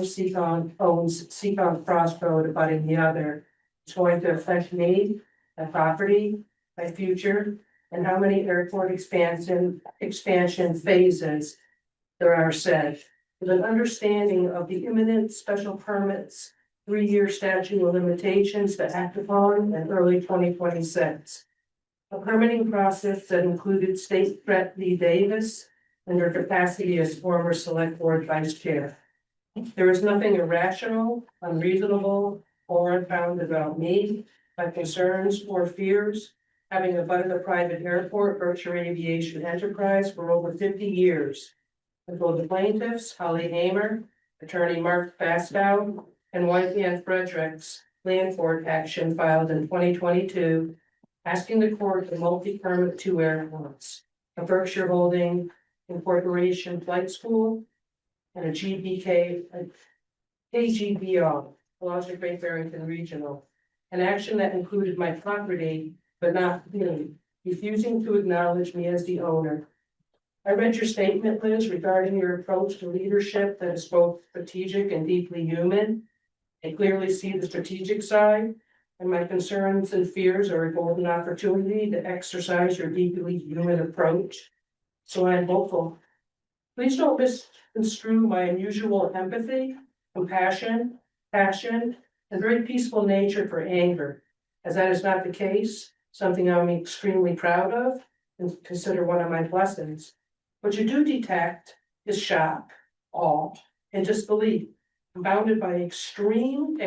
Speaker 10: owns Seacon Cross Road abutting the other. It's going to affect me, my property, my future, and how many airport expansion phases there are said. With an understanding of the imminent special permits 3-year statute of limitations to act upon in early 2026. A permitting process that included State Rep Lee Davis in her capacity as former select board vice chair. There is nothing irrational, unreasonable, or unfounded about me, my concerns or fears, having abutted a private airport, Berkshire Aviation Enterprise, for over 50 years. With both the plaintiffs, Holly Hamer, attorney Mark Bastow, and White Ann Frederick's land court action filed in 2022, asking the court to multi-permit 2 airports, a Berkshire Holding Incorporation Flight School, and a KGBR, Gloucester Great Barrington Regional, an action that included my property, but not me, refusing to acknowledge me as the owner. I read your statement, Liz, regarding your approach to leadership that is both strategic and deeply human. I clearly see the strategic side, and my concerns and fears are a golden opportunity to exercise your deeply human approach. So I am hopeful. Please don't misconstrue my unusual empathy, compassion, passion, and very peaceful nature for anger, as that is not the case, something I'm extremely proud of and consider one of my blessings. What you do detect is shock, awe, and disbelief, bounded by extreme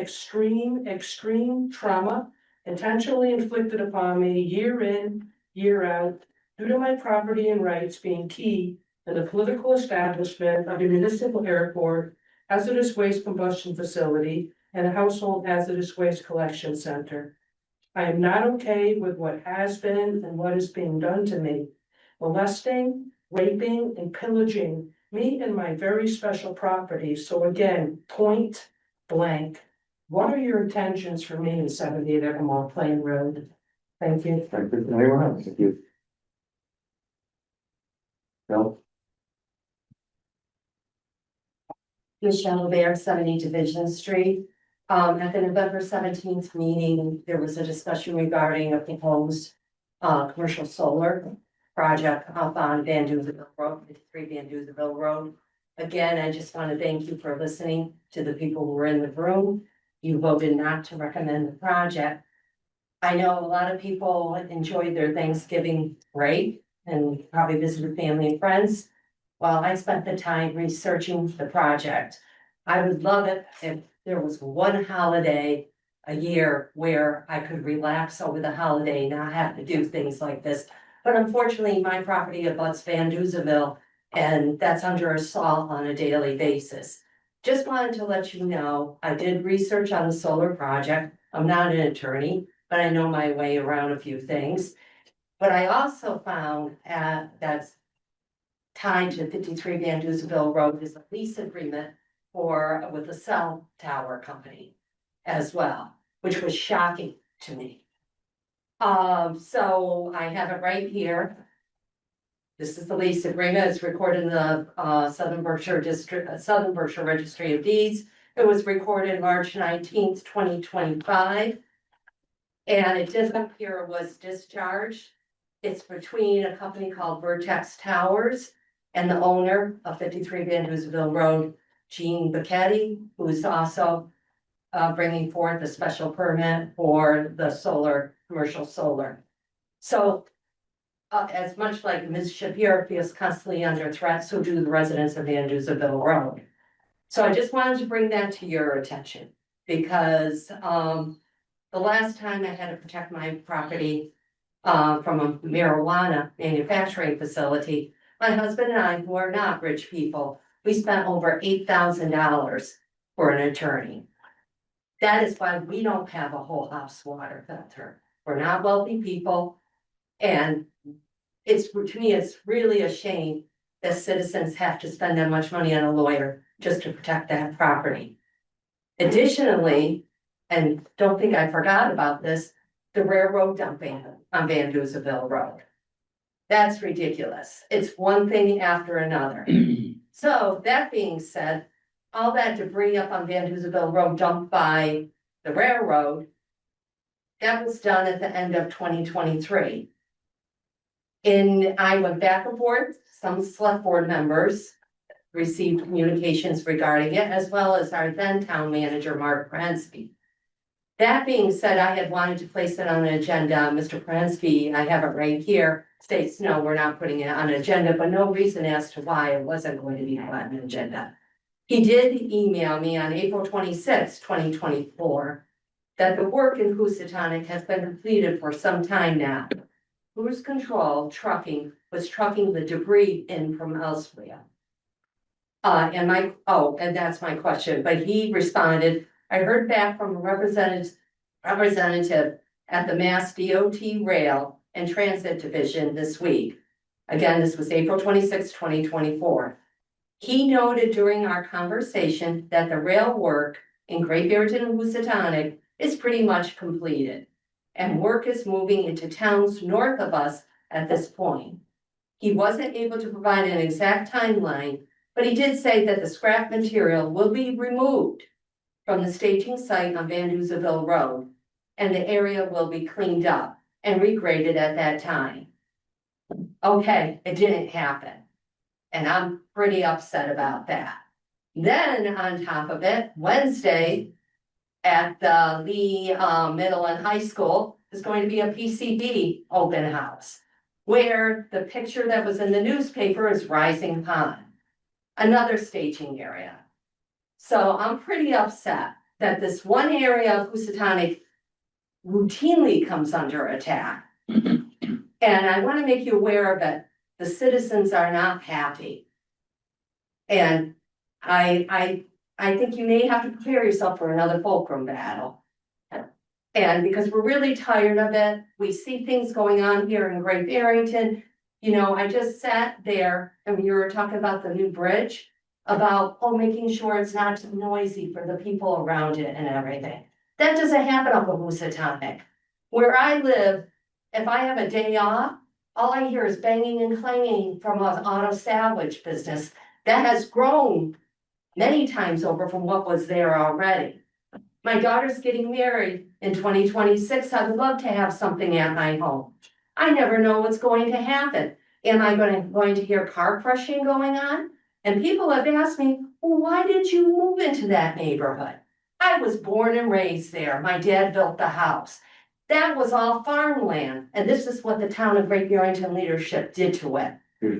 Speaker 10: trauma intentionally inflicted upon me year in, year out, due to my property and rights being key in the political establishment of a municipal airport, hazardous waste combustion facility, and a household hazardous waste collection center. I am not okay with what has been and what is being done to me, molesting, raping, and pillaging me and my very special property. So again, point blank, what are your intentions for me in 78 Evermont Plain Road? Thank you.
Speaker 1: Thank you. Anyone else? Thank you. Bill?
Speaker 11: Michelle Bear, 70 Division Street. At the November 17th meeting, there was a discussion regarding a proposed commercial solar project up on Van Duserville Road, 53 Van Duserville Road. Again, I just want to thank you for listening to the people who were in the room. You voted not to recommend the project. I know a lot of people enjoyed their Thanksgiving break and probably visited family and friends. Well, I spent the time researching the project. I would love it if there was one holiday a year where I could relax over the holiday, not have to do things like this. But unfortunately, my property abuts Van Duzenville, and that's under assault on a daily basis. Just wanted to let you know, I did research on the solar project. I'm not an attorney, but I know my way around a few things. But I also found that's tied to 53 Van Duzenville Road is a lease agreement with a cell tower company as well, which was shocking to me. So I have it right here. This is the lease agreement. It's recorded in the Southern Berkshire Registry of Deeds. It was recorded March 19th, 2025. And it does appear it was discharged. It's between a company called Vertex Towers and the owner of 53 Van Duzenville Road, Gene Bacchetti, who's also bringing forth a special permit for the solar, commercial solar. So as much like Ms. Shapiro feels constantly under threat, so do the residents of Van Duzenville Road. So I just wanted to bring that to your attention because the last time I had to protect my property from a marijuana manufacturing facility, my husband and I, who are not rich people, we spent over $8,000 for an attorney. That is why we don't have a whole house water filter. We're not wealthy people. And to me, it's really a shame that citizens have to spend that much money on a lawyer just to protect that property. Additionally, and don't think I forgot about this, the railroad dumping on Van Duzenville Road. That's ridiculous. It's one thing after another. So that being said, all that debris up on Van Duzenville Road dumped by the railroad, that was done at the end of 2023. I went back and forth, some select board members received communications regarding it, as well as our then town manager, Mark Pransky. That being said, I had wanted to place it on an agenda. Mr. Pransky, I have it right here, states, no, we're not putting it on an agenda, but no reason as to why it wasn't going to be on an agenda. He did email me on April 26, 2024, that the work in Housatonic has been completed for some time now. Cruise Control Trucking was trucking the debris in from elsewhere. And that's my question, but he responded, I heard back from a representative at the Mass DOT Rail and Transit Division this week. Again, this was April 26, 2024. He noted during our conversation that the rail work in Great Barrington and Housatonic is pretty much completed, and work is moving into towns north of us at this point. He wasn't able to provide an exact timeline, but he did say that the scrap material will be removed from the staging site on Van Duzenville Road, and the area will be cleaned up and regraded at that time. Okay, it didn't happen, and I'm pretty upset about that. Then on top of it, Wednesday at the Lee Middle and High School is going to be a PCB open house, where the picture that was in the newspaper is Rising Pond, another staging area. So I'm pretty upset that this one area of Housatonic routinely comes under attack. And I want to make you aware of it. The citizens are not happy. And I think you may have to prepare yourself for another fulcrum battle. And because we're really tired of it, we see things going on here in Great Barrington. You know, I just sat there and you were talking about the new bridge, about, making sure it's not too noisy for the people around it and everything. That doesn't happen up in Housatonic. Where I live, if I have a day off, all I hear is banging and clanging from an auto salvage business that has grown many times over from what was there already. My daughter's getting married in 2026. I would love to have something at my home. I never know what's going to happen. Am I going to hear car crushing going on? And people have asked me, well, why did you move into that neighborhood? I was born and raised there. My dad built the house. That was all farmland. And this is what the town of Great Barrington leadership did to it.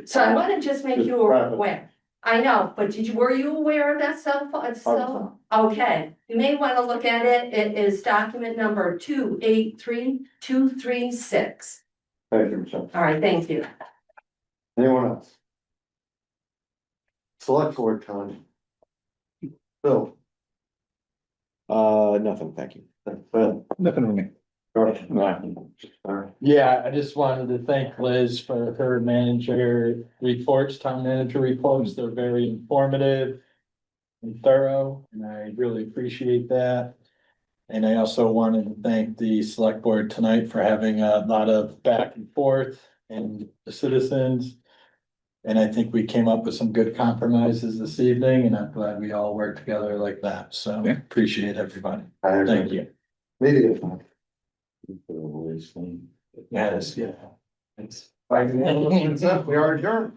Speaker 11: So I wanna just make
Speaker 1: It's
Speaker 11: you
Speaker 1: private.
Speaker 11: aware. I know, but were you aware of that cell phone? Okay, you may wanna look at it. It is document number 283236.
Speaker 1: Thank you, Michelle.
Speaker 11: All right, thank you.
Speaker 1: Anyone else? Select board time. Bill.
Speaker 9: Nothing, thank you.
Speaker 1: Bill.
Speaker 3: Nothing for me.
Speaker 1: George.
Speaker 2: Nothing.
Speaker 1: Sorry.
Speaker 4: Yeah, I just wanted to thank Liz for her manager reports, town manager reports. They're very informative and thorough, and I really appreciate that. And I also wanted to thank the select board tonight for having a lot of back and forth and the citizens. And I think we came up with some good compromises this evening, and I'm glad we all worked together like that. So
Speaker 3: Yeah.
Speaker 4: appreciate everybody.
Speaker 1: I agree.
Speaker 4: Thank you.
Speaker 1: Media time.
Speaker 4: Yes, yeah. Thanks.
Speaker 1: We are adjourned.